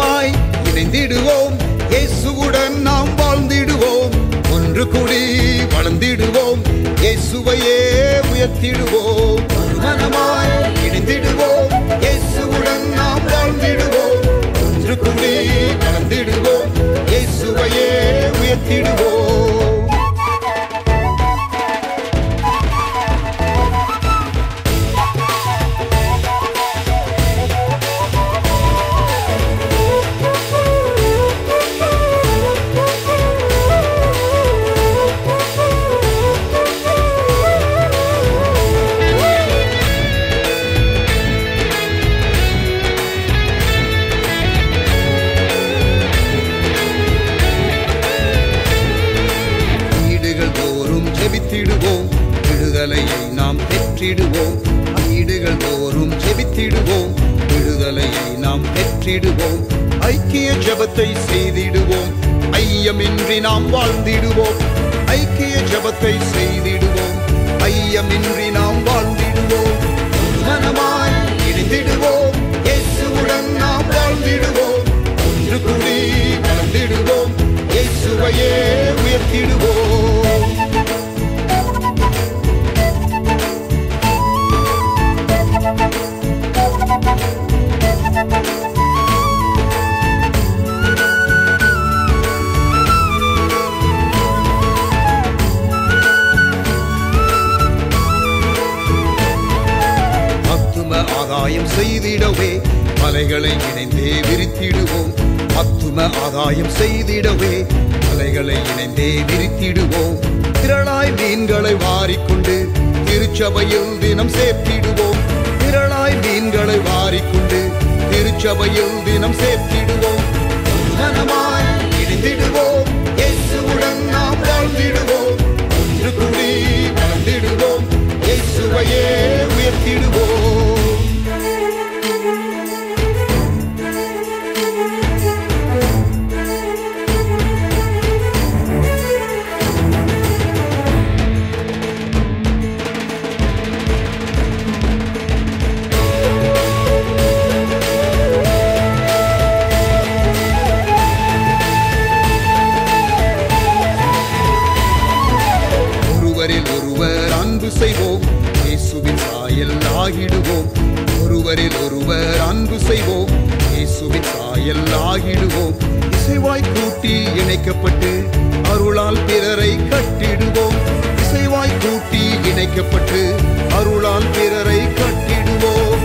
மனமாய் இணைந்திடுவோம். இயேசுவுடன் நாம் வாழ்ந்திடுவோம். ஒன்று கூடி வளர்ந்திடுவோம். இயேசுவையே உயர்த்திடுவோம். மனமாய் இணைந்திடுவோம். இயேசுவுடன் நாம் வாழ்ந்திடுவோம். ஒன்று கூடி வளர்ந்திடுவோம். இயேசுவையே உயர்த்திடுவோம். விடுதலையை நாம் பெற்றிடுவோம். வீடுகள் தோறும் ஜெபித்திடுவோம். விடுதலையை நாம் பெற்றிடுவோம். ஐக்கிய ஜெபத்தை செய்திடுவோம். ஐயமின்றி நாம் வாழ்ந்திடுவோம். ஐக்கிய ஜெபத்தை செய்திடுவோம். ஐயமின்றி நாம் வாழ்ந்திடுவோம். மனமாய் இணைந்திடுவோம். இயேசுவுடன் நாம் வாழ்ந்திடுவோம். ஒன்று கூடி வளர்ந்திடுவோம். இயேசுவையே உயர்த்திடுவோம். ஆதாயம் செய்திடவே மலைகளை இணைந்தே விரித்திடுவோம். ஆத்தும ஆதாயம் செய்திடவே மலைகளை இணைந்தே விரித்திடுவோம். திரளாய் மீன்களை வாரிக்கொண்டு திருச்சபையில் தினம் சேர்த்திடுவோம். திரளாய் மீன்களை வாரிக்கொண்டு திருச்சபையில் தினம் சேர்த்திடுவோம். மனமாய் இணைந்திடுவோம். இயேசுவுடன் நாம் வாழ்ந்திடுவோம். ஒன்று கூடி வளர்ந்திடுவோம். இயேசுவையே உயர்த்திடுவோம். ஒருவர் அன்பு செய்வோம். இயேசுவின் சாயல் ஆகிடுவோம். ஒருவரில் ஒருவர் அன்பு செய்வோம். இயேசுவின் சாயல் ஆகிடுவோம். இசைவாய் கூட்டி இணைக்கப்பட்டு அருளால் பிறரை கட்டிடுவோம். இசைவாய் கூட்டி இணைக்கப்பட்டு அருளால் பிறரை கட்டிடுவோம்.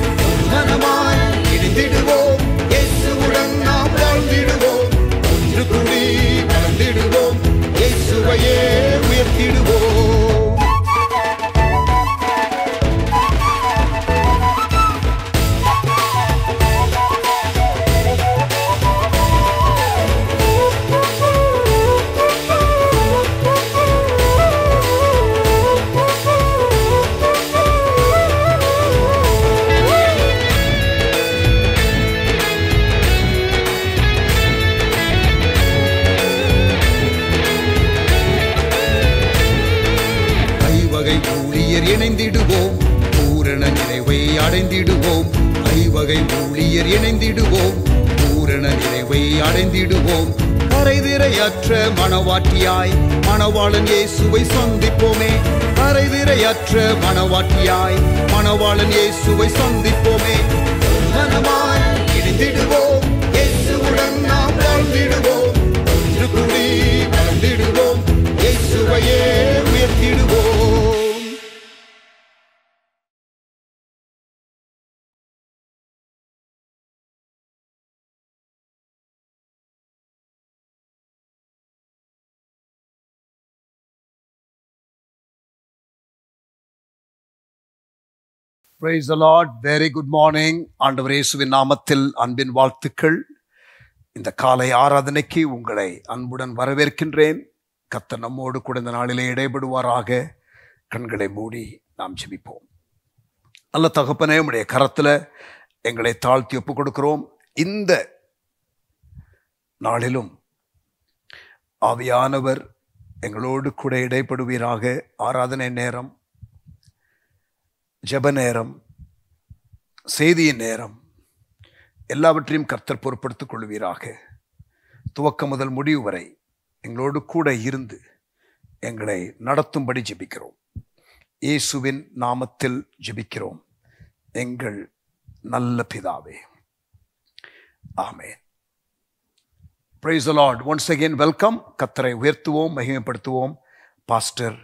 மனமாய் இணைந்திடுவோம். இயேசுவுடன் நாம் வாழ்ந்திடுவோம். ஒன்று கூடி வளர்ந்திடுவோம். இயேசுவையே உயர்த்திடுவோம். இணைந்திடுவோம். பூரண நிறைவை அடைந்திடுவோம். ஐவகை ஊழியர் இணைந்திடுவோம். பூரண நிறைவை அடைந்திடுவோம். கரைதிரையற்ற மணவாட்டியாய் மணவாளன் இயேசுவை சந்திப்போமே. கரைதிரையற்ற மணவாட்டியாய் மணவாளன் இயேசுவை சந்திப்போமே. மனமாய் இணைந்திடுவோம். இயேசுவுடன் நாம் வாழ்ந்திடுவோம். ஒன்று கூடி வளர்ந்திடுவோம். இயேசுவையே உயர்த்திடுவோம். Praise the Lord. Very good morning. ஆண்டவர் இயேசுவின் நாமத்தில் அன்பின் வாழ்த்துக்கள். இந்த காலை ஆராதனைக்கு உங்களை அன்புடன் வரவேற்கின்றேன். கர்த்தர் நம்மோடு கூட இந்த நாளிலே இடைபடுவாராக. கண்களை மூடி நாம் ஜெபிப்போம். நல்ல தகப்பனே, உம்முடைய கரத்தில் எங்களை தாழ்த்தி ஒப்புக் கொடுக்கிறோம். இந்த நாளிலும் ஆவியானவர் எங்களோடு கூட இடைபடுவீராக. ஆராதனை நேரம், ஜெப நேரம், செய்தியின் நேரம் எல்லாவற்றையும் கர்த்தர் பொறுப்படுத்திக் கொள்வீராக. துவக்கம் முதல் முடிவு வரை எங்களோடு கூட இருந்து எங்களை நடத்தும்படி ஜெபிக்கிறோம். இயேசுவின் நாமத்தில் ஜெபிக்கிறோம் எங்கள் நல்ல பிதாவே. ஆமென். Praise the Lord. Once again welcome. கர்த்தரை உயர்த்துவோம், மகிமைப்படுத்துவோம். Pastor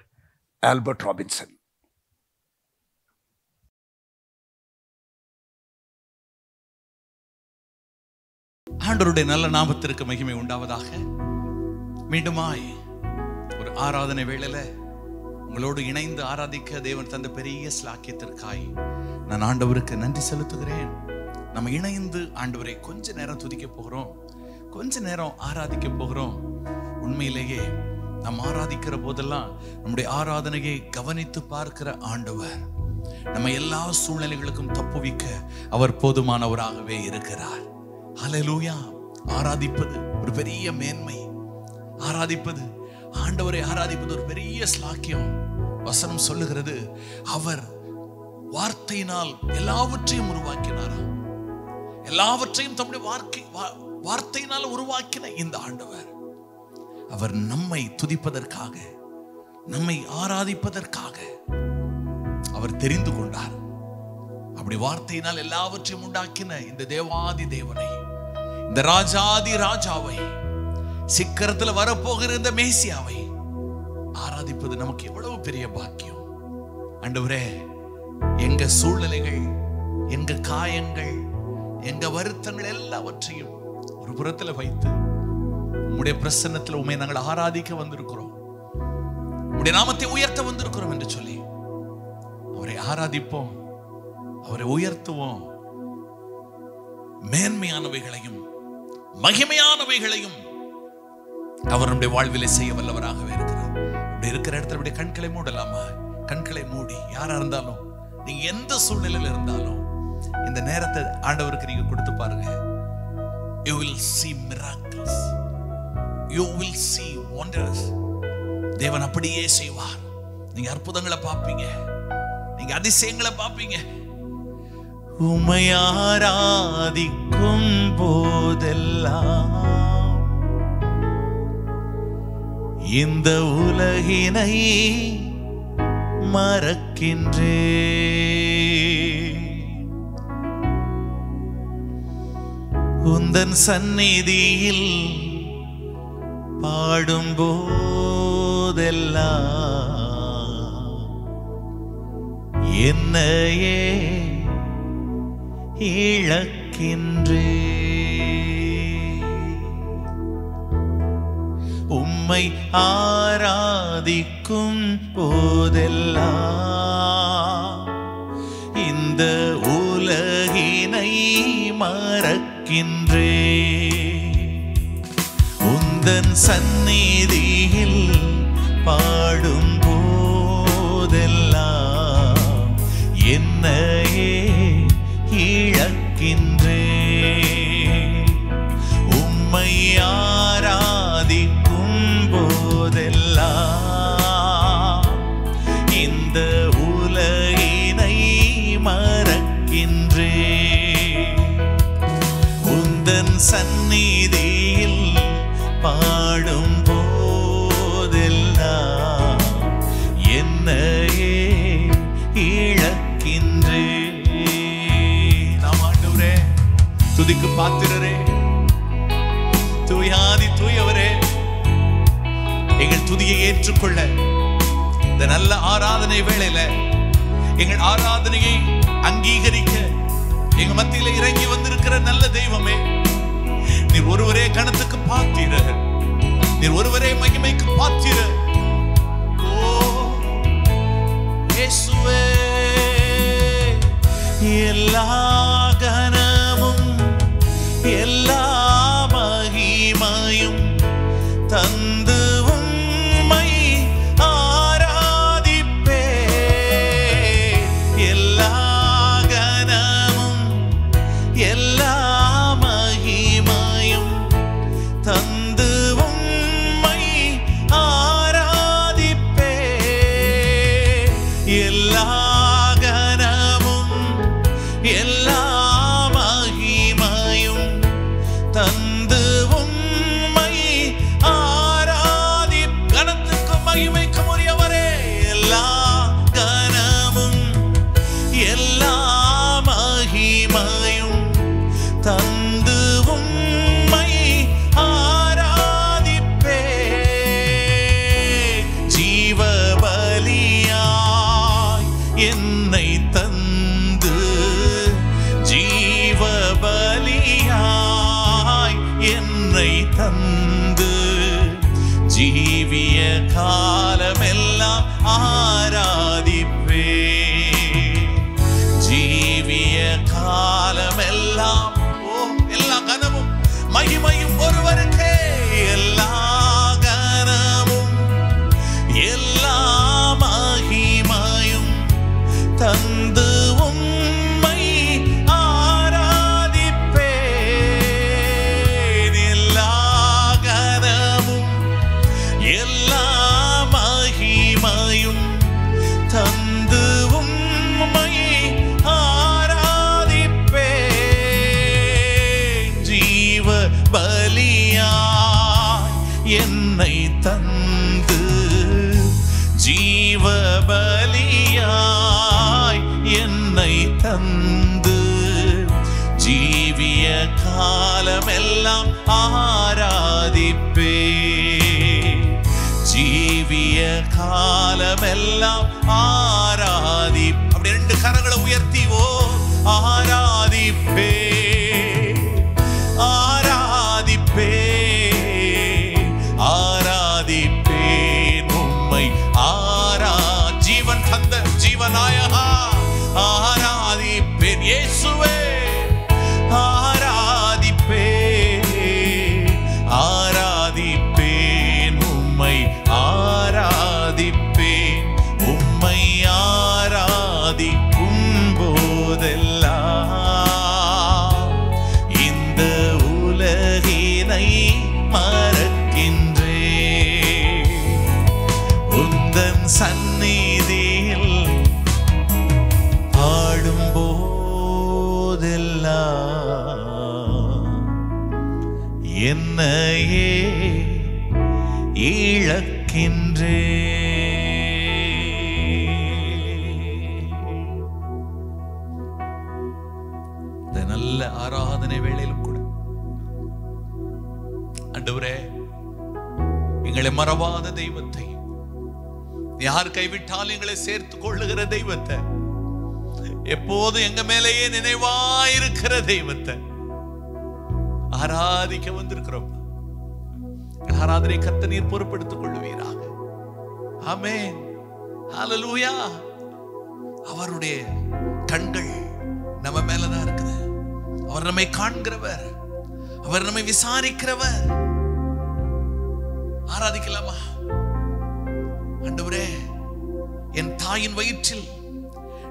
Albert Robinson. ஆண்டவருடைய நல்ல நாமத்திற்கு மகிமை உண்டாவதாக. மீண்டுமாய் ஒரு ஆராதனை வேளையில உங்களோடு இணைந்து ஆராதிக்க தேவன் தந்த பெரிய ஸ்லாக்கியத்திற்காய் நான் ஆண்டவருக்கு நன்றி செலுத்துகிறேன். நம்ம இணைந்து ஆண்டவரை கொஞ்ச நேரம் துதிக்க போகிறோம், கொஞ்ச நேரம் ஆராதிக்க போகிறோம். உண்மையிலேயே நாம் ஆராதிக்கிற போதெல்லாம் நம்முடைய ஆராதனையை கவனித்து பார்க்கிற ஆண்டவர் நம்ம எல்லா சூழ்நிலைகளுக்கும் தப்புவிக்க அவர் போதுமானவராகவே இருக்கிறார். ஹல்லேலூயா. ஆராதிப்பது ஒரு பெரிய மேன்மை. ஆராதிப்பது, ஆண்டவரை ஆராதிப்பது ஒரு பெரிய ஸ்லாக்கியம். வசனம் சொல்லுகிறது, அவர் வார்த்தையினால் எல்லாவற்றையும் உருவாக்கினாராம். எல்லாவற்றையும் தம்முடைய வார்த்தையினால் உருவாக்கின இந்த ஆண்டவர், அவர் நம்மை துதிப்பதற்காக, நம்மை ஆராதிப்பதற்காக அவர் தெரிந்து கொண்டார். அப்படி வார்த்தையினால் எல்லாவற்றையும் உண்டாக்கின இந்த தேவாதி தேவனை, இந்த ராஜாதி ராஜாவை, சீக்கிரத்தில் வரப்போகிற இந்த மேசியாவை ஆராதிப்பது நமக்கு எவ்வளவு பெரிய பாக்கியம். ஆண்டவரே, எங்க சூழ்நிலைகள், எங்க காயங்கள், எங்க வருத்தங்கள் எல்லாவற்றையும் ஒரு புறத்தில் வைத்து உம்முடைய பிரசன்னத்தில் உம்மை நாங்கள் ஆராதிக்க வந்திருக்கிறோம், உம்முடைய நாமத்தை உயர்த்த வந்திருக்கிறோம் என்று சொல்லி அவரை ஆராதிப்போம், அவரை உயர்த்துவோம். மேன்மையானவைகளையும் மகிமையானவைகளையும் அவர் நம்முடைய வாழ்விலே செய்ய வல்லவராகவே இருக்கிறார். அப்படி இருக்கிற இடத்துல அப்படியே கண்களை மூடலாமா? கண்களை மூடி, யாரா இருந்தாலும், நீங்க எந்த சூழ்நிலையில இருந்தாலும் இந்த நேரத்தை ஆண்டவருக்கு நீங்க கொடுத்து பாருங்க. You will see miracles. You will see wonders. தேவன் அப்படியே செய்வார். நீங்க அற்புதங்களை பார்ப்பீங்க, நீங்க அதிசயங்களை பார்ப்பீங்க. உம்மை ஆராதிக்கும் போதெல்லாம் இந்த உலகினை மறக்கின்றேன். உந்தன் சந்நிதியில் பாடும் போதெல்லாம் என்னையே இழக்கின்றேன். உம்மை ஆராதிக்கும் போதெல்லாம் இந்த உலகினை மறக்கின்றேன். உந்தன் சந்நிதியில் பாடும் போதெல்லாம் என்னையே இழக்கின்றேன். உம்மை ஆராதிக்கும் போதெல்லாம் இந்த உலகினை மறக்கின்றேன். உந்தன் சந்நிதியில் பாடும் போதெல்லாம் என்னையே இழக்கின்றேன். நாம் ஆண்டவரே, துதிக்கு பாத்திரரே, தூயாதி தூயவரே, எங்கள் துதியை ஏற்றுக்கொள்ள இந்த நல்ல ஆராதனை வேளையில எங்கள் ஆராதனையை அங்கீகரிக்க எங்க மத்தியில இறங்கி வந்திருக்கிற நல்ல தெய்வமே, நீர் ஒருவரே கணத்துக்கு பாத்திரர், நீர் ஒருவரே மகிமைக்கு பாத்திரர். ஓ இயேசுவே, எல்லா கனமும் எல்லா மகிமையும் தந்து உம்மை ஆராதிப்பே. எல்லா கனமும் எல்லா மகிமையும் தந்து உம்மை ஆராதிப்பே. எல்லா கனமும் எல்லா ஜீவிய காலமெல்லாம் ஆராதிப்பே. ஜீவிய காலமெல்லாம் எல்லா கனமும் மகிமையும் ஒருவருக்கே. எல்லா கனமும் எல்லா மகிமையும் தந்து உம்மை ஆராதிப்பேன். எல்லா கனமும் எல்லா மகிமையும் தந்து உம்மை ஆராதிப்பேன். ஜீவ பலியாய் என்னை தந்து, ஜீவ பலியாய் என்னை தந்து, ஜீவிய காலமெல்லாம் ஆராதிப்பே. ஜீவிய காலமெல்லாம் ஆராதி. அப்படி ரெண்டு கரங்களை உயர்த்திவோ ஆராதிப்பே, ஆராதிப்பே, ஆராதிப்பேன் உம்மை. ஜீவன் தந்த ஜீவநாயகா ஆராதிப்பேன். இயேசுவே ஆராதிப்பேன், ஆராதிப்பேன் உம்மை, ஆராதிப்பேன் உம்மை. ஆராதிக்கும் போதெல்லாம் இந்த உலகினை மறக்கின்றேன். உந்தன் சந்நிதியில் பாடும் போதெல்லாம் என்னையே இழக்கின்றேன். இந்த நல்ல ஆராதனை வேளையிலும் கூட ஆண்டவரே, எங்களை மறவாத தெய்வத்தை, யார் கைவிட்டாலும் எங்களை சேர்த்து கொள்ளுகிற தெய்வத்தை, எப்போதும் எங்க மேலேயே நினைவாயிருக்கிற தெய்வத்தை ஆராதிக்க வந்திருக்கிறோம். ஆராதனை கர்த்தர் நீர் பொறுப்பெடுத்துக் கொள்ளுவீராக. ஆமென், ஹல்லேலூயா. அவருடைய கண்கள் நம்ம மேலதான் இருக்குது. அவர் நம்மை காண்கிறவர், அவர் நம்மை விசாரிக்கிறவர். ஆராதிக்கலாமா? ஆண்டவரே, என் தாயின் வயிற்றில்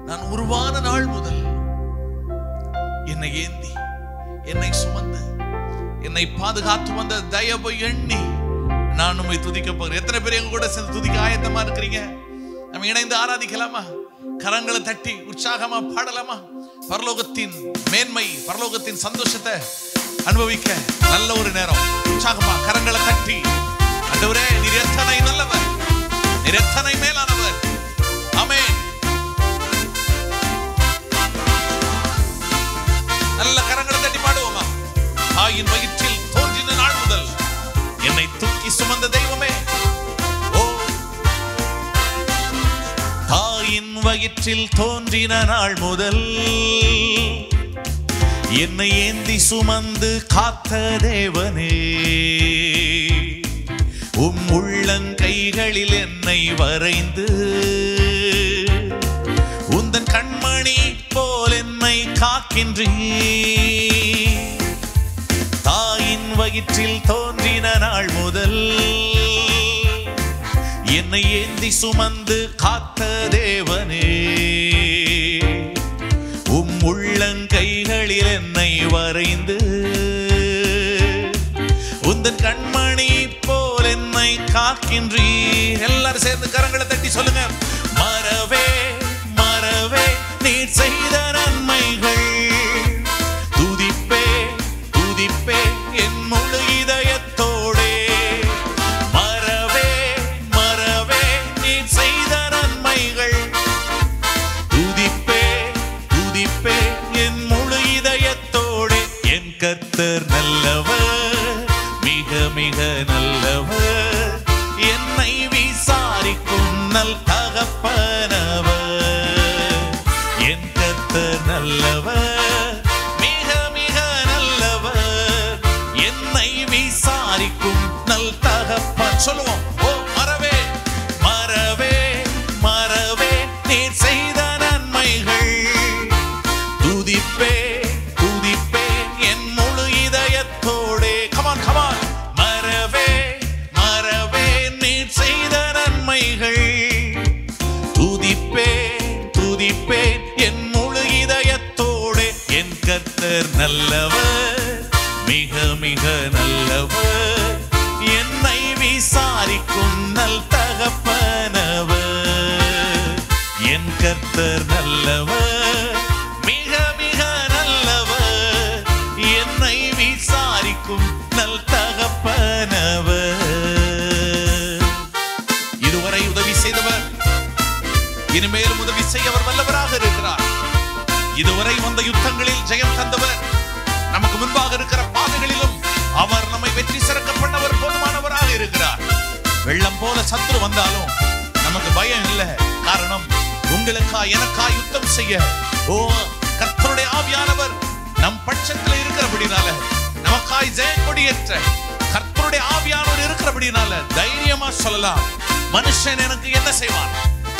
நான் உருவான நாள் முதல் என்னை ஏந்தி, என்னை சுமந்து, என்னை பாதுகாத்து வந்த தயவை எண்ணி நான் உம்மை துதிக்க போகிறேன். எத்தனை பேர் எங்க கூட சேர்ந்து துதிக்க ஆயத்தமா இருக்கிறீங்க? நம்ம இணைந்து ஆராதிக்கலாமா? கரங்களை தட்டி உற்சாகமா பாடலாமா? பரலோகத்தின் மேன்மை, பரலோகத்தின் சந்தோஷத்தை அனுபவிக்க நல்ல ஒரு நேரம். உற்சாகமா கரங்களை தட்டி, ஆண்டவரே நீர் எத்தனை நல்லவர், நீர் எத்தனை மேலானவர். ஆமென். நல்ல கரங்களை தட்டி பாடுவோமா? தாயின் வயிற்றில் தோன்றின நாள் முதல் என்னை தூக்கி சுமந்த தெய்வமே. ஓ, தாயின் வயிற்றில் தோன்றின நாள் முதல் என்னை ஏந்தி சுமந்து காத்த தேவனே, உம் உள்ளங்கைகளில் என்னை வரைந்து உந்தன் கண்மணி போல் என்னை காக்கின்றீர். தாயின் வயிற்றில் தோன்றின நாள் முதல் என்னை ஏந்தி சுமந்து காத்த தேவனே, உம் உள்ளங்கைகளில் என்னை வரைந்து உந்தன் கண்மணி போல் என்னை காக்கின்றீர். எல்லாரும் சேர்ந்து கரங்களை தட்டி சொல்லுங்க. மறவே மறவே நீர் செய்த நன்மைகள், துதிப்பே துதிப்பே என் முழு இதயத்தோடே. மறவே மறவே நீர் செய்த நன்மைகள், துதிப்பே துதிப்பே என் முழு இதயத்தோடே. என் கர்த்தர் நல்லவர், மிக மிக நல்லவர், என்னை விசாரிக்கும் நல் தகப்பனவர். என் கர்த்தர் நல்லவர், மிக மிக நல்லவர், என்னை விசாரிக்கும் நல் தகப்பன். சொல்லுவோம். ஓ மறவே மறவே மறவே நீர் செய்த நன்மைகள், துதிப்பே துதிப்பே என் முழு இதயத்தோடே. Come on come on. மறவே மறவே நீர் செய்த நன்மைகள், துதிப்பே துதிப்பே என் முழு இதயத்தோடே. என் கர்த்தர் நல்லவர், மிக மிக நல்லவர், என்னை விசாரிக்கும் நல் தகப்பனவர். என் கர்த்தர் நல்லவர், மிக மிக நல்லவர், என்னை விசாரிக்கும் நல் தகப்பனவர். இதுவரை உதவி செய்தவர் இனிமேலும் உதவி செய்ய அவர் வல்லவராக இருக்கிறார். இதுவரை வந்த யுத்தங்களில் ஜெயம் தந்தவர், நமக்கு முன்பாக இருக்கிற பாதைகளிலும் அவர் நம்மை வெற்றி சிறக்க பண்ணவர் போதுமானவராக இருக்கிறார். வெள்ளம் போல சத்துரு வந்தாலும் நமக்கு பயம் இல்லை. காரணம், உங்களுக்கா எனக்கா யுத்தம் செய்ய ஓ கர்த்தருடைய ஆவியானவர் நம் பட்சத்தில் இருக்கிறபடினால, நமக்காய் ஜெயம் கொடியேற்ற கர்த்தருடைய ஆவியானவர் இருக்கிறபடினால தைரியமா சொல்லலாம், மனுஷன் எனக்கு என்ன செய்வான்?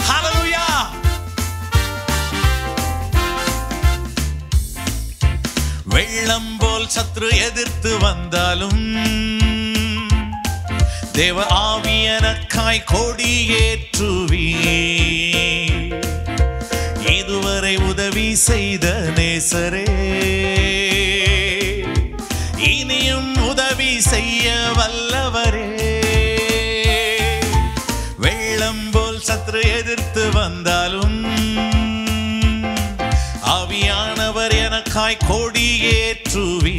ஹல்லேலூயா. வெள்ளம் போல் சத்ரு எதிர்த்து வந்தாலும் தேவ ஆவியனக்காய் கொடியேற்றுவே. இதுவரை உதவி செய்த நேசரே, இனியும் உதவி செய்ய வல்லவரே. வெள்ளம் போல் சத்ரு எதிர்த்து வந்தாலும் ஆவியானவர் எனக்காய் கொடியேற்றுவே.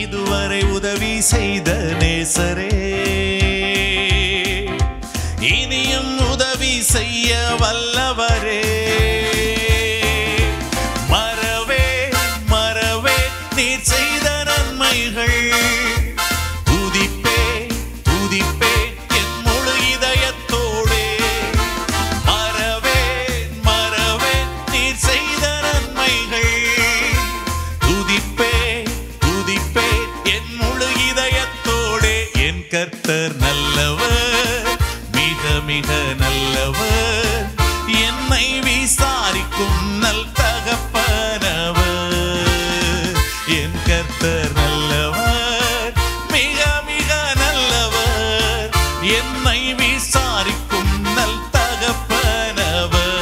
இதுவரை உதவி செய்த நேசரே, இனியும் உதவி செய்ய வல்லவரே. மறவே மறவே நீர் செய்த நன்மைகள், துதிப்பே துதிப்பே என் முழு இதயத்தோடே. மறவே மறவே நீர் செய்த நன்மைகள், துதிப்பே துதிப்பே என் முழு இதயத்தோடே. என் கர்த்தர் நல்லவர், மிக மிக நல்லவர், என்னை விசாரிக்கும் நல் தகப்பனவர். என் கர்த்தர் நல்லவர், மிக மிக நல்லவர், என்னை விசாரிக்கும் நல் தகப்பனவர்.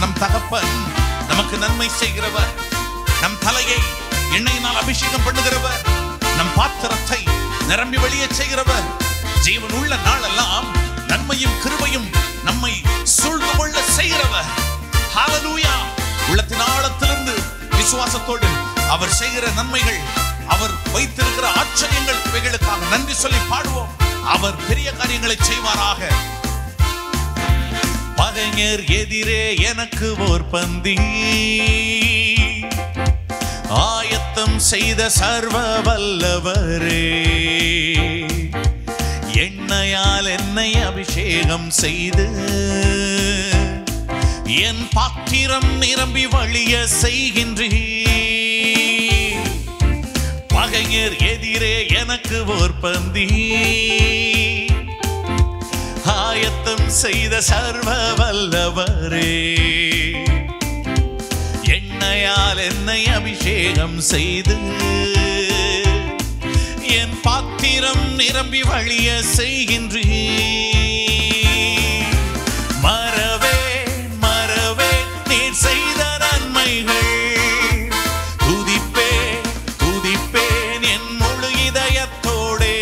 நம் தகப்பன் நமக்கு நன்மை செய்கிறவர், நம் தலையை எண்ணெயினால் அபிஷேகம் பண்ணுகிறவர், நம் பாத்திரத்தை நிரம்பி வெளியே செய்கிறவர். ஜீவன் உள்ள நாளெல்லாம் நன்மையும் கிருபையும் நம்மை சூழ்ந்து கொள்ள செய்கிறவர். ஹல்லேலூயா. உள்ளத்தின் ஆழத்திலிருந்து விசுவாசத்தோடு அவர் செய்கிற நன்மைகள், அவர் வைத்திருக்கிற ஆச்சரியங்கள், இவைகளுக்காக நன்றி சொல்லி பாடுவோம். அவர் பெரிய காரியங்களை செய்வாராக. பகைஞர் எதிரே எனக்கு ஓர் பந்தி ஆயத்தம் செய்த சர்வ வல்லவரே, எண்ணெயால் என்னை அபிஷேகம் செய்து என் பாத்திரம் நிரம்பி வழிய செய்கின்றீர். பகைஞர் எதிரே எனக்கு ஓர் பந்தி ஆயத்தம் செய்த சர்வ வல்லவரே, எண்ணெயால் என்னை அபிஷேகம் செய்து என் பாத்திரம் நிரம்பி வழிய செய்கின்றீர். மறவே மறவே நீர் செய்த நன்மைகள், துதிப்பே துதிப்பேன் என் முழு இதயத்தோடே.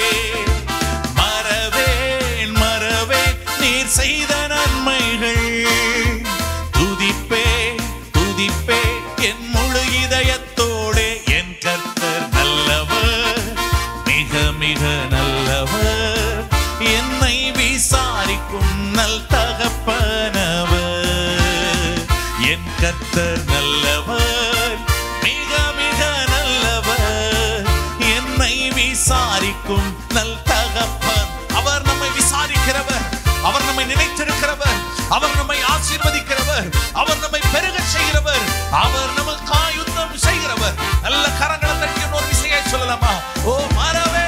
மறவேன் மறவேன் நீர் செய்த நன்மைகள், துதிப்பே துதிப்பே என் முழு இதயத்தோடே. என் கர்த்தர் நல்லவர், மிக மிக நல்லவர், என்னை விசாரிக்கும் நல் தகப்பனவர். என் கர்த்தர் நல்லவர், மிக மிக நல்லவர், என்னை விசாரிக்கும் நல் தகப்பன். அவர் நம்மை விசாரிக்கிறவர், அவர் நம்மை நினைத்திருக்கிறவர், அவர் நம்மை ஆசீர்வதிக்கிறவர், அவர் நம்மை பெருக செய்கிறவர், அவர் நமக்காய் யுத்தம் செய்கிறவர். நல்ல கரங்களை தட்டி ஒரு விசையை சொல்லலாமா? ஓ மறவே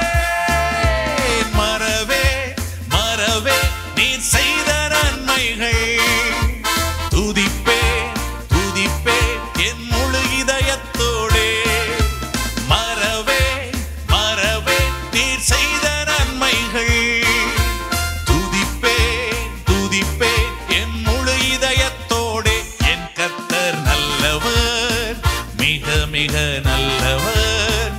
மிக நல்லவர்,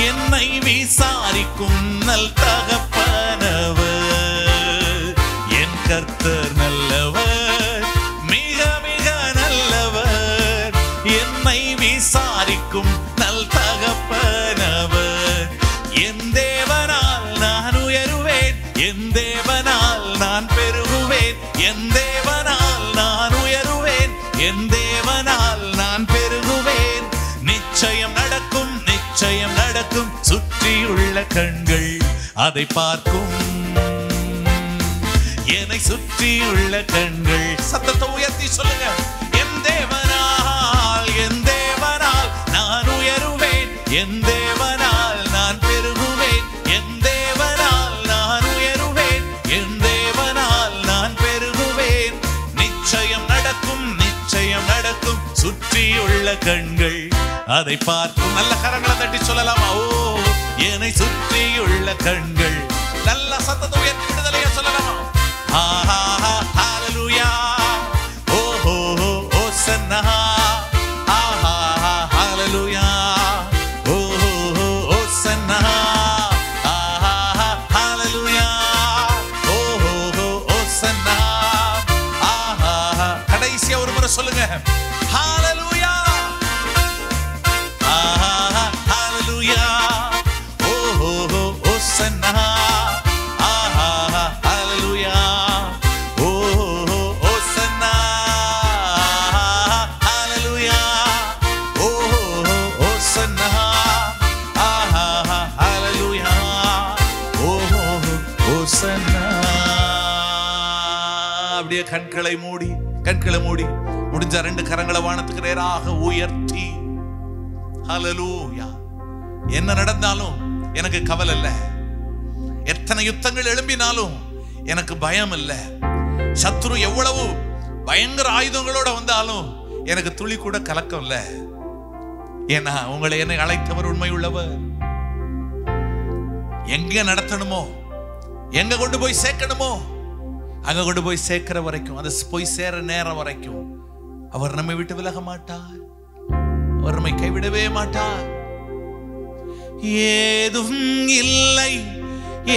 என்னை விசாரிக்கும் நல் தகப்பனவர். என் கர்த்தர் நல்லவர், மிக மிக நல்லவர், என்னை விசாரிக்கும் நல் தகப்பனவர். என் தேவனால் நான் உயருவேன், என் தேவனால் நான் பெருகுவேன், என் தேவனால் நான் உயருவேன், என் தேவனால் நான் பெருகுவேன். நிச்சயம் நடக்கும், நிச்சயம் நடக்கும், சுற்றியுள்ள கண்கள் அதை பார்க்கும். என்னை சுற்றியுள்ள கண்கள், சத்தத்தை உயர்த்தி சொல்லுங்க. என் தேவனால், என் தேவனால் நான் உயருவேன், என் தேவனால் நான் பெருகுவேன், என் தேவனால் நான் உயருவேன், என் தேவனால் நான் பெருகுவேன். நிச்சயம் நடக்கும், நிச்சயம் நடக்கும், சுற்றியுள்ள கண்கள் அதை பார்க்கும். நல்ல கரங்களை தட்டி சொல்லலாமா? ஓ, என்னை சுற்றியுள்ள கண்கள். நல்ல சத்தத்தை உயர்த்தி விடுதலையா சொல்லலாமா? ஹalleluya, ஓ ஹோ ஹோ ஓசன்னா, ஹalleluya, ஓ ஹோ ஹோ ஓசன்னா, ஹalleluya, ஓ ஹோ ஹோ ஓசன்னா. கடைசியா ஒரு முறை சொல்லுங்க. ஹalleluya, ஹalleluya, ஓ ஹோ ஹோ ஓசன்னா, ஹalleluya, ஓ ஹோ ஓசன்னா, ஹalleluya, ஓ ஹோ ஓசன்னா, ஹalleluya, ஓ ஹோ ஓசன்னா. அப்படியே கண்களை மூடி, கண்களை மூடி, முடிஞ்ச 2 கரங்களை வானத்துக்கு நேராக உயர்த்தி, ஹalleluya. என்ன நடந்தாலும் எனக்கு கவலை இல்லை, எத்தனை யுத்தங்கள் எழும்பினாலும் எனக்கு பயம் இல்லை, சத்துரு எவ்வளவு பயங்கர ஆயுதங்களோட வந்தாலும் எனக்கு துளி கூட கலக்கம் இல்லை. ஏன்னா உங்களை என்னை அழைத்தவர் உண்மை உள்ளவர். எங்க நடத்தணுமோ, எங்க கொண்டு போய் சேர்க்கணுமோ அங்க கொண்டு போய் சேர்க்கிற வரைக்கும், அது போய் சேர நேரம் வரைக்கும் அவர் நம்மை விட்டு விலக மாட்டார், அவர் நம்மை கைவிடவே மாட்டார். ஏதும் இல்லை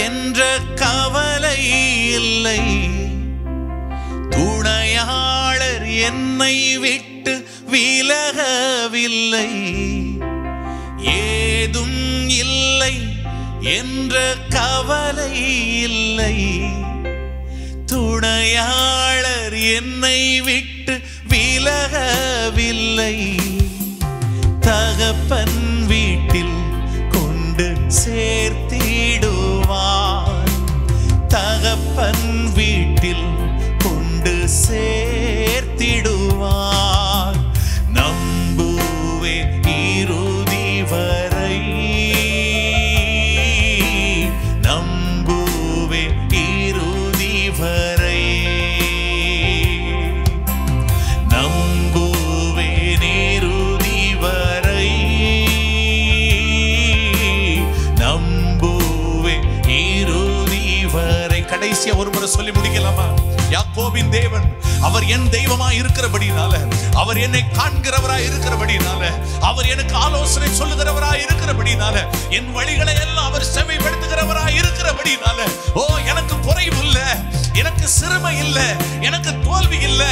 என்ற கவலை இல்லை, துணையாளர் என்னை விட்டு விலகவில்லை. ஏதும் இல்லை என்ற கவலை இல்லை, துணையாளர் என்னை விட்டு விலகவில்லை. தகப்பன் வீட்டில் கொண்டு சேர்த்திடுவார், தகப்பன் வீட்டில் கொண்டு சேர்த்திடுவார். நம்புவே இறுதி வரை, நம்புவே இறுதி வரை, நம்புவே இறுதி வரை, நம்புவே இறுதி வரை. கடைசியா ஒரு முறை சொல்லி முடிக்கலாமா? யாக்கோபின் தேவன் அவர் என் தெய்வமாய் இருக்கிறபடினால, அவர் என்னை காண்கிறவராய் இருக்கிறபடினால, அவர் எனக்கு ஆலோசனை சொல்லுகிறவராய் இருக்கிறபடினால, என் வழிகளை எல்லாம் அவர் செவிப்படுத்துகிறவராய் இருக்கிறபடினால, ஓ எனக்கு குறைவு இல்ல, எனக்கு சிறுமை இல்ல, எனக்கு தோல்வி இல்ல.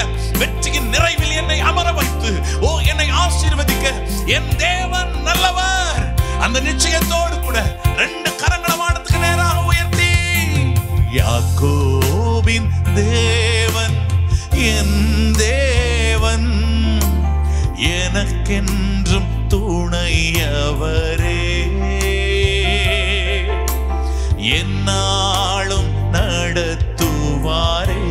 வெற்றியின் நிறைவில் என்னை அமர வைத்து, ஓ என்னை ஆசீர்வதிக்க என் தேவன் நல்லவர். அந்த நிச்சயத்தோடு கூட 2 கரங்களை வானத்துக்கு நேராக உயர்த்தி, யாக்கோபின் தேவன் என் தேவன், எனக்கென்றும் துணையவரே, என்னாலும் நடத்துவாரே.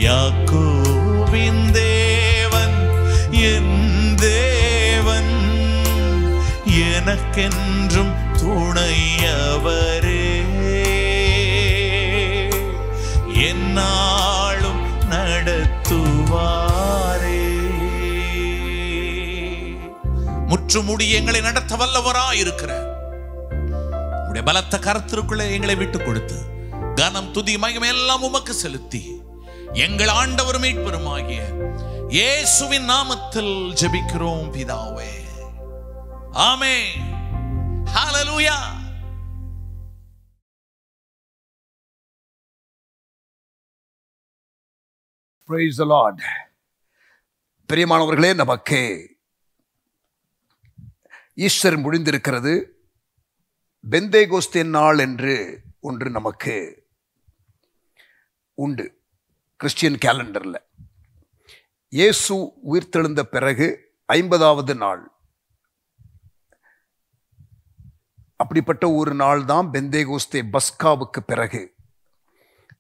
யாக்கோபின் தேவன் என் தேவன், எனக்கென்றும் துணையவரே, என்னாலும் நடத்துவாரே. முற்றுமுடி எங்களை நடத்த வல்லவராய் இருக்கிற உடைய பலத்த கரத்திற்குள்ளே எங்களை விட்டு கொடுத்து, கனம் துதி மகிமை எல்லாம் உமக்கு செலுத்தி, எங்கள் ஆண்டவர் மீட்பெருமாகிய இயேசுவின் நாமத்தில் ஜெபிக்கிறோம் பிதாவே. ஆமென். ஹல்லேலூயா. Praise the Lord. பிரியமானவர்களே, நமக்கு ஈஸ்டர் முடிந்திருக்கிறது. பெந்தேகோஸ்தே நாள் என்று ஒன்று நமக்கு உண்டு கிறிஸ்டியன் கேலண்டரில். இயேசு உயிர்த்தெழுந்த பிறகு 50வது நாள், அப்படிப்பட்ட ஒரு நாள் தான் பெந்தேகோஸ்தே. பஸ்காவுக்கு பிறகு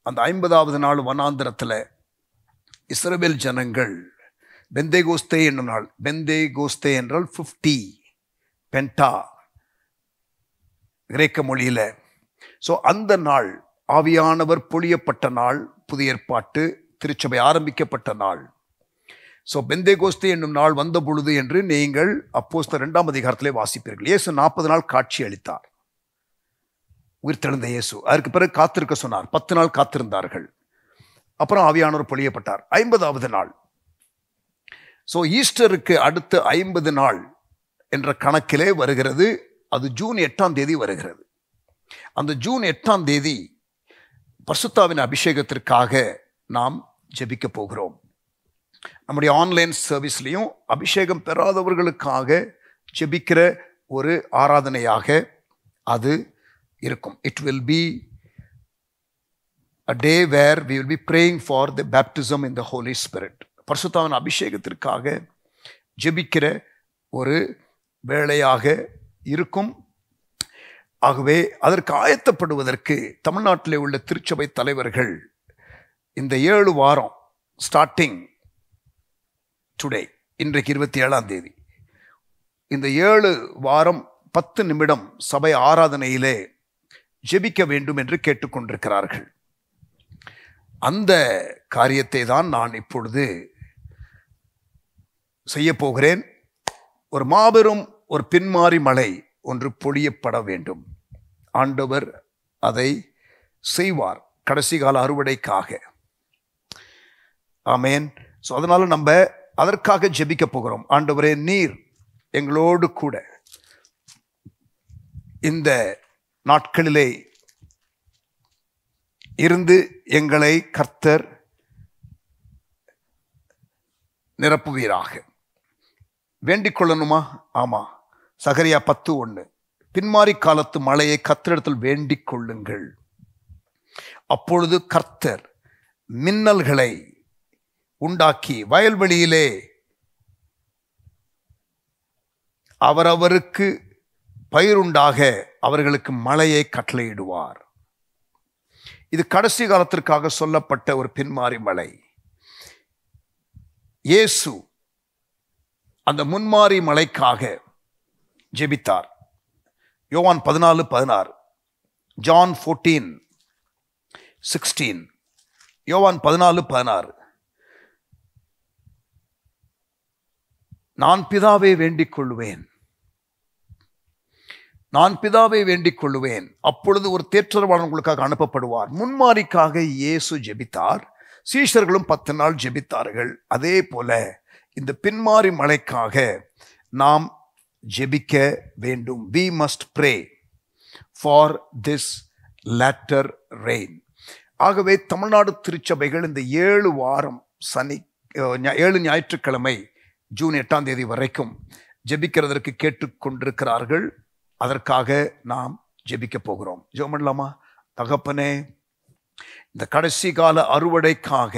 அந்த 50வது நாள் வனாந்திரத்தில் இஸ்ரவேல் ஜனங்கள் பெந்தேகோஸ்தே என்னும் நாள், பெந்தேகோஸ்தே என்றால் 50 பென்டா கிரேக்க மொழியில். ஸோ அந்த நாள் ஆவியானவர் பொழியப்பட்ட நாள், புதிய ஏற்பாட்டு திருச்சபை ஆரம்பிக்கப்பட்ட நாள். ஸோ பெந்தேகோஸ்தே என்னும் நாள் வந்த பொழுது என்று நீங்கள் அப்போஸ்தலர் 2ஆம் அதிகாரத்திலே வாசிப்பீர்கள். இயேசு 40 நாள் காட்சி அளித்தார், உயிர்த்தெழுந்த இயேசு. அதற்கு பிறகு காத்திருக்க சொன்னார். 10 நாள் காத்திருந்தார்கள். அப்புறம் ஆவியானவர் பொழியப்பட்டார் 50வது நாள். ஸோ ஈஸ்டருக்கு அடுத்த 50 நாள் என்ற கணக்கிலே வருகிறது. அது ஜூன் 8ஆம் தேதி வருகிறது. அந்த ஜூன் 8ஆம் தேதி பரிசுத்தாவின் அபிஷேகத்திற்காக நாம் ஜெபிக்க போகிறோம். நம்முடைய ஆன்லைன் சர்வீஸ்லையும் அபிஷேகம் பெறாதவர்களுக்காக ஜெபிக்கிற ஒரு ஆராதனையாக அது இருக்கும். It will be a day where we will be praying for the baptism in the Holy Spirit. பரிசுத்தாவின் அபிஷேகத்திற்காக ஜெபிக்கிற ஒரு வேளையாக இருக்கும். ஆகவே அதற்கு ஆயத்தப்படுவதற்கு தமிழ்நாட்டிலே உள்ள திருச்சபை தலைவர்கள் இந்த 7 வாரம் ஸ்டார்டிங் டுடே, இன்றைக்கு 27ஆம் தேதி, இந்த 7 வாரம் 10 நிமிடம் சபை ஆராதனையிலே ஜெபிக்க வேண்டும் என்று கேட்டுக்கொண்டிருக்கிறார்கள். அந்த காரியத்தை தான் நான் இப்பொழுது செய்ய போகிறேன். ஒரு மாபெரும் ஒரு பின்மாறி மழை ஒன்று பொழியப்பட வேண்டும். ஆண்டவர் அதை செய்வார் கடைசி கால அறுவடைக்காக. ஆமேன். ஸோ அதனால நம்ம அதற்காக ஜெபிக்க போகிறோம். ஆண்டவரே, நீர் எங்களோடு கூட இந்த நாட்களிலே இருந்து எங்களை கர்த்தர் நிரப்புவீராக. வேண்டிக் கொள்ளணுமா? ஆமா. சகரியா 10:1, பின்மாறி காலத்து மழையை கர்த்தரிடத்தில் வேண்டிக் கொள்ளுங்கள், அப்பொழுது கர்த்தர் மின்னல்களை உண்டாக்கி வயல்வெளியிலே அவரவருக்கு பயிருண்டாக அவர்களுக்கு மழையை கட்டளையிடுவார். இது கடைசி காலத்திற்காக சொல்லப்பட்ட ஒரு பின்மாறி மழை. இயேசு அந்த முன்மாறி மழைக்காக ஜெபித்தார். யோவான் 14:16, John 14:16, யோவான் 14:16, நான் பிதாவை வேண்டிக் கொள்வேன், நான் பிதாவை வேண்டிக் கொள்வேன், அப்பொழுது ஒரு தேற்றரவாளன் உங்களுக்காக அனுப்பப்படுவார். முன்மாரிக்காக இயேசு ஜெபித்தார். சீஷர்களும் 10 நாள் ஜெபித்தார்கள். அதே போல இந்த பின்மாறி மழைக்காக நாம் ஜெபிக்க வேண்டும். We must pray for this latter rain. ஆகவே தமிழ்நாடு திருச்சபைகள் இந்த 7 வாரம் 7 ஞாயிற்றுக்கிழமை ஜூன் 8ஆம் தேதி வரைக்கும் ஜெபிக்கிறதற்கு கேட்டுக்கொண்டிருக்கிறார்கள். அதற்காக நாம் ஜெபிக்க போகிறோம். ஜெபம் பண்ணலாமா? தகப்பனே, இந்த கடைசி கால அறுவடைக்காக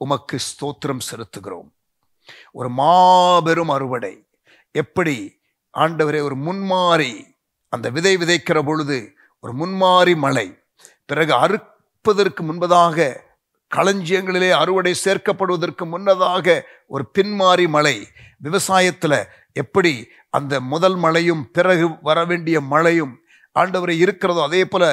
உமக்கு ஸ்தோத்திரம் செலுத்துகிறோம். ஒரு மாபெரும் அறுவடை. எப்படி ஆண்டவரே, ஒரு முன்மாறி, அந்த விதை விதைக்கிற பொழுது ஒரு முன்மாறி மழை, பிறகு அறுப்பதற்கு முன்பதாக களஞ்சியங்களிலே அறுவடை சேர்க்கப்படுவதற்கு முன்னதாக ஒரு பின்மாறி மழை. விவசாயத்தில் எப்படி அந்த முதல் மழையும் பிறகு வரவேண்டிய மழையும் ஆண்டவரை இருக்கிறதோ, அதே போல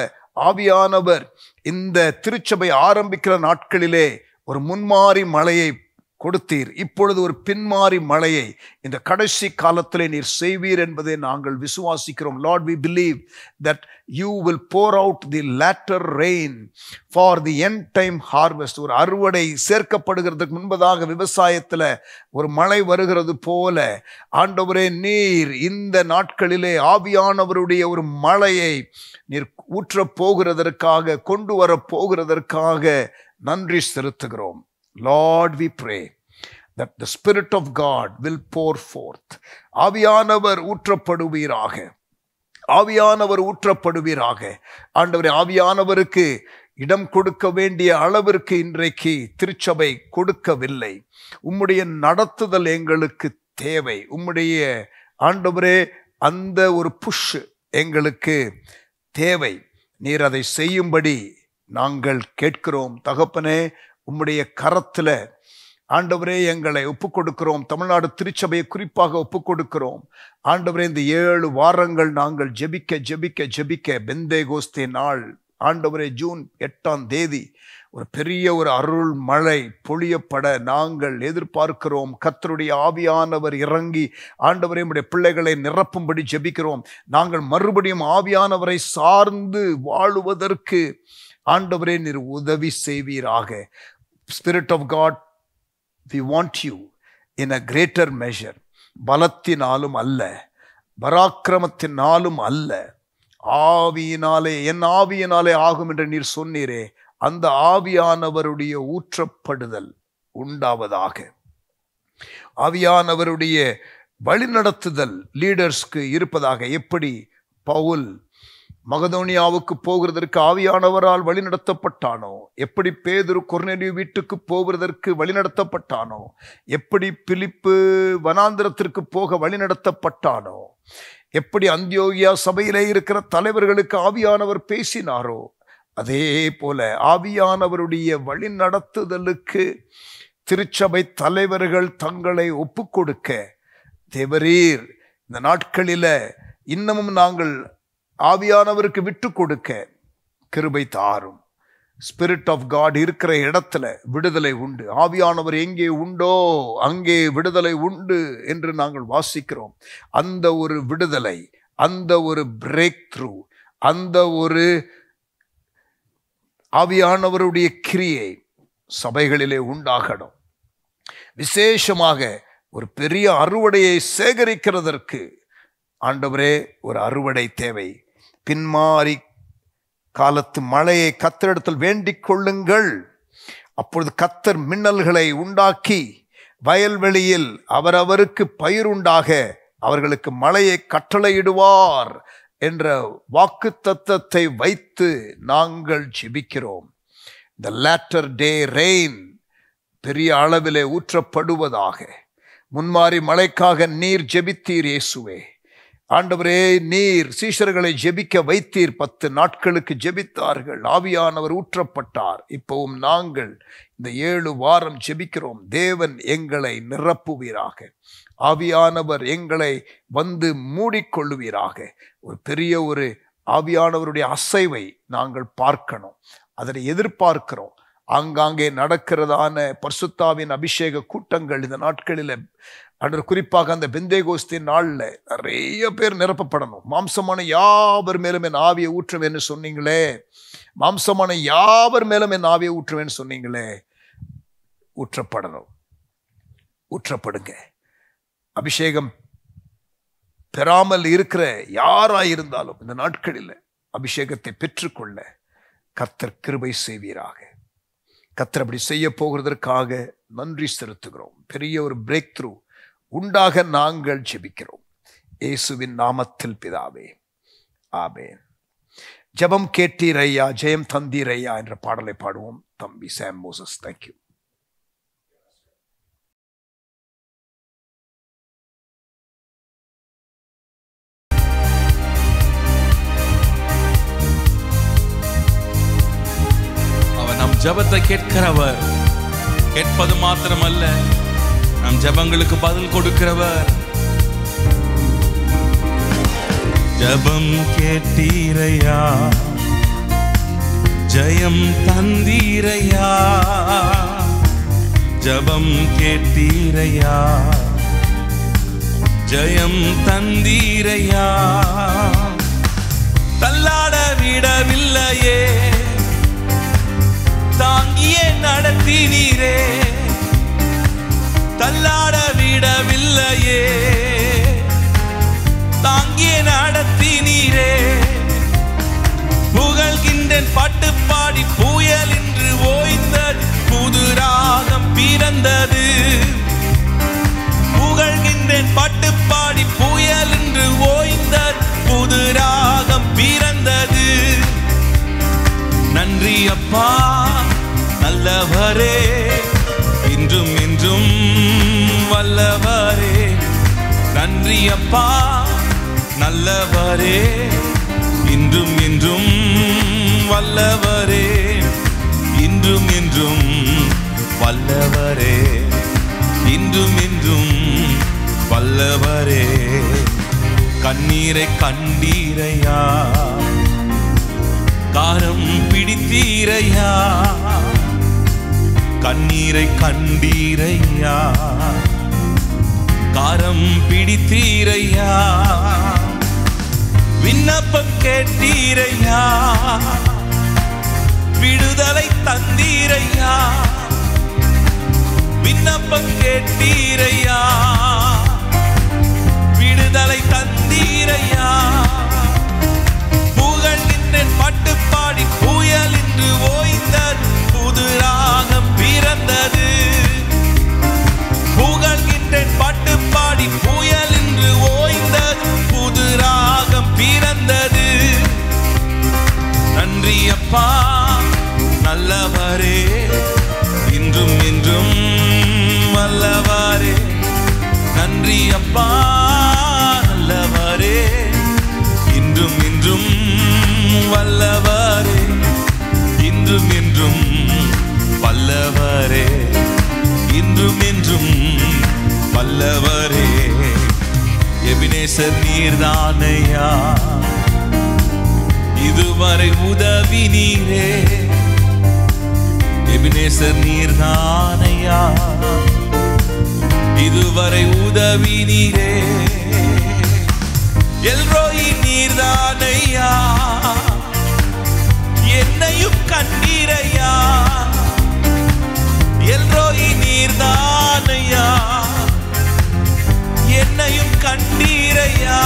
ஆவியானவர் இந்த திருச்சபை ஆரம்பிக்கிற நாட்களிலே ஒரு முன்மாறி மழையை கொடுத்தீர். இப்பொழுது ஒரு பின்மாறி மழையை இந்த கடைசி காலத்திலே நீர் செய்வீர் என்பதை நாங்கள் விசுவாசிக்கிறோம். Lord, we believe that you will pour out the latter rain for the end time harvest. ஒரு அறுவடை சேர்க்கப்படுகிறதுக்கு முன்பதாக விவசாயத்தில் ஒரு மழை வருகிறது போல ஆண்டவரே, நீர் இந்த நாட்களிலே ஆவியானவருடைய ஒரு மழையை நீர் ஊற்றப் போகிறதற்காக, கொண்டு வர போகிறதற்காக நன்றி செலுத்துகிறோம். Lord, we pray that the Spirit of God will pour forth. ஆவியானவர் ஊற்றப்படுவீராக, ஆவியானவர் ஊற்றப்படுவீராக. ஆண்டவரே, ஆவியானவருக்கு இடம் கொடுக்க வேண்டிய அளவிற்கு இன்றைக்கு திருச்சபை கொடுக்கவில்லை. உம்முடைய நடத்துதல் எங்களுக்கு தேவை. உம்முடைய ஆண்டவரே அந்த ஒரு புஷ் எங்களுக்கு தேவை. நீர் அதை செய்யும்படி நாங்கள் கேட்கிறோம். தகப்பனே, உம்முடைய கரத்தில் ஆண்டவரே எங்களை ஒப்புக் கொடுக்கிறோம். தமிழ்நாடு திருச்சபையை குறிப்பாக ஒப்புக் கொடுக்கிறோம். ஆண்டவரே, இந்த 7 வாரங்கள் நாங்கள் ஜெபிக்க ஜெபிக்க ஜெபிக்க பெந்தேகோஸ்தே நாள் ஆண்டவரே ஜூன் 8ஆம் தேதி ஒரு பெரிய ஒரு அருள் மழை பொழியப்பட நாங்கள் எதிர்பார்க்கிறோம். கர்த்தருடைய ஆவியானவர் இறங்கி ஆண்டவரே உம்முடைய பிள்ளைகளை நிரப்பும்படி ஜெபிக்கிறோம். நாங்கள் மறுபடியும் ஆவியானவரை சார்ந்து வாழுவதற்கு ஆண்டவரே நீர் உதவி செய்வீராக. Spirit of God, we want you in a greater measure. பலத்தினாலும் அல்ல, பராக்கிரமத்தினாலும் அல்ல, ஆவியினாலே, என் ஆவியினாலே ஆகும் என்று நீர் சொன்னீரே, அந்த ஆவியானவருடைய ஊற்றப்படுதல் உண்டாவதாக. ஆவியானவருடைய வழிநடத்துதல் லீடர்ஸ்க்கு இருப்பதாக. எப்படி பவுல் மகதோனியாவுக்கு போகிறதற்கு ஆவியானவரால் வழிநடத்தப்பட்டானோ, எப்படி பேதுரு கொர்நேலியு வீட்டுக்கு போகிறதற்கு வழிநடத்தப்பட்டானோ, எப்படி பிலிப்பு வனாந்திரத்திற்கு போக வழிநடத்தப்பட்டானோ, எப்படி அந்தியோகியா சபையிலே இருக்கிற தலைவர்களுக்கு ஆவியானவர் பேசினாரோ, அதே போல ஆவியானவருடைய வழிநடத்துதலுக்கு திருச்சபை தலைவர்கள் தங்களை ஒப்புக்கொடுக்க தேவரீர் இந்த நாட்களில் இன்னமும் நாங்கள் ஆவியானவருக்கு விட்டு கொடுக்க கிருபை தாரும். ஸ்பிரிட் ஆஃப் காட் இருக்கிற இடத்துல விடுதலை உண்டு. ஆவியானவர் எங்கே உண்டோ அங்கே விடுதலை உண்டு என்று நாங்கள் வாசிக்கிறோம். அந்த ஒரு விடுதலை, அந்த ஒரு பிரேக் த்ரூ, அந்த ஒரு ஆவியானவருடைய கிரியை சபைகளிலே உண்டாகணும். விசேஷமாக ஒரு பெரிய அறுவடையை சேகரிக்கிறதற்கு ஆண்டவரே ஒரு அறுவடை தேவை. பின்மாறி காலத்து மழையை கர்த்தரிடத்தில் வேண்டிக் கொள்ளுங்கள். அப்பொழுது கர்த்தர் மின்னல்களை உண்டாக்கி வயல்வெளியில் அவரவருக்கு பயிருண்டாக அவர்களுக்கு மழையை கட்டளையிடுவார் என்ற வாக்கு தத்தத்தை வைத்து நாங்கள் ஜெபிக்கிறோம். The latter day rain பெரிய அளவிலே ஊற்றப்படுவதாக. முன்மாறி மழைக்காக நீர் ஜெபித்தீர் இயேசுவே. ஆண்டவரே, நீர் சீஷர்களை ஜெபிக்க வைத்தீர். 10 நாட்களுக்கு ஜெபித்தார்கள். ஆவியானவர் ஊற்றப்பட்டார். இப்பவும் நாங்கள் இந்த 7 வாரம் ஜெபிக்கிறோம். தேவன் எங்களை நிரப்புவீராக. ஆவியானவர் எங்களை வந்து மூடிக்கொள்ளுவீராக. ஒரு பெரிய ஒரு ஆவியானவருடைய அசைவை நாங்கள் பார்க்கணும். அதனை எதிர்பார்க்கிறோம். ஆங்காங்கே நடக்கிறதான பரிசுத்தாவின் அபிஷேக கூட்டங்கள் இந்த நாட்களில் அன்று குறிப்பாக அந்த பெந்தேகோஸ்தே நாளில் நிறைய பேர் நிரப்பப்படணும். மாம்சமான யாவர் மேலும் என் ஆவியை ஊற்றுவேன்னு சொன்னீங்களே, மாம்சமான யாவர் மேலும் என் ஆவியை ஊற்றுவேன்னு சொன்னீங்களே, ஊற்றப்படணும். ஊற்றப்படுங்க. அபிஷேகம் பெறாமல் இருக்கிற யாராயிருந்தாலும் இந்த நாட்களில் அபிஷேகத்தை பெற்றுக்கொள்ள கர்த்தர் கிருபை செய்வீராக. கர்த்தர் அப்படி செய்ய போகிறதற்காக நன்றி செலுத்துகிறோம். பெரிய ஒரு பிரேக் த்ரூ உண்டாக நாங்கள் ஜெபிக்கிறோம். இயேசுவின் நாமத்தில் பிதாவே, ஆமென். ஜெபம் கேட்டீரையா, ஜெயம் தந்தீரையா என்ற பாடலை பாடுவோம். தம்பி சாம் மோசஸ், தேங்க்யூ. அவர் நம் ஜெபத்தை கேட்கிறவர். கேட்பது மாத்திரமல்ல, நம் ஜெபங்களுக்கு பதில் கொடுக்கிறவர். ஜெபம் கேட்டீரையா, ஜெயம் தந்தீரையா, ஜபம் கேட்டீரையா, ஜெயம் தந்தீரையா. தள்ளாட விடவில்லையே, தாங்கியே நடத்தினீரே. தள்ளாட விடவில்லையே, தாங்கியே நடத்தினீரே. புகழ்கின்றேன் பாட்டு பாடி, புயல் என்று ஓய்ந்தது, புது ராகம் பிறந்தது. புகழ்கின்றேன் பாட்டு பாடி, புயல் என்று ஓய்ந்தது, புது ராகம் பிறந்தது. நன்றி அப்பா நல்லவரே, இன்றும் இன்றும் வல்லவரே. நன்றி அப்பா நல்லவரே, இன்றும் இன்றும் வல்லவரே. இன்றும் இன்றும் வல்லவரே, இன்றும் இன்றும் வல்லவரே. கண்ணீரை கண்டீரையா, காரம் பிடித்தீரையா. கண்ணீரை கண்டீரையா, காரம் பிடித்தீரையா. விண்ணப்பம் கேட்டீரையா, விடுதலை தந்தீரையா. விண்ணப்பம் கேட்டீரையா, விடுதலை தந்தீரையா. புகழ்கின்றேன் பாட்டு பாடி, புயல் என்று ஓய்ந்தது, புது ராகம் பிறந்தது. புகழ்கின்றேன் பாட்டு பாடி, புயல் என்று ஓய்ந்தது, புது ராகம் பிறந்தது. நன்றி அப்பா நல்லவரே, இன்றும் இன்றும் வல்லவரே. நன்றி அப்பா நல்லவரே, இன்றும் இன்றும் வல்லவரே. இன்றும் இன்றும் வல்லவரே, இன்றும் இன்றும் வல்லவரே. எபினேசர் நீர்தானையா, இதுவரை உதவி நீரே. எபினேசர் நீர்தானையா, இதுவரை உதவி நீரே. எல்ரோயி நீர்தானையா, என்னையும் கண்டீரையா. எல்ரோயி நீர்தானையா, என்னையும் கண்டீரையா.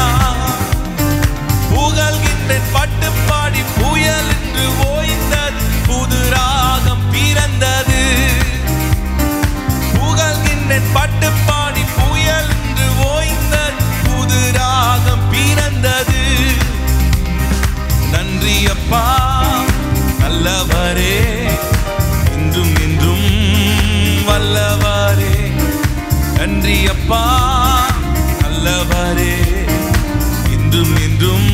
புகழ்கின்றேன் பாட்டு பாடி, புயல் என்று ஓய்ந்தது, புது ராகம் பிறந்தது. புகழ்கின்றேன் பாட்டு பாடி, புயல் என்று ஓய்ந்தது, புது ராகம் பிறந்தது. நன்றி அப்பா நல்லவரே, இன்றும் இன்றும் வல்லவரே. நன்றி அப்பா நல்லவரே, இன்றும் இன்றும்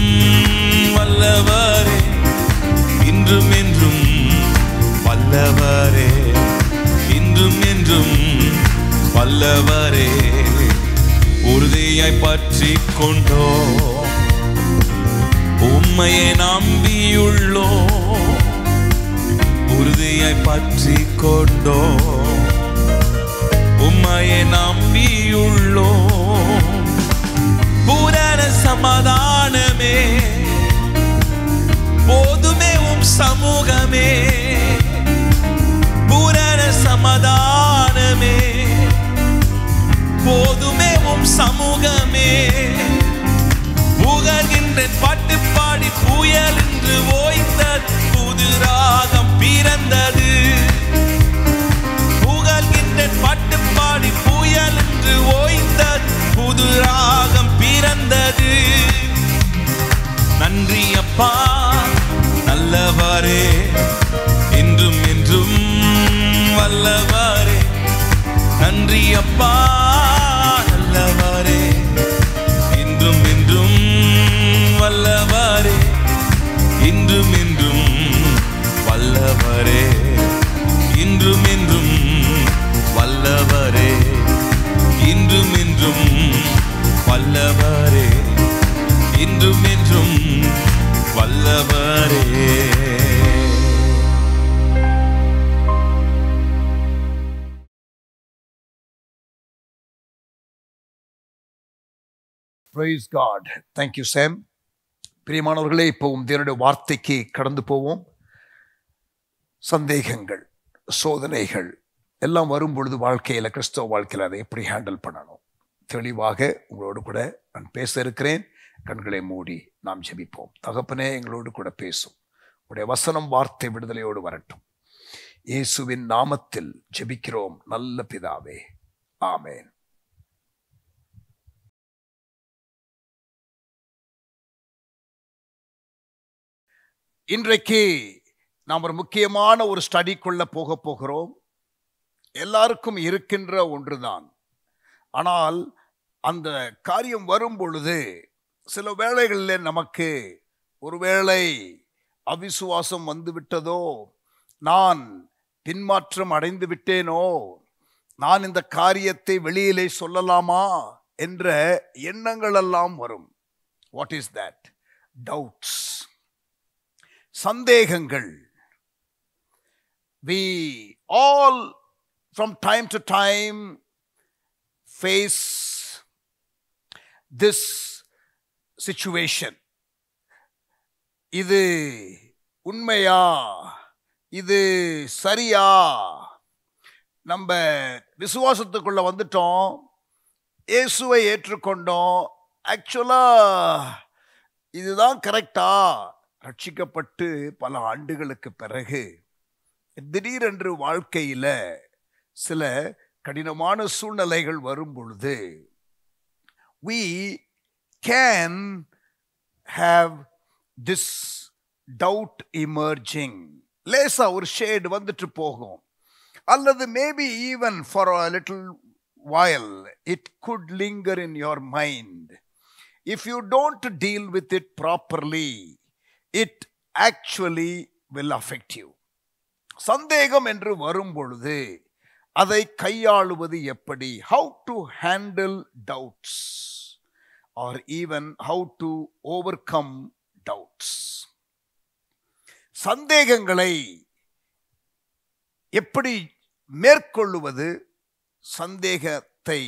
வல்லவரே. இன்றும் என்றும் வல்லவரே, இன்றும் என்றும் வல்லவரே. உறுதியாய் பற்றி கொண்டோ, உம்மையை நம்பியுள்ளோ. உறுதியாய் பற்றி கொண்டோ, உம்மையை நம்பியுள்ளோ. பூரண சமாதானமே போதுமே உம் சமூகமே. பூரண சமாதானமே போதுமே உம் சமூகமே. புகழ்கின்றேன் பாட்டு பாடி, புயல் என்று ஓய்ந்தது, புது ராகம் பிறந்தது. புகழ்கின்றேன் பாட்டு பாடி, புயல் என்று ஓய்ந்தது, புது ராகம் பிறந்தது. நன்றி அப்பா நல்லவரே, இன்றும் என்றும் வல்லவரே. நன்றி அப்பா நல்லவரே, இன்றும் என்றும் வல்லவரே. இன்றும் என்றும் வல்லவரே, இன்றும் என்றும் வல்லவரே. இன்றும் என்றும் வல்லவரே, இன்றும் என்றும் வல்லவரே. Praise God. Thank you, Sam. பிரியமானவர்களே, இப்போவும் தேவனுடைய வார்த்தைக்கு கடந்து போவோம். சந்தேகங்கள், சோதனைகள் எல்லாம் வரும் பொழுது வாழ்க்கையில், கிறிஸ்தவ வாழ்க்கையில் அதை எப்படி ஹேண்டில் பண்ணணும் தெளிவாக உங்களோடு கூட நான் பேச இருக்கிறேன். கண்களை மூடி நாம் ஜெபிப்போம். தகப்பனே, எங்களோடு கூட பேசும். உடைய வசனம், வார்த்தை விடுதலையோடு வரட்டும். இயேசுவின் நாமத்தில் ஜெபிக்கிறோம் நல்ல பிதாவே, ஆமென். இன்றைக்கு நாம் ஒரு முக்கியமான ஒரு ஸ்டடிக்குள்ள போகிறோம். எல்லாருக்கும் இருக்கின்ற ஒன்றுதான். ஆனால் அந்த காரியம் வரும் பொழுது சில வேளைகளில் நமக்கு ஒருவேளை அவிசுவாசம் வந்து விட்டதோ, நான் பின்மாற்றம் அடைந்து விட்டேனோ, நான் இந்த காரியத்தை வெளியிலே சொல்லலாமா என்ற எண்ணங்கள் எல்லாம் வரும். What is that? டவுட்ஸ், சந்தேகங்கள். We all from time to time face this situation. இது உண்மையா? இது சரியா? நம்ம விசுவாசத்துக்குள்ள வந்துட்டோம், இயேசுவை ஏற்றுக்கொண்டோம். ஆக்சுவலா இதுதான் கரெக்டா? ரட்சிக்கப்பட்டு பல ஆண்டுகளுக்கு பிறகு திடீரென்று வாழ்க்கையில சில கடினமான சூழ்நிலைகள் வரும் பொழுது we can have this doubt emerging. லேசா ஒரு ஷேட் வந்துட்டு போகும். அல்லது maybe even for a little while it could linger in your mind. If you don't deal with it properly, it actually will affect you. சந்தேகம் என்று வரும் பொழுது அதை கையாளுவது எப்படி? How to handle doubts or even how to overcome doubts. சந்தேகங்களை எப்படி மேற்கொள்ளுவது? சந்தேகத்தை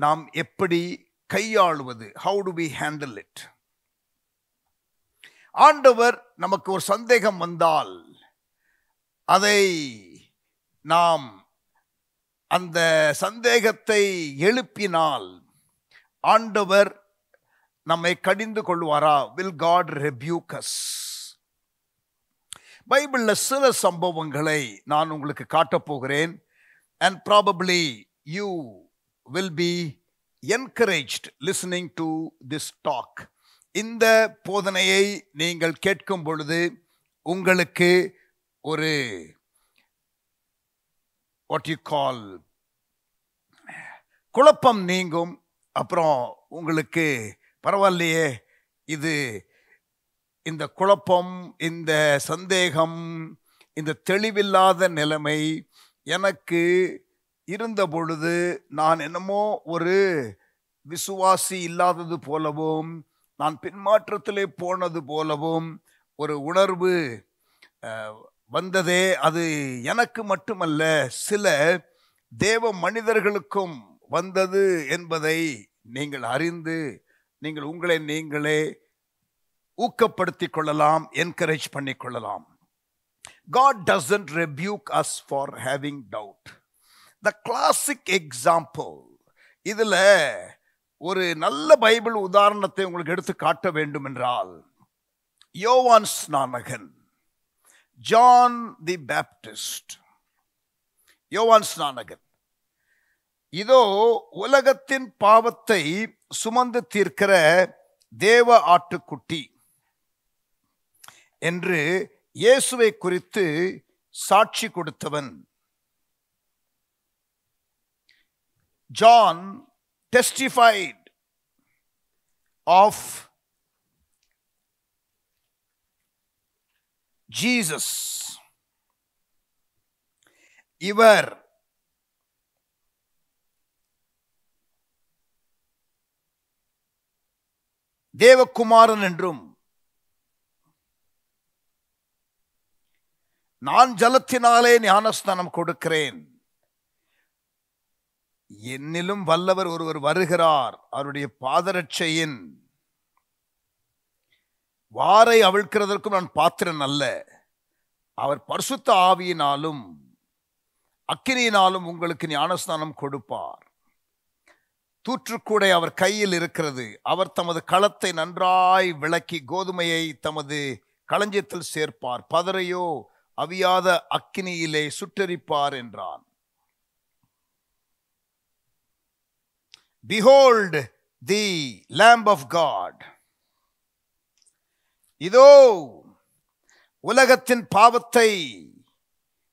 நாம் எப்படி கையாளுவது? How do we handle it? ஆண்டவர் நமக்கு ஒரு சந்தேகம் வந்தால் அதை நாம் அந்த சந்தேகத்தை எழுப்பினால் ஆண்டவர் நம்மை கடிந்து கொள்வாரா? Will God rebuke us? பைபிள்ல சில சம்பவங்களை நான் உங்களுக்கு காட்டப் போகிறேன். And probably you will be encouraged listening to this talk. இந்த போதனையை நீங்கள் கேட்கும் பொழுது உங்களுக்கு ஒரு what you call குழப்பம் நீங்கும். அப்புறம் உங்களுக்கு பரவாயில்லையே, இது இந்த குழப்பம், இந்த சந்தேகம், இந்த தெளிவில்லாத நிலைமை எனக்கு இருந்த பொழுது நான் என்னமோ ஒரு விசுவாசி இல்லாதது போலவும், நான் பின்மாற்றத்திலே போனது போலவும் ஒரு உணர்வு வந்ததே. அது எனக்கு மட்டுமல்ல, சில தேவ மனிதர்களுக்கும் வந்தது என்பதை நீங்கள் அறிந்து நீங்கள் உங்களை நீங்களே ஊக்கப்படுத்திக் கொள்ளலாம், என்கரேஜ் பண்ணி கொள்ளலாம். God doesn't rebuke us for having doubt. The classic example, இதுல ஒரு நல்ல பைபிள் உதாரணத்தை உங்களுக்கு எடுத்து காட்ட வேண்டும் என்றால், யோவான் ஸ்நானகன், ஜான் தி பேப்டிஸ்ட். யோவான் ஸ்நானகன் இதோ உலகத்தின் பாவத்தை சுமந்து தீர்க்கிற தேவ ஆட்டுக்குட்டி என்று இயேசுவை குறித்து சாட்சி கொடுத்தவன். John testified of Jesus. இவர் தேவகுமாரன் என்றும், நான் ஜலத்தினாலே ஞானஸ்நானம் கொடுக்கிறேன், என்னிலும் வல்லவர் ஒருவர் வருகிறார், அவருடைய பாதரட்சையின் வாரை அவிழ்க்கிறதற்கும் நான் பாத்திரன் அல்ல. அவர் பரிசுத்த ஆவியினாலும் அக்கினியினாலும் உங்களுக்கு ஞானஸ்நானம் கொடுப்பார். தூற்றுக்கூடை அவர் கையில் இருக்கிறது. அவர் தமது களத்தை நன்றாய் விளக்கி கோதுமையை தமது களஞ்சியத்தில் சேர்ப்பார், பதரையோ அவியாத அக்கினியிலே சுட்டரிப்பார் என்றான். Behold the Lamb of God. இதோ உலகத்தின் பாவத்தை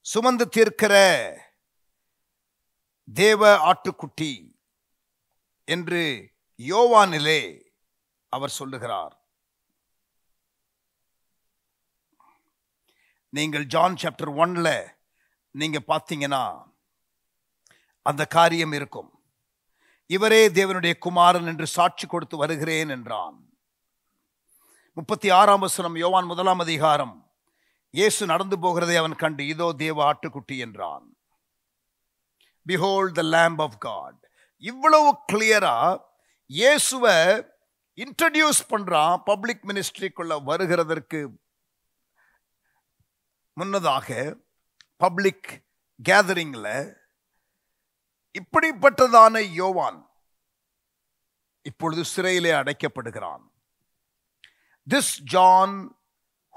சுமந்து தீர்க்கிற தேவ ஆட்டுக்குட்டி என்று யோவானிலே அவர் சொல்லுகிறார். நீங்கள் ஜான் சாப்டர் 1ல நீங்க பார்த்தீங்கன்னா அந்த காரியம் இருக்கும். இவரே தேவனுடைய குமாரன் என்று சாட்சி கொடுத்து வருகிறேன் என்றான். 36ஆம் வசனம், யோவான் 1ஆம் அதிகாரம். இயேசு நடந்து போகிறதை அவன் கண்டு, இதோ தேவ ஆட்டுக்குட்டி என்றான். Behold the Lamb of God. இவ்வளவு கிளியரா இயேசுவை இன்ட்ரடியூஸ் பண்றான். பப்ளிக் மினிஸ்ட்ரிக்குள்ள வருகிறதற்கு முன்னதாக பப்ளிக் கேதரிங்ல இப்படிப்பட்டதான யோவான் இப்பொழுது சிறையிலே அடைக்கப்படுகிறான். This John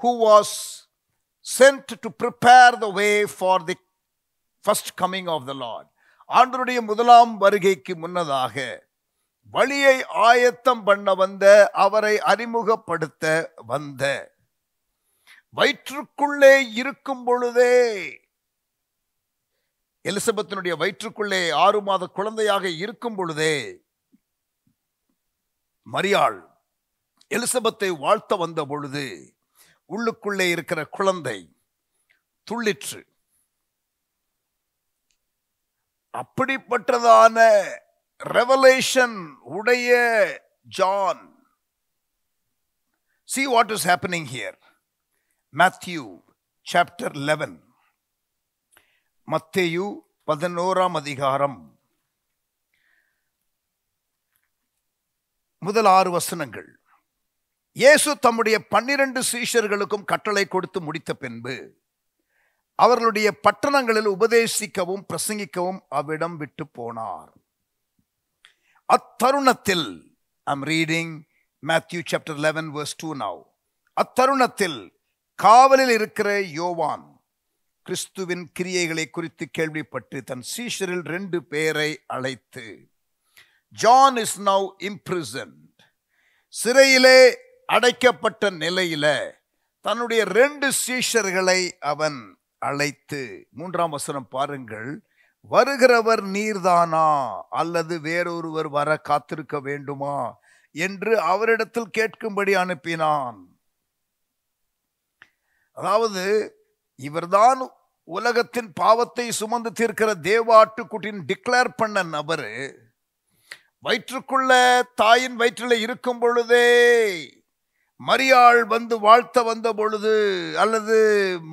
who was sent to prepare the way for the first coming of the Lord, ஆண்டவருடைய முதலாம் வருகைக்கு முன்னதாக வழியை ஆயத்தம் பண்ண வந்த, அவரை அறிமுகப்படுத்த வந்த, வயிற்றுக்குள்ளே இருக்கும் பொழுதே, எலிசபெத்தினுடைய வயிற்றுக்குள்ளே 6 மாத குழந்தையாக இருக்கும் பொழுதே மரியாள் எலிசபெத்தை வாழ்த்த வந்த பொழுது உள்ளுக்குள்ளே இருக்கிற குழந்தை துள்ளிற்று. அப்படிப்பட்டதான ரெவலேஷன் உடைய John. See what is happening here. Matthew chapter 11. மத்தேயு 11ஆம் அதிகாரம் முதல் 6 வசனங்கள். இயேசு தம்முடைய 12 சீஷர்களுக்கும் கட்டளை கொடுத்து முடித்த பின்பு அவர்களுடைய பட்டணங்களில் உபதேசிக்கவும் பிரசங்கிக்கவும் அவ்விடம் விட்டு போனார். அத்தருணத்தில், I'm reading Matthew chapter 11 verse 2 now. அத்தருணத்தில் காவலில் இருக்கிற யோவான் கிறிஸ்துவின் கிரியைகளை குறித்து கேள்விப்பட்டு தன் சீஷரில் 2 பேரை அழைத்து, John is now imprisoned, சிறையிலே அடைக்கப்பட்ட நிலையில தன்னுடைய 2 சீஷர்களை அவன் அழைத்து, 3ஆம் வசனம் பாருங்கள், வருகிறவர் நீர்தானா அல்லது வேறொருவர் வர காத்திருக்க வேண்டுமா என்று அவரிடத்தில் கேட்கும்படி அனுப்பினான். அதாவது இவர்தான் உலகத்தின் பாவத்தை சுமந்து தீர்க்கிற தேவாட்டுக்குட்டின் டிக்ளேர் பண்ண நபரு வயிற்றுக்குள்ள தாயின் வயிற்றில் இருக்கும் பொழுதே மரியாள் வந்து வாழ்த்த வந்த பொழுது அல்லது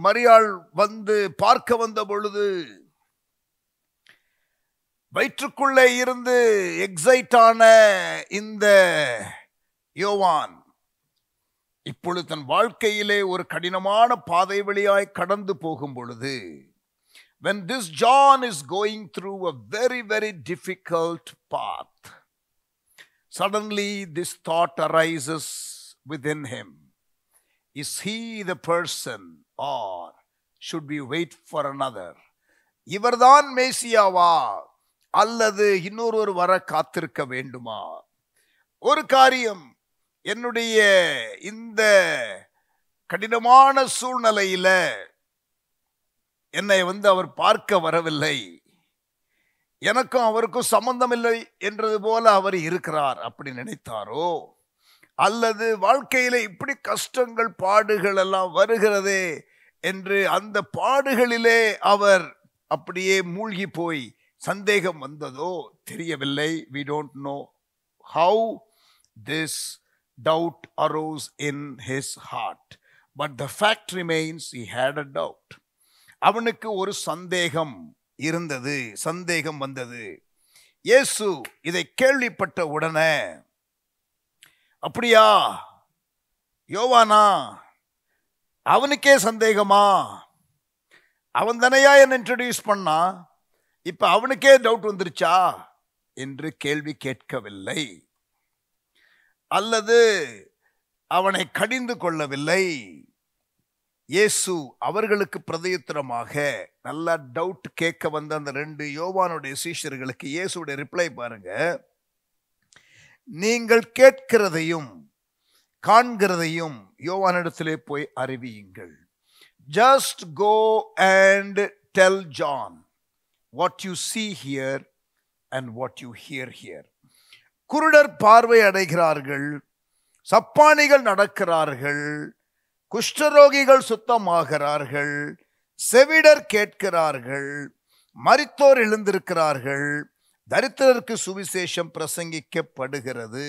மரியாள் வந்து பார்க்க வந்த பொழுது வயிற்றுக்குள்ளே இருந்து எக்ஸைட் ஆன இந்த யோவான் இப்பொழுது தன் வாழ்க்கையிலே ஒரு கடினமான பாதை வழியாய் கடந்து போகும் பொழுது, when this John is going through a very very difficult path, suddenly this thought arises within him. Is he the person or should we wait for another? இவர்தான் மேசியாவா அல்லது இன்னொருவர் வர காத்திருக்க வேண்டுமா? ஒரு காரியம், என்னுடைய இந்த கடினமான சூழ்நிலையில என்னை அவர் பார்க்க வரவில்லை, எனக்கும் அவருக்கும் சம்பந்தம் இல்லை என்றது போல அவர் இருக்கிறார் அப்படி நினைத்தாரோ, அல்லது வாழ்க்கையில இப்படி கஷ்டங்கள் பாடுகள் எல்லாம் வருகிறதே என்று அந்த பாடுகளிலே அவர் அப்படியே மூழ்கி போய் சந்தேகம் வந்ததோ தெரியவில்லை. We don't know how this doubt arose in his heart, but the fact remains he had a doubt. அவனுக்கு ஒரு சந்தேகம் இருந்தது, சந்தேகம் வந்தது. இயேசு இதை கேள்விப்பட்ட உடனே, அப்படியா யோவானா, அவனுக்கே சந்தேகமா? அவன் தானையா என்ன இன்ட்ரோடியூஸ் பண்ணா, இப்ப அவனுக்கே டவுட் வந்துருச்சா என்று கேள்வி கேட்கவில்லை, அல்லது அவனை கடிந்து கொள்ளவில்லை. இயேசு அவர்களுக்கு பிரதியுத்தரமாக, நல்லா டவுட் கேட்க வந்த அந்த 2 யோவானுடைய சீஷர்களுக்கு இயேசுடைய ரிப்ளை பாருங்க. நீங்கள் கேட்கிறதையும் காண்கிறதையும் யோவானிடத்திலே போய் அறிவியுங்கள். Just go and tell John what you see here and what you hear here. குருடர் பார்வை அடைகிறார்கள், சப்பானிகள் நடக்கிறார்கள், குஷ்டரோகிகள் சுத்தமாகிறார்கள், செவிடர் கேட்கிறார்கள், மரித்தோர் எழுந்திருக்கிறார்கள், தரித்திரருக்கு சுவிசேஷம் பிரசங்கிக்கப்படுகிறது.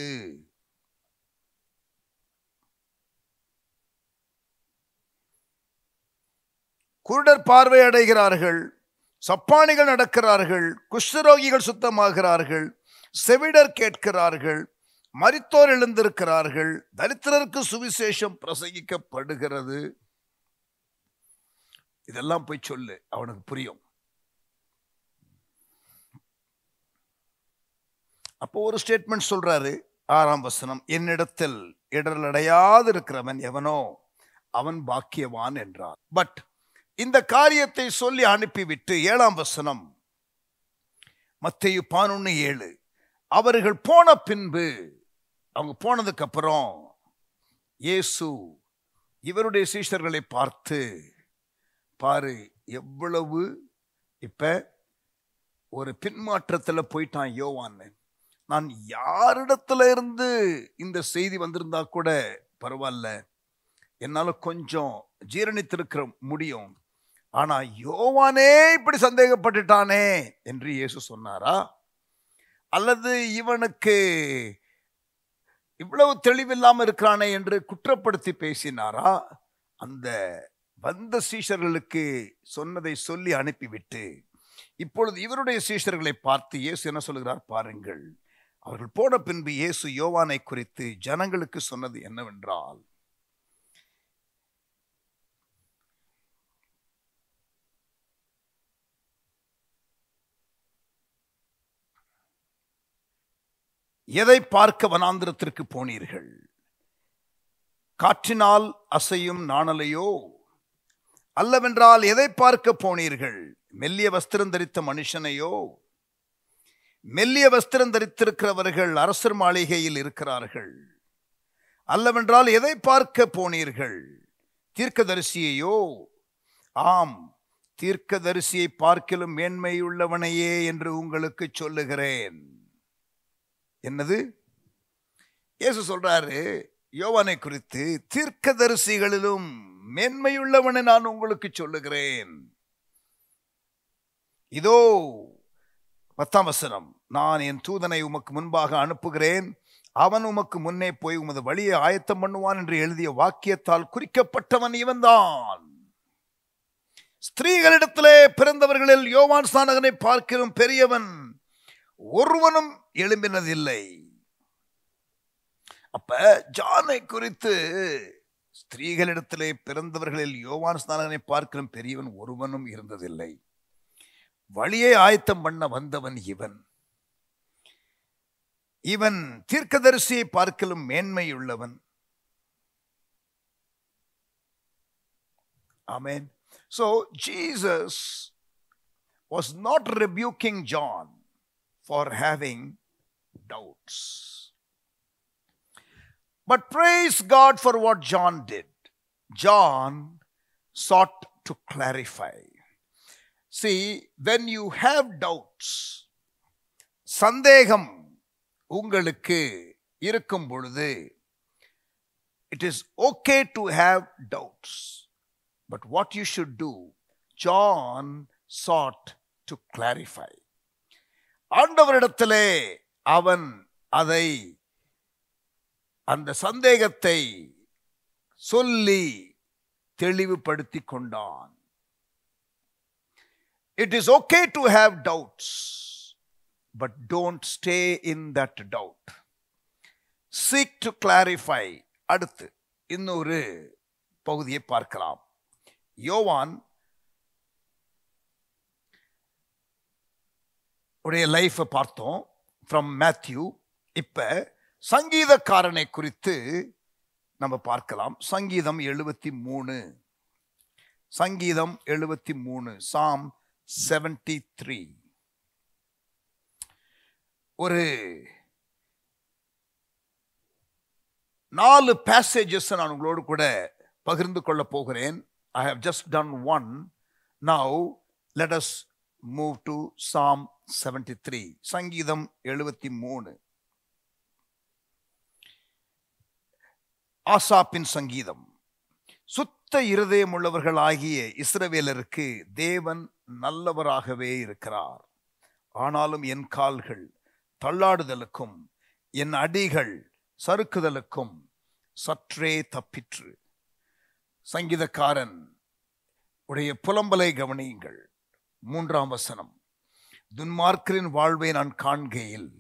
குருடர் பார்வை அடைகிறார்கள், சப்பானிகள் நடக்கிறார்கள், குஷ்டரோகிகள் சுத்தமாகிறார்கள், செவிடர் கேட்கிறார்கள், மரித்தோர் எழுந்திருக்கிறார்கள், தரித்திரருக்கு சுவிசேஷம் பிரசங்கிக்கப்படுகிறது. இதெல்லாம் போய் சொல்லு, அவனுக்கு புரியும். அப்போ ஒரு ஸ்டேட்மெண்ட் சொல்றாரு, 6ஆம் வசனம், என்னிடத்தில் இடரலடையாது இருக்கிறவன் எவனோ அவன் பாக்கியவான் என்றார். பட் இந்த காரியத்தை சொல்லி அனுப்பிவிட்டு 7ஆம் வசனம், மத்தேயு 11:7, அவர்கள் போன பின்பு, அவங்க போனதுக்கு அப்புறம் இயேசு இவருடைய சீஷர்களை பார்த்து, பாரு எவ்வளவு இப்ப ஒரு பின்மாற்றத்தில் போயிட்டான் யோவான். நான் யாரிடத்துல இருந்து இந்த செய்தி வந்திருந்தா கூட பரவாயில்ல, என்னால கொஞ்சம் ஜீரணித்திருக்கிற முடியும், ஆனா யோவானே இப்படி சந்தேகப்பட்டுட்டானே என்று இயேசு சொன்னாரா? அல்லது இவனுக்கு இவ்வளவு தெளிவில்லாம இருக்கிறானே என்று குற்றப்படுத்தி பேசினாரா? அந்த வந்த சீஷர்களுக்கு சொன்னதை சொல்லி அனுப்பிவிட்டு இப்பொழுது இவருடைய சீஷர்களை பார்த்து இயேசு என்ன சொல்கிறார் பாருங்கள். அவர்கள் போன பின்பு இயேசு யோவானை குறித்து ஜனங்களுக்கு சொன்னது என்னவென்றால், எதை பார்க்க வனாந்திரத்திற்கு போனீர்கள்? காற்றினால் அசையும் நாணலையோ? அல்லவென்றால் எதை பார்க்க போனீர்கள்? மெல்லிய வஸ்திரம் தரித்த மனுஷனையோ? மெல்லிய வஸ்திரம் தரித்திருக்கிறவர்கள் அரசர் மாளிகையில் இருக்கிறார்கள். அல்லவென்றால் எதை பார்க்க போனீர்கள்? தீர்க்கதரிசியையோ? ஆம், தீர்க்கதரிசியை பார்க்கிலும் மேன்மையுள்ளவனையே என்று உங்களுக்கு சொல்லுகிறேன். என்னது? இயேசு சொல்றாரு யோவானை குறித்து, தீர்க்கதரிசிகளிலும் மேன்மையுள்ளவனை நான் உங்களுக்கு சொல்லுகிறேன். இதோ 10ஆம் வசனம், நான் என் தூதனை உமக்கு முன்பாக அனுப்புகிறேன், அவன் உமக்கு முன்னே போய் உமது வழியை ஆயத்தம் பண்ணுவான் என்று எழுதிய வாக்கியத்தால் குறிக்கப்பட்டவன் இவன்தான். ஸ்திரீகளிடத்திலே பிறந்தவர்களில் யோவான் ஸ்நானகனை பார்க்கிலும் பெரியவன் ஒருவனும் எழும்பினதில்லை. அப்ப ஜானை குறித்து, ஸ்திரீகளிடத்திலே பிறந்தவர்களில் யோவான் ஸ்நானகனை பார்க்கிலும் பெரியவன் ஒருவனும் இருந்ததில்லை, வழியை ஆயத்தம் பண்ண வந்தவன் இவன். இவன் தீர்க்கதரிசியை பார்க்கிலும் மேன்மையுள்ளவன். Amen. So Jesus was not rebuking John for having doubts, but praise God for what John did. John sought to clarify. See, when you have doubts, சந்தேகம் உங்களுக்கு இருக்கும் பொழுது, it is okay to have doubts, but what you should do, John sought to clarify. ஆண்டவரிடத்திலே அவன் அதை, அந்த சந்தேகத்தை சொல்லி தெளிவுபடுத்தி கொண்டான். It is okay to have doubts, but don't stay in that doubt. Seek to clarify. அடுத்து இன்னொரு பகுதியை பார்க்கலாம். யோவான் உடைய லைஃபை பார்த்தோம் ஃப்ரம் மேத்யூ. இப்ப சங்கீதக்காரனை குறித்து நம்ம பார்க்கலாம். சங்கீதம் 73. சங்கீதம் 73, Psalm 73. ஒரு 4 passages நான் உங்களோடு கூட பகிர்ந்து கொள்ள போகிறேன். I have just done one. Now let us move to Psalm 73. சங்கீதம் 73. ஆசாப்பின் சங்கீதம். சுத்த இருதயம் உள்ளவர்களாகிய இஸ்ரவேலருக்கு தேவன் நல்லவராகவே இருக்கிறார். ஆனாலும் என் கால்கள் தள்ளாடுதலுக்கும் என் அடிகள் சறுக்குதலுக்கும் சற்றே தப்பிற்று. சங்கீதக்காரன் உடைய புலம்பலை கவனியுங்கள். 3ஆம் வசனம். துன்மார்க்கரின் வாழ்வை நான் காண்கையில்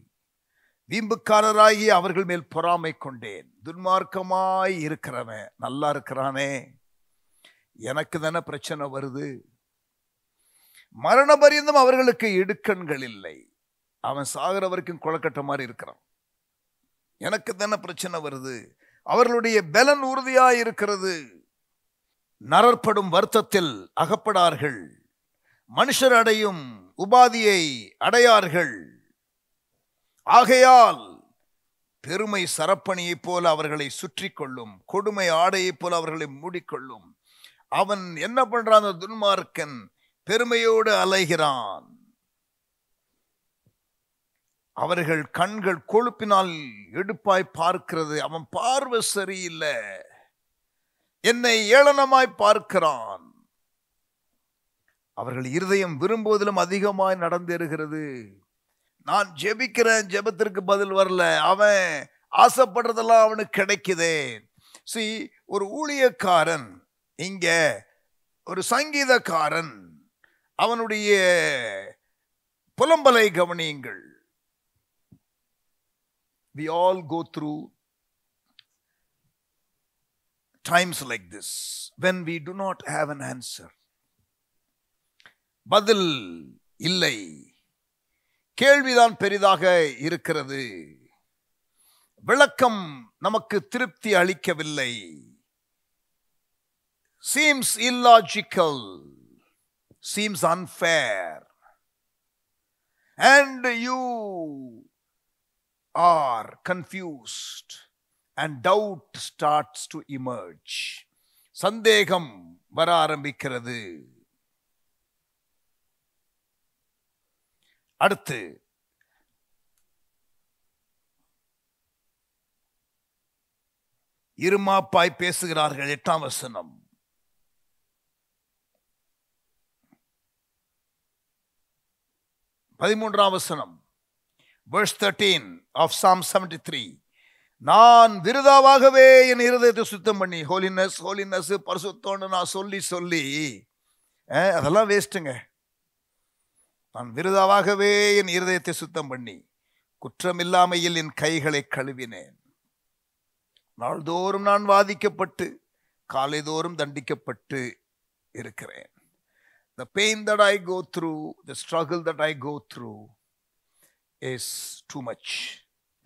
வீம்புக்காரராகி அவர்கள் மேல் பொறாமை கொண்டேன். துன்மார்க்கமாய் இருக்கிறவன் நல்லா இருக்கிறானே, எனக்கு தானே பிரச்சனை வருது. மரண பரியந்தம் அவர்களுக்கு இடுக்கண்கள் இல்லை. அவன் சாகிற வரைக்கும் கொலக்கட்ட மாதிரி இருக்கிறான். எனக்கு தானே பிரச்சனை வருது. அவர்களுடைய பலன் உறுதியாய் இருக்கிறது. நரற்படும் வருத்தத்தில் அகப்படார்கள். மனுஷர் அடையும் உபாதியை அடையார்கள். ஆகையால் பெருமை சரப்பணியைப் போல அவர்களை சுற்றி கொள்ளும், கொடுமை ஆடையைப் போல அவர்களை மூடிக்கொள்ளும். அவன் என்ன பண்றான்? அந்த துன்மார்க்கன் பெருமையோடு அலைகிறான். அவர்கள் கண்கள் கொழுப்பினால் எடுப்பாய் பார்க்கிறது. அவன் பார்வை சரியில்லை. என்னை ஏளனமாய் பார்க்கிறான். அவர்கள் இருதயம் விரும்புவதிலும் அதிகமாய் நடந்தேறுகிறது. நான் ஜெபிக்கிறேன், ஜெபத்திற்கு பதில் வரல. அவன் ஆசைப்படுறதெல்லாம் அவனுக்கு கிடைக்குதே. ஒரு ஊழியக்காரன், இங்க ஒரு சங்கீதக்காரன், அவனுடைய புலம்பலை கவனியுங்கள். We all go through times like this when we do not have an answer. பதில் இல்லை. கேள்விதான் பெரிதாக இருக்கிறது. விளக்கம் நமக்கு திருப்தி அளிக்கவில்லை. seems illogical, seems unfair, and you are confused and doubt starts to emerge. சந்தேகம் வர ஆரம்பிக்கிறது. அடுத்து இருமாப்பாய் பேசுகிறார்கள். 8ஆம் வசனம். பதிமூன்றாம் வசனம். Verse 13 of Psalm 73. நான் விருதாவாகவே என் இருதயத்தை சுத்தம் பண்ணி, ஹோலினஸ் ஹோலினஸ் பரிசுத்தம்னு நான் சொல்லி அதெல்லாம் வேஸ்ட்டுங்க. நான் விருதாவாகவே என் இருதயத்தை சுத்தம் பண்ணி குற்றமில்லாமையில் என் கைகளை கழுவினேன். நாள்தோறும் நான் வாதிக்கப்பட்டு காலைதோறும் தண்டிக்கப்பட்டு இருக்கிறேன். The pain that I go through, the struggle that I go through is too much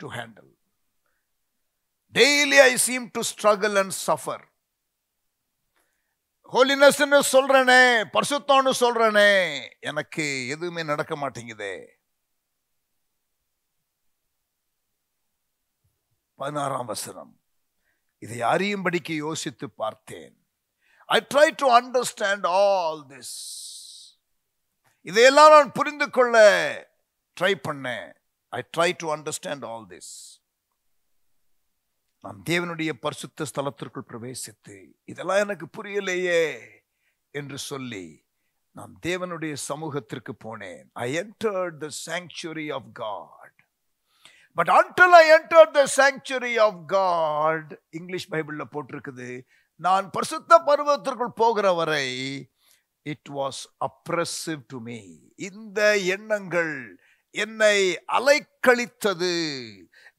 to handle. Daily I seem to struggle and suffer. Holiness ன்னு சொல்றேனே, பரிசுத்தம்னு சொல்றேனே, எனக்கு எதுவுமே நடக்க மாட்டேங்குதே. 16ஆம் வசனம். இதை அறியும்படிக்கு யோசித்து பார்த்தேன். I try to understand all this. இதையெல்லாம் நான் புரிந்து கொள்ள ட்ரை பண்ணேன். I try to understand all this. நான் தேவனுடைய பரிசுத்த ஸ்தலத்திற்குள் பிரவேசித்து இதெல்லாம் எனக்கு புரியலையே என்று சொல்லி நான் தேவனுடைய சமூகத்திற்கு போனேன். I entered the sanctuary of God. But until I entered the sanctuary of God, English பைபிள்ல போட்டிருக்குது, நான் பரிசுத்த பர்வதத்திற்குள் போகிற வரை it was oppressive to me. இந்த எண்ணங்கள், என்னை அலைக்கழித்தது.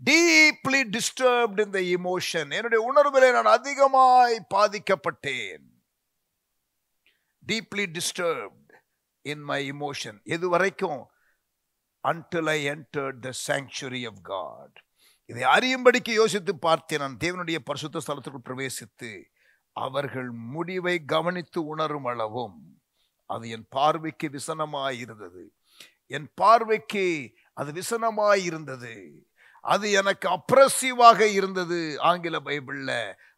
Deeply disturbed in the emotion. என்னுடைய உணர்விலே நான் அதிகமாய் பாதிக்கப்பட்டேன். Deeply disturbed in my emotion. எது வரைக்கும்? until I entered the sanctuary of God. இதை அறியும்படிக்கு யோசித்து பார்த்தேன். நான் தேவனுடைய பரிசுத்த ஸ்தலத்திற்குள் பிரவேசித்து அவர்கள் முடிவை கவனித்து உணரும் அளவும் அது என் பார்வைக்கு விசனமாயிருந்தது. என் பார்வைக்கு அது விசனமாயிருந்தது. அது எனக்கு அப்ரசிவாக இருந்தது. ஆங்கில பைபிள்ல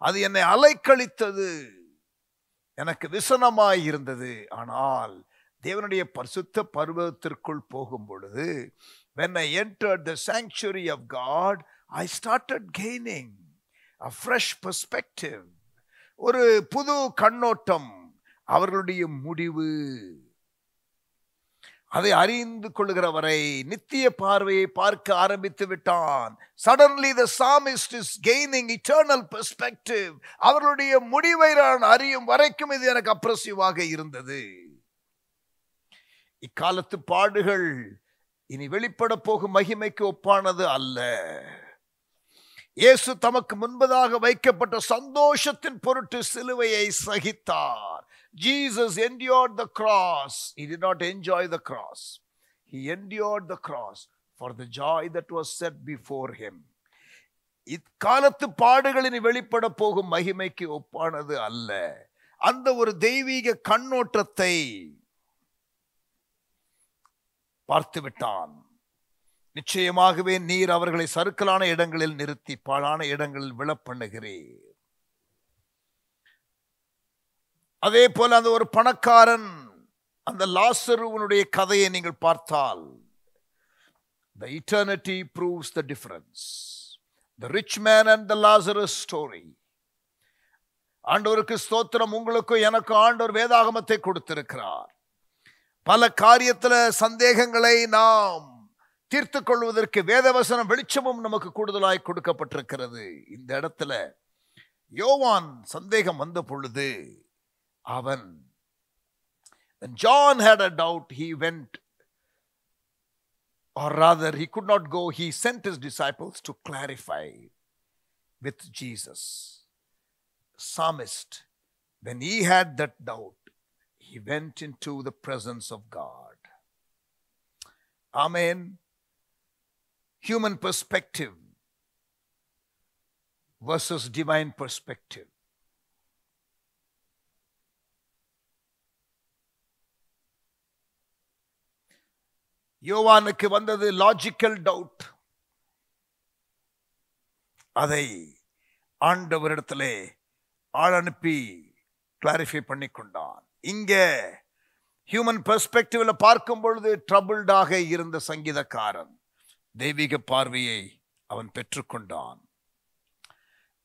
அது என்னை அலைக்கழித்தது, எனக்கு விசனமாயிருந்தது. ஆனால் தேவனுடைய பரிசுத்த பர்வதத்திற்குள் போகும் பொழுது, when I entered the sanctuary of God, I started gaining a fresh perspective. ஒரு புது கண்ணோட்டம். அவர்களுடைய முடிவு அதை அறிந்து கொள்ளுகிற வரை நித்திய பார்வையை பார்க்க ஆரம்பித்து விட்டான். Suddenly the psalmist is gaining eternal perspective. அவர்களுடைய முடிவை நான் அறியும் வரைக்கும் இது எனக்கு அப்ரசிவாக இருந்தது. இக்காலத்து பாடுகள் இனி வெளிப்பட போகும் மகிமைக்கு ஒப்பானது அல்ல. இயேசு தமக்கு முன்பதாக வைக்கப்பட்ட சந்தோஷத்தின் பொருட்டு சிலுவையை சகித்தார். Jesus endured the cross. He did not enjoy the cross. He endured the cross for the joy that was set before him. இக்காலத்து பாடுகள் இனி வெளிப்பட போகும் மகிமைக்கு ஒப்பானது அல்ல. அந்த ஒரு தெய்வீக கண்ணோட்டத்தை பார்த்து விட்டான். நிச்சயமாகவே நீர் அவர்களை சறுக்கலான இடங்களில் நிறுத்தி பாழான இடங்களில் விழப்பண்ணுகிறீர். அதே போல அந்த ஒரு பணக்காரன், அந்த லாசருவனுடைய கதையை நீங்கள் பார்த்தால், the eternity proves the difference. The rich man and the Lazarus story. ஆண்டவருக்கு ஸ்தோத்திரம். உங்களுக்கும் எனக்கும் ஆண்டவர் வேதாகமத்தை கொடுத்திருக்கிறார். பல காரியத்துல சந்தேகங்களை நாம் தீர்த்து கொள்வதற்கு வேதவசனம் வெளிச்சமும் நமக்கு கூடுதலாய் கொடுக்கப்பட்டிருக்கிறது. இந்த இடத்துல யோவான் சந்தேகம் வந்த பொழுது அவன், when John had a doubt, he went, or rather he could not go, he sent his disciples to clarify with Jesus. Psalmist, when he had that doubt, he went into the presence of God. Amen. Human perspective versus divine perspective. யோவானுக்கு வந்தது logical doubt. அதை ஆண்டவரிடத்திலே ஆள் அனுப்பி clarify பண்ணி கொண்டான். இங்க human பெர்ஸ்பெக்டிவ்ல பார்க்கும் பொழுது ட்ரபிள்டாக இருந்த சங்கீதக்காரன் தெய்வீக பார்வையை அவன் பெற்றுக்கொண்டான்.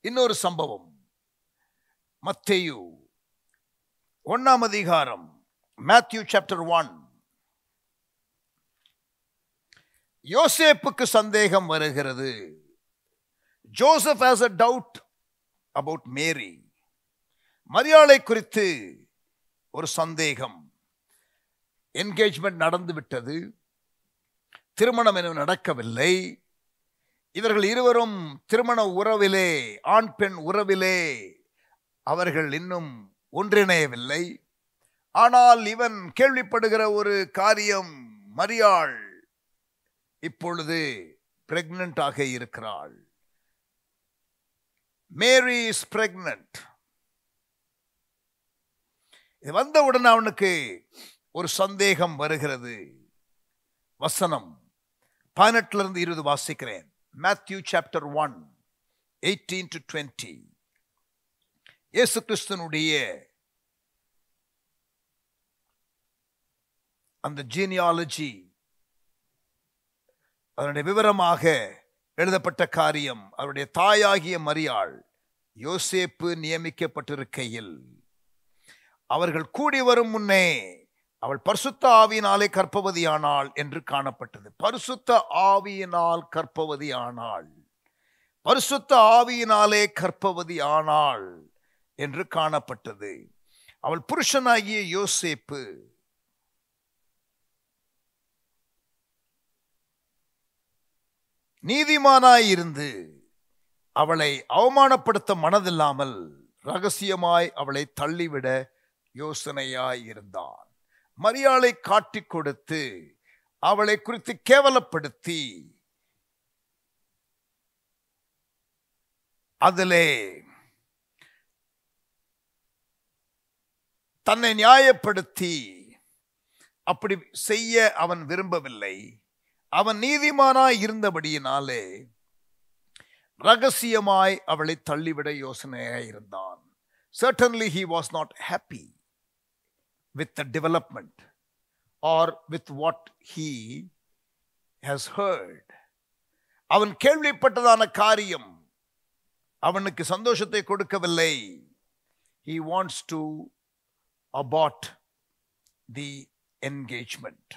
இன்னொரு சம்பவம், மத்தேயு 1ஆம் அதிகாரம், Matthew chapter 1. யோசேப்புக்கு சந்தேகம் வருகிறது. Joseph has a doubt about Mary. மரியாளை குறித்து ஒரு சந்தேகம். என்கேஜ்மெண்ட் நடந்து விட்டது, திருமணம் என நடக்கவில்லை. இவர்கள் இருவரும் திருமண உறவிலே, ஆண் பெண் உறவிலே அவர்கள் இன்னும் ஒன்றிணையவில்லை. ஆனால் இவன் கேள்விப்படுகிற ஒரு காரியம், மரியாள் இப்பொழுது பிரெக்னன்ட் ஆக இருக்கிறாள். Mary is pregnant. இது வந்தவுடன் அவனுக்கு ஒரு சந்தேகம் வருகிறது. வசனம் 18 20 வாசிக்கிறேன். Matthew chapter 1 18 to 20. இயேசு கிறிஸ்துனுடைய அந்த ஜீனியாலஜி, அதனுடைய விவரமாக எழுதப்பட்ட காரியம், அவருடைய தாயாகிய மரியாள் யோசேப்பு நியமிக்கப்பட்டிருக்கையில் அவர்கள் கூடி வரும் முன்னே அவள் பரிசுத்த ஆவியினாலே கர்ப்பவதியானாள் என்று காணப்பட்டது. பரிசுத்த ஆவியினால் கர்ப்பவதியானாள், பரிசுத்த ஆவியினாலே கர்ப்பவதியானாள் என்று காணப்பட்டது. அவள் புருஷனாகிய யோசேப்பு நீதிமானாயிருந்து அவளை அவமானப்படுத்த மனதில்லாமல் ரகசியமாய் அவளை தள்ளிவிட யோசனையாயிருந்தான். மரியாளை காட்டிக் கொடுத்து அவளை குறித்து கேவலப்படுத்தி அதிலே தன்னை நியாயப்படுத்தி அப்படி செய்ய அவன் விரும்பவில்லை. அவன் நீதிமானாய் இருந்தபடியினாலே ரகசியமாய் அவளை தள்ளிவிட யோசனையாயிருந்தான். Certainly he was not happy with the development or with what he has heard. அவன் கேள்விப்பட்டதான காரியம் அவனுக்கு சந்தோஷத்தை கொடுக்கவில்லை. He wants to abort the engagement.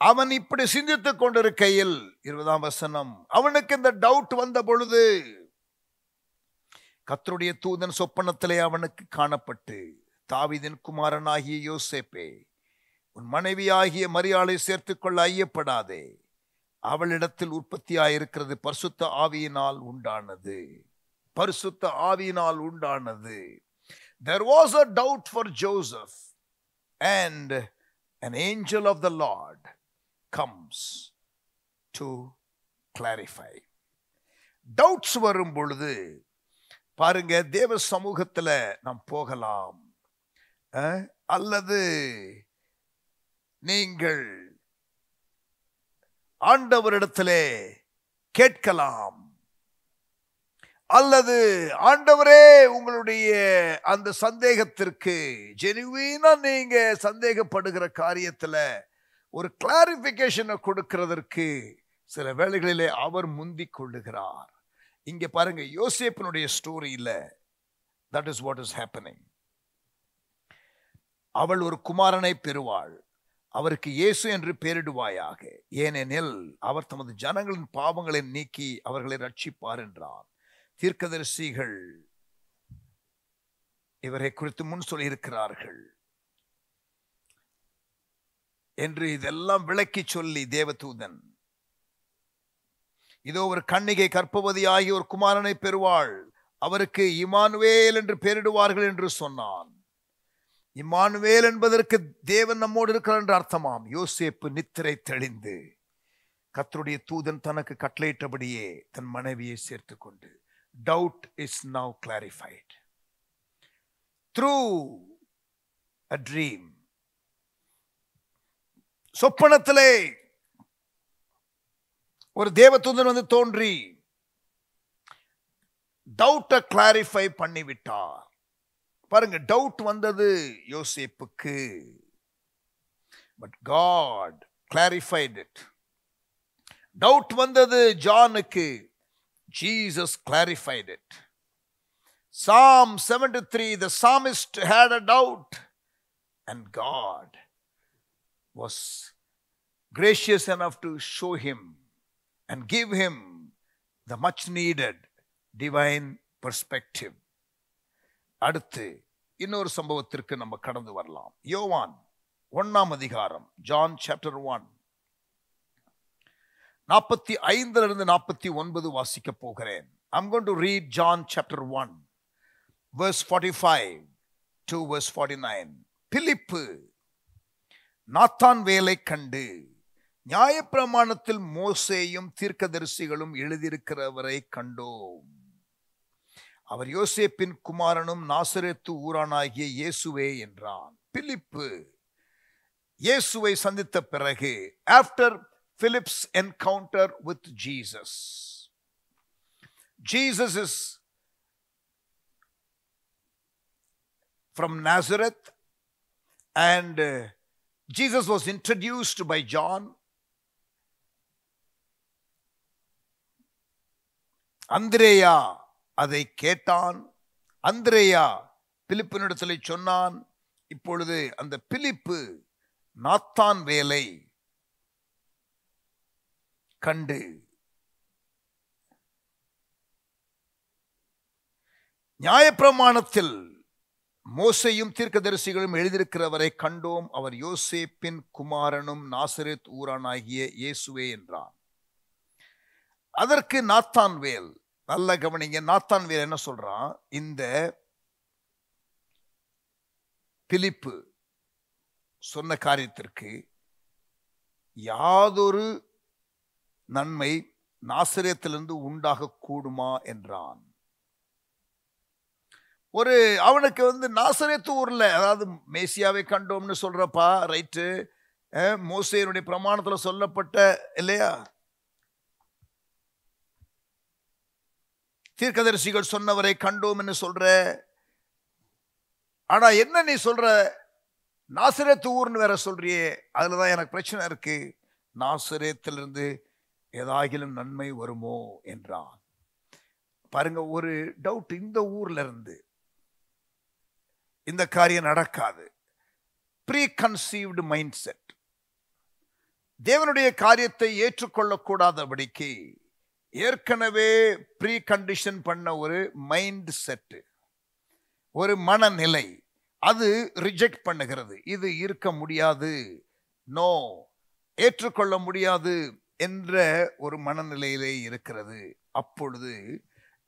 அவன் இப்படி சிந்தித்துக் கொண்டிருக்கையில் 20ஆம் வசனம், அவனுக்கு இந்த டவுட் வந்த பொழுது கர்த்தருடைய தூதன் சொப்பனத்திலே அவனுக்கு காணப்பட்டு, தாவீதின் குமாரனாகிய யோசேப்பே, உன் மனைவியாகிய மரியாளை சேர்த்துக்கொள்ள ஐயப்படாதே, அவளிடத்தில் உற்பத்தியாயிருக்கிறது பரிசுத்த ஆவியினால் உண்டானது. பரிசுத்த ஆவியினால் உண்டானது. There was a doubt for Joseph, and an angel of the Lord comes to clarify. Doubts வரும் பொழுது பாருங்க, தேவ சமூகத்துல நாம் போகலாம், அல்லது நீங்கள் ஆண்டவரிடத்திலே கேட்கலாம், அல்லது ஆண்டவரே உங்களுடைய அந்த சந்தேகத்திற்கு ஜெனுவீனா நீங்க சந்தேகப்படுகிற காரியத்துல ஒரு கிளாரிபிகேஷனை கொடுக்கிறதற்கு சில வேளைகளிலே அவர் முந்திக் கொள்ளுகிறார். இங்க பாருங்க, யோசேப்பினுடைய ஸ்டோரியில that is what is happening. அவள் ஒரு குமாரனை பெறுவாள், அவருக்கு இயேசு என்று பெயரிடுவாயாக, ஏனெனில் அவர் தமது ஜனங்களின் பாவங்களை நீக்கி அவர்களை ரட்சிப்பார் என்றார். தீர்க்கதரிசிகள் இவரை குறித்து முன் சொல்லியிருக்கிறார்கள் என்று இதெல்லாம் விளக்கி சொல்லி தேவதூதன், இதோ ஒரு கன்னிகை கர்ப்பவதியாகி ஒரு குமாரனை பெறுவாள், அவருக்கு இம்மானுவேல் என்று பெயரிடுவார்கள் என்று சொன்னான். இம்மானுவேல் என்பதற்கு தேவன் நம்மோடு இருக்கிறார் என்று அர்த்தமாம். யோசேப்பு நித்திரை தெளிந்து கர்த்தருடைய தூதன் தனக்கு கட்டளையிட்டபடியே தன் மனைவியை சேர்த்துக் கொண்டு, doubt is now clarified through a dream. சொப்பனத்திலே ஒரு தேவதூதன் வந்து தோன்றி டவுட்டை கிளாரிஃபை பண்ணிவிட்டார். பாருங்க, டவுட் வந்தது யோசேப்புக்கு, but God clarified it. Doubt வந்தது ஜானுக்கு, Jesus clarified it. Psalm 73, the psalmist had a doubt, and God was gracious enough to show him and give him the much needed divine perspective. அடுத்து இன்னொரு சம்பவத்திற்கு நம்ம கடந்து வரலாம். யோவான் 1ஆம் அதிகாரம், John chapter 1, 45 49 வாசிக்க போகிறேன். I'm going to read John chapter 1 verse 45 to verse 49. Philip Nathan வேலை கண்டு, நியாயப்பிரமாணத்தில் மோசேயும் தீர்க்கதரிசிகளும் எழுதியிருக்கிறவரை கண்டோம், அவர் யோசேப்பின் குமாரனும் நாசரேத்து ஊரானாகிய இயேசுவே என்றான். பிலிப்பு இயேசுவை சந்தித்த பிறகு, after Philip's encounter with Jesus, Jesus is from Nazareth, and Jesus was introduced by John. அந்திரேயா அதை கேட்டான். அந்திரேயா பிலிப்பினிடத்தில் சொன்னான். இப்பொழுது அந்த பிலிப்பு நாத்தான் வேலை கண்டு, நியாயப்பிரமாணத்தில் மோசேயும் தீர்க்கதரிசிகளும் எழுதியிருக்கிறவரை கண்டோம், அவர் யோசேப்பின் குமாரனும் நாசரேத் ஊரானாகிய இயேசுவே என்றான். அதற்கு நாத்தான்வேல், நல்ல கவனிங்க, நாத்தான்வேல் என்ன சொல்றான், இந்த பிலிப்பு சொன்ன காரியத்திற்கு யாதொரு நன்மை நாசரேத்திலிருந்து உண்டாக கூடுமா என்றான். அவனுக்கு நாசரேத்து ஊர்ல, அதாவது மேசியாவை கண்டோம்னு சொல்றப்பா, ரைட்டு, மோசேயினுடைய பிரமாணத்துல சொல்லப்பட்ட இல்லையா, தீர்க்கதரிசிகள் சொன்னவரை கண்டோம் என்று சொல்ற. ஆனா என்ன நீ சொல்ற, நாசரேத்து ஊர்னு வேற சொல்றியே, அதுலதான் எனக்கு பிரச்சனை இருக்கு. நாசரேத்திலிருந்து ஏதாகிலும் நன்மை வருமோ என்றான். பாருங்க, ஒரு டவுட், இந்த ஊர்ல இருந்து இந்த காரியம் நடக்காது. ப்ரீ கன்சீவ்டு மைண்ட் செட், தேவனுடைய காரியத்தை ஏற்றுக்கொள்ளக்கூடாதபடிக்கு ஏற்கனவே ப்ரீ கண்டிஷன் பண்ண ஒரு மைண்ட் செட், ஒரு மனநிலை, அது ரிஜெக்ட் பண்ணுகிறது. இது இருக்க முடியாது, நோ, ஏற்றுக்கொள்ள முடியாது என்ற ஒரு மனநிலையிலே இருக்கிறது. அப்பொழுது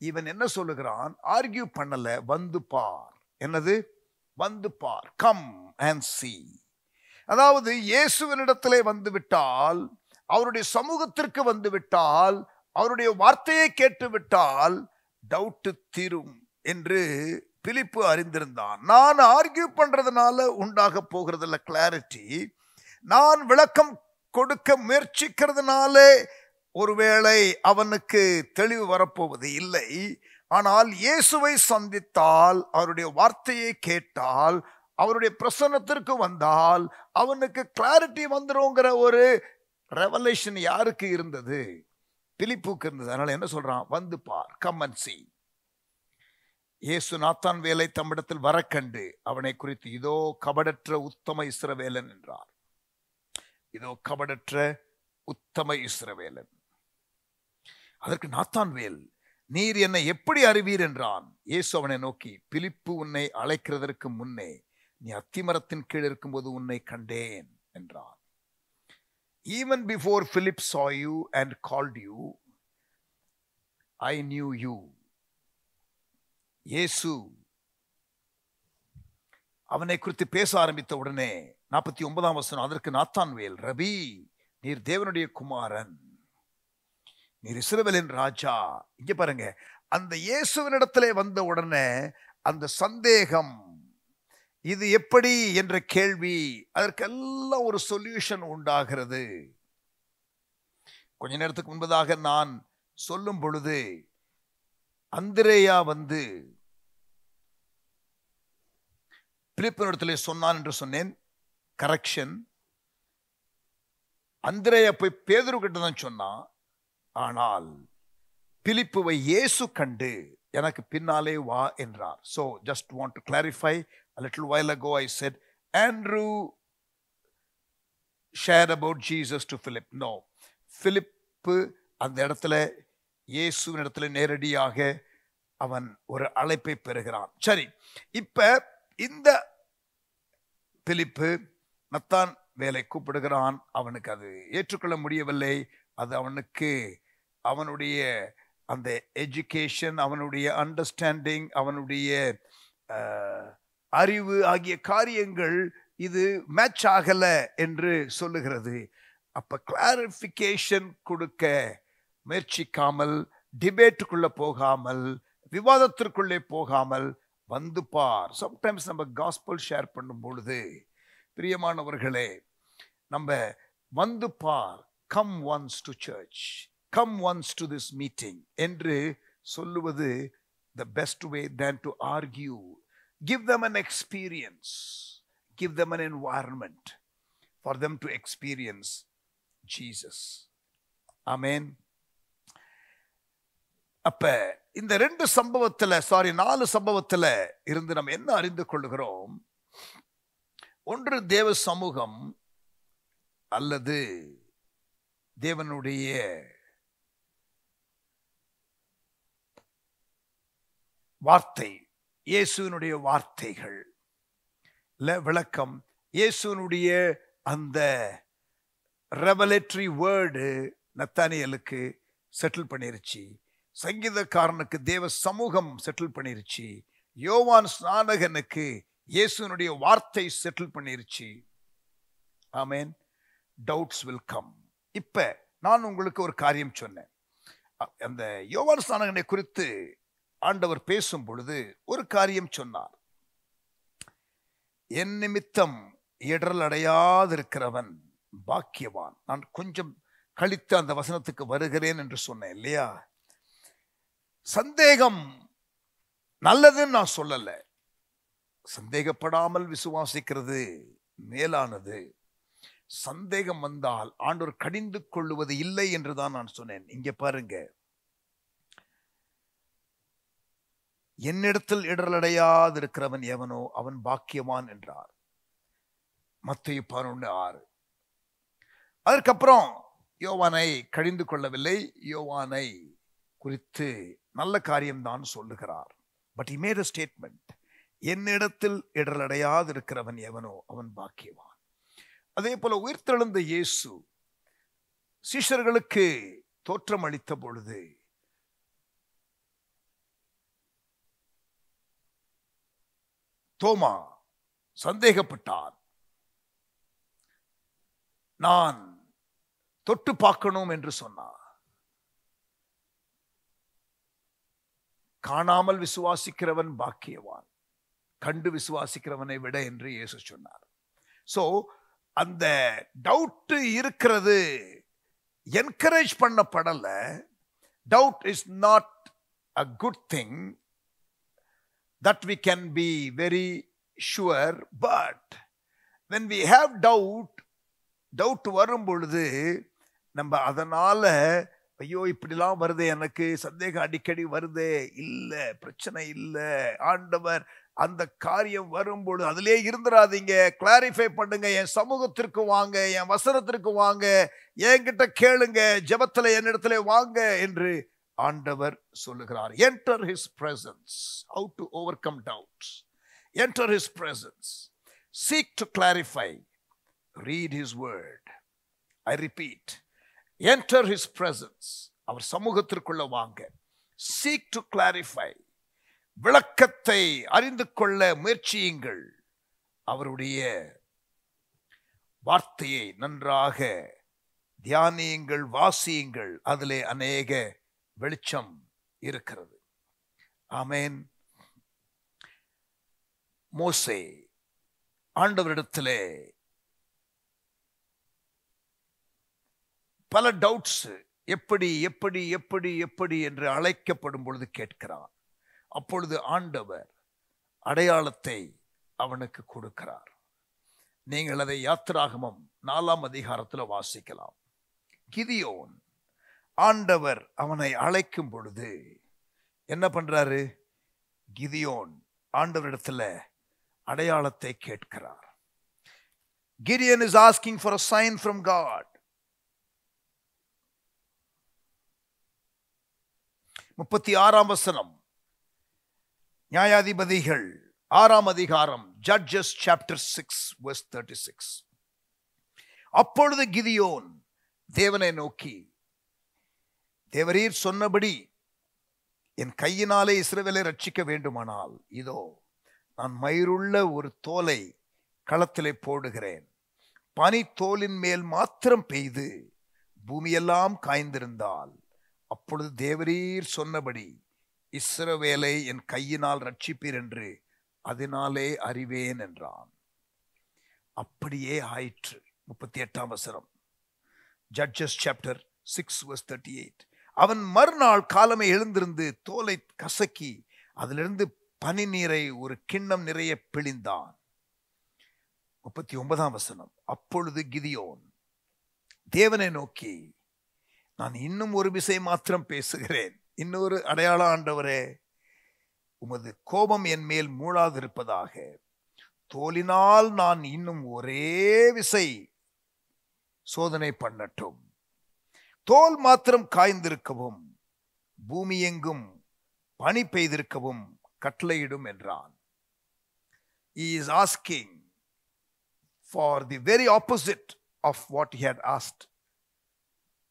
இவன் என்ன சொல்லுகிறான், ஆர்கியூ பண்ணல, வந்து பார். என்னது? வந்து பார், கம் அண்ட் see. அதாவது இயேசுவினிடத்திலே வந்து விட்டால், அவருடைய சமூகத்திற்கு வந்து விட்டால், அவருடைய வார்த்தையை கேட்டு விட்டால் டவுட் தீரும் என்று பிலிப்பு அறிந்திருந்தான். நான் ஆர்கியூ பண்றதுனால உண்டாக போகிறதுல கிளாரிட்டி, நான் விளக்கம் கொடுக்க முயற்சிக்கிறதுனாலே ஒருவேளை அவனுக்கு தெளிவு வரப்போவது இல்லை. ஆனால் இயேசுவை சந்தித்தால், அவருடைய வார்த்தையை கேட்டால், அவருடைய பிரசன்னத்திற்கு வந்தால் அவனுக்கு கிளாரிட்டி வந்துருங்கிற ஒரு ரெவலேஷன் யாருக்கு இருந்தது? பிலிப்புக்கு இருந்தது. அதனால என்ன சொல்றான், வந்து பார், கம் அண்ட் see. இயேசு நாத்தான்வேலை தம்மிடத்தில் வர கண்டு அவனை குறித்து, இதோ கபடற்ற உத்தம இஸ்ரவேலன் என்றார். இதோ கபடற்ற உத்தம இஸ்ரவேலன். அதற்கு நாத்தான்வேல், நீர் என்னை எப்படி அறிவீர் என்றான். இயேசு அவனை நோக்கி, பிலிப்பு உன்னை அழைக்கிறதற்கு முன்னே நீ அத்திமரத்தின் கீழ் இருக்கும்போது உன்னை கண்டேன் என்றான். Even before Philip saw you and called you, I knew you. இயேசு அவனை குறித்து பேச ஆரம்பித்த உடனே 49ஆம் வசனம், அதற்கு நாத்தான்வேல், ரபி, நீர் தேவனுடைய குமாரன், நீர் இஸ்ரவேலின் ராஜா. இங்க பாருங்க, அந்த இயேசுவினிடத்திலே வந்த உடனே அந்த சந்தேகம், இது எப்படி என்ற கேள்வி, அதற்கெல்லாம் ஒரு சொல்யூஷன் உண்டாகிறது. கொஞ்ச நேரத்துக்கு முன்பதாக நான் சொல்லும் பொழுது அந்திரேயா வந்து பிலிப்பினிடத்திலே சொன்னான் என்று சொன்னேன். கரெக்ஷன், அந்திரேயா போய் பேதுரு கிட்ட தான் சொன்னான். ஆனால் பிலிப்புவை இயேசு கண்டு எனக்கு பின்னாலே வா என்றார். So just want to clarify, a little while ago I said Andrew shared about Jesus to Philip. No, Philip அந்த இடத்துல இயேசுவின் இடத்துல நேரடியாக அவன் ஒரு அழைப்பை பெறுகிறான். சரி, இப்ப இந்த பிலிப்பு நத்தான் வேலை கூப்பிடுகிறான். அவனுக்கு அது ஏற்றுக்கொள்ள முடியவில்லை. அது அவனுக்கு அவனுடைய அந்த எஜுகேஷன், அவனுடைய அண்டர்ஸ்டாண்டிங், அவனுடைய அறிவு ஆகிய காரியங்கள் இது மேட்ச் ஆகல என்று சொல்லுகிறது. அப்ப கிளாரிபிகேஷன் கொடுக்க முயற்சிக்காமல், டிபேட்டுக்குள்ள போகாமல், விவாதத்திற்குள்ளே போகாமல், வந்து பார். சம்டைம்ஸ் நம்ம காஸ்பல் ஷேர் பண்ணும் பொழுது பிரியமானவர்களே, நம்ம வந்து பார், come once to church, come once to this meeting என்று சொல்லுவது the best way than to argue. Give them an experience, give them an environment for them to experience Jesus. Amen. அப்ப இந்த 4 சம்பவத்துல இருந்து நம்ம என்ன அறிந்து கொள்கிறோம்? ஒன்று, தேவ சமூகம் அல்லது தேவனுடைய வார்த்தை, இயேசுவினுடைய வார்த்தைகள் விளக்கம், இயேசுவினுடைய அந்த ரெவலேட்டரி வேர்டு நத்தானியலுக்கு செட்டில் பண்ணிருச்சு, சங்கீதக்காரனுக்கு தேவ சமூகம் செட்டில் பண்ணிருச்சு, யோவான் ஸ்நானகனுக்கு இயேசுனுடைய வார்த்தை செட்டில் பண்ணிருச்சு. ஆமென். Doubts will come. இப்ப நான் உங்களுக்கு ஒரு காரியம் சொன்னேன். அந்த யோவான் ஸ்நானகனை குறித்து ஆண்டவர் பேசும் பொழுது ஒரு காரியம் சொன்னார். என் நிமித்தம் இடரல் அடையாதிருக்கிறவன் பாக்கியவான். நான் கொஞ்சம் கழித்து அந்த வசனத்துக்கு வருகிறேன் என்று சொன்னேன் இல்லையா? சந்தேகம் நல்லதுன்னு நான் சொல்லல. சந்தேகப்படாமல் விசுவாசிக்கிறது மேலானது. சந்தேகம் வந்தால் ஆண்டவர் கடிந்து கொள்ளுவது இல்லை என்றுதான் நான் சொன்னேன். இங்க பாருங்க, என்னிடத்தில் இடரலடையாதிருக்கிறவன் எவனோ அவன் பாக்கியவான் என்றார். மத்தேயு 11:6. அதற்கப்புறம் யோவானை கடிந்து கொள்ளவில்லை, யோவானை குறித்து நல்ல காரியம்தான் சொல்லுகிறார். But he made a statement. என்னிடத்தில் இடரலடையாதிருக்கிறவன் எவனோ அவன் பாக்கியவான். அதே போல உயிர்த்தெழுந்த இயேசு சீஷர்களுக்கு தோற்றம் அளித்த பொழுது தோமா சந்தேகப்பட்டான். நான் தொட்டு பார்க்கணும் என்று சொன்னார். காணாமல் விசுவாசிக்கிறவன் பாக்கியவான், கண்டு விசுவாசிக்கிறவனை விட என்று இயேசு சொன்னார். சோ அந்த டவுட் இருக்கிறது, என்கரேஜ் பண்ணப்படல. Doubt is not a good thing that we can be very sure, but when we have doubt வரும் பொழுது நம்ம அதனால ஐயோ இப்படிலாம் வருது, எனக்கு சந்தேகம் அடிக்கடி வருதே, இல்ல பிரச்சனை இல்லை, ஆண்டவர் அந்த காரியம் வரும்பொழுது அதிலே இருந்துராதீங்க, கிளாரிஃபை பண்ணுங்க, என் சமூகத்திற்கு வாங்க, என் வசனத்திற்கு வாங்க, என்கிட்ட கேளுங்க, ஜெபத்துல என்னிடத்துல வாங்க என்று ஆண்டவர் சொல்லுகிறார். Enter his presence. How to overcome doubts? Enter his presence. Seek to clarify. Read his word. I repeat. Enter his presence. அவர் சமூகத்திற்குள்ள வாங்க. Seek to clarify. விளக்கத்தை அறிந்து கொள்ள முயற்சியுங்கள். அவருடைய வார்த்தையை நன்றாக தியானியுங்கள், வாசியுங்கள். அதிலே அநேக வெளிச்சம் இருக்கிறது. ஆமென். மோசே ஆண்டவரிடத்திலே பல டவுட்ஸ், எப்படி எப்படி எப்படி எப்படி என்று அழைக்கப்படும் பொழுது கேட்கிறார். அப்பொழுது ஆண்டவர் அடையாளத்தை அவனுக்கு கொடுக்கிறார். நீங்கள் அதை யாத்திராகமம் 4ஆம் அதிகாரத்தில் வாசிக்கலாம். கிதியோன் ஆண்டவர் அவனை அழைக்கும் பொழுது என்ன பண்றாரு? கிதியோன் ஆண்டவரிடத்துல அடையாளத்தை கேட்கிறார். Gideon is asking for a sign from God. 36ஆம் வசனம், நியாயாதிபதிகள் 6ஆம் அதிகாரம், Judges chapter 6 verse 36. அப்பொழுது கிதியோன் தேவனை நோக்கி, தேவரீர் சொன்னபடி என் கையினாலே இஸ்ரவேலை ரட்சிக்க வேண்டுமானால் இதோ நான் மயிருள்ள ஒரு தோலை களத்திலே போடுகிறேன். பனி தோலின் மேல் மாத்திரம் பெய்து பூமியெல்லாம் காய்ந்திருந்தால் அப்பொழுது தேவரீர் சொன்னபடி இஸ்ரவேலை என் கையினால் ரட்சிப்பீர் என்று அதனாலே அறிவேன் என்றான். அப்படியே ஆயிற்று. 38ஆம் வசனம், Judges chapter 6 verse 38. அவன் மறுநாள் காலமே எழுந்திருந்து தோலை கசக்கி அதிலிருந்து பனி நீரை ஒரு கிண்ணம் நிறைய பிழிந்தான். 39ஆம் வசனம், அப்பொழுது கிதியோன் தேவனை நோக்கி, நான் இன்னும் ஒரு விசை மாத்திரம் பேசுகிறேன், இன்னொரு அடையாளம் ஆண்டவரே, உமது கோபம் என் மேல் மூழாதிருப்பதாக, தோலினால் நான் இன்னும் ஒரே விசை சோதனை பண்ணட்டும், தோல் மாத்திரம் காய்ந்திருக்கவும் பூமி எங்கும் பனி பெய்திருக்கவும் கட்டளையிடும் என்றான். He is asking for the very opposite of what he had asked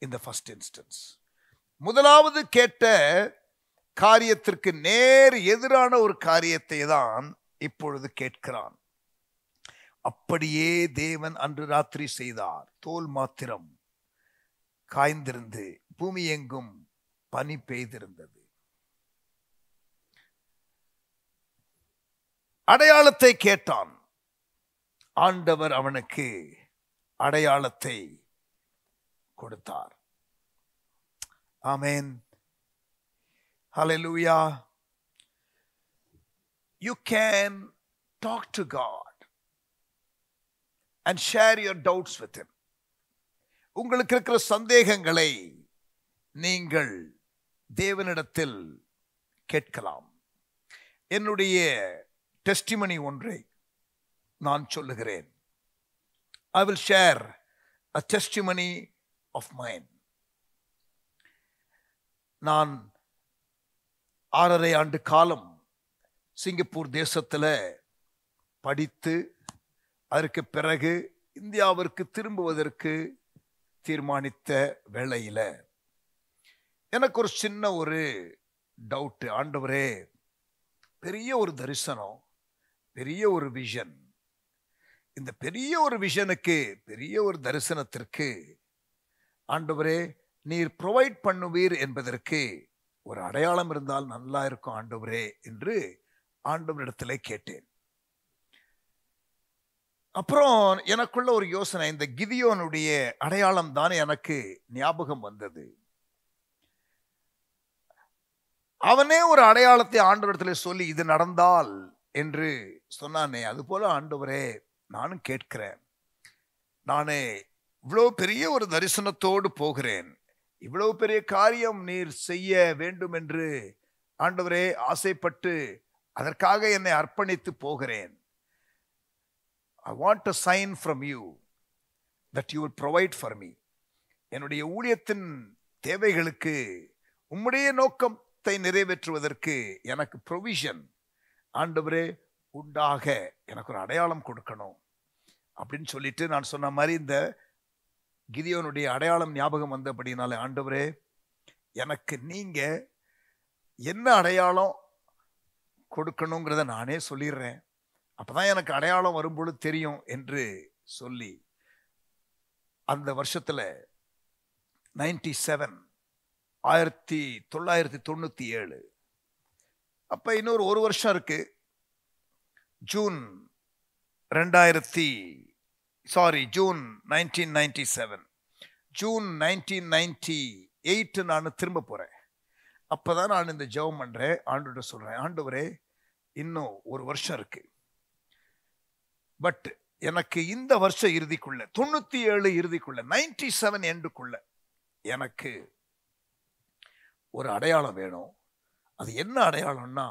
in the first instance. முதலாவது கேட்ட காரியத்திற்கு நேர் எதிரான ஒரு காரியத்தை தான் இப்பொழுது கேட்கிறான். அப்படியே தேவன் அன்று ராத்திரி செய்தார். தோல் மாத்திரம் காய்ந்திருந்து பூமி எங்கும் பனி பெய்திருந்தது. அடையாளத்தை கேட்டான். ஆண்டவர் அவனுக்கு அடையாளத்தை கொடுத்தார். ஆமென். ஹல்லேலூயா. You can talk to God and share your doubts with him. உங்களுக்கு இருக்கிற சந்தேகங்களை நீங்கள் தேவனிடத்தில் கேட்கலாம். என்னுடைய டெஸ்டிமனி ஒன்றை நான் சொல்லுகிறேன். I will share a testimony of mine. நான் 6.5 ஆண்டு காலம் சிங்கப்பூர் தேசத்தில் படித்து அதற்கு பிறகு இந்தியாவிற்கு திரும்புவதற்கு தீர்மானித்த வேளையில் எனக்கு ஒரு சின்ன ஒரு டவுட். ஆண்டவரே, பெரிய ஒரு தரிசனம், பெரிய ஒரு விஷன். இந்த பெரிய ஒரு விஷனுக்கு, பெரிய ஒரு தரிசனத்திற்கு ஆண்டவரே நீர் ப்ரொவைட் பண்ணுவீர் என்பதற்கு ஒரு அடையாளம் இருந்தால் நல்லா இருக்கும் ஆண்டவரே என்று ஆண்டவரிடத்திலே கேட்டேன். அப்புறம் எனக்குள்ள ஒரு யோசனை, இந்த கிதியோனுடைய அடையாளம் தான் எனக்கு ஞாபகம் வந்தது. அவனே ஒரு அடையாளத்தை ஆண்டவரிடத்திலே சொல்லி இது நடந்தால் என்று சொன்னானே, அதுபோல ஆண்டவரே நானும் கேட்கிறேன். நானே இவ்வளவு பெரிய ஒரு தரிசனத்தோடு போகிறேன், இவ்வளவு பெரிய காரியம் நீர் செய்ய வேண்டும் என்று ஆண்டவரே ஆசைப்பட்டு அதற்காக என்னை அர்ப்பணித்து போகிறேன். I want a sign from you that you would provide for me. என்னுடைய ஊழியத்தின் தேவைகளுக்கு உம்முடைய நோக்கத்தை நிறைவேற்றுவதற்கு எனக்கு ப்ரொவிஷன் ஆண்டவரே உண்டாக எனக்கு ஒரு அடையாளம் கொடுக்கணும் அப்படின்னு சொல்லிட்டு நான் சொன்ன மாதிரி இந்த கிதியோனுடைய அடையாளம் ஞாபகம் வந்தபடினாலே, ஆண்டவரே எனக்கு நீங்க என்ன அடையாளம் கொடுக்கணுங்கிறத நானே சொல்லிடுறேன், அப்பதான் எனக்கு அடையாளம் வரும்பொழுது தெரியும் என்று சொல்லி அந்த வருஷத்துல 1997 அப்ப இன்னொரு ஒரு வருஷம் இருக்கு. ஜூன் 1997 ஜூன் 1998 நான் திரும்ப போறேன். அப்பதான் நான் இந்த ஜெபம் பண்றேன், ஆண்டவர்கிட்ட சொல்றேன், ஆண்டவரே இன்னும் ஒரு வருஷம் இருக்கு, பட் எனக்கு இந்த வருஷம் இறுதிக்குள்ள 97 இறுதிக்குள்ள 97 எண்டுக்குள்ள எனக்கு ஒரு அடையாளம் வேணும். அது என்ன அடையாளம்னா,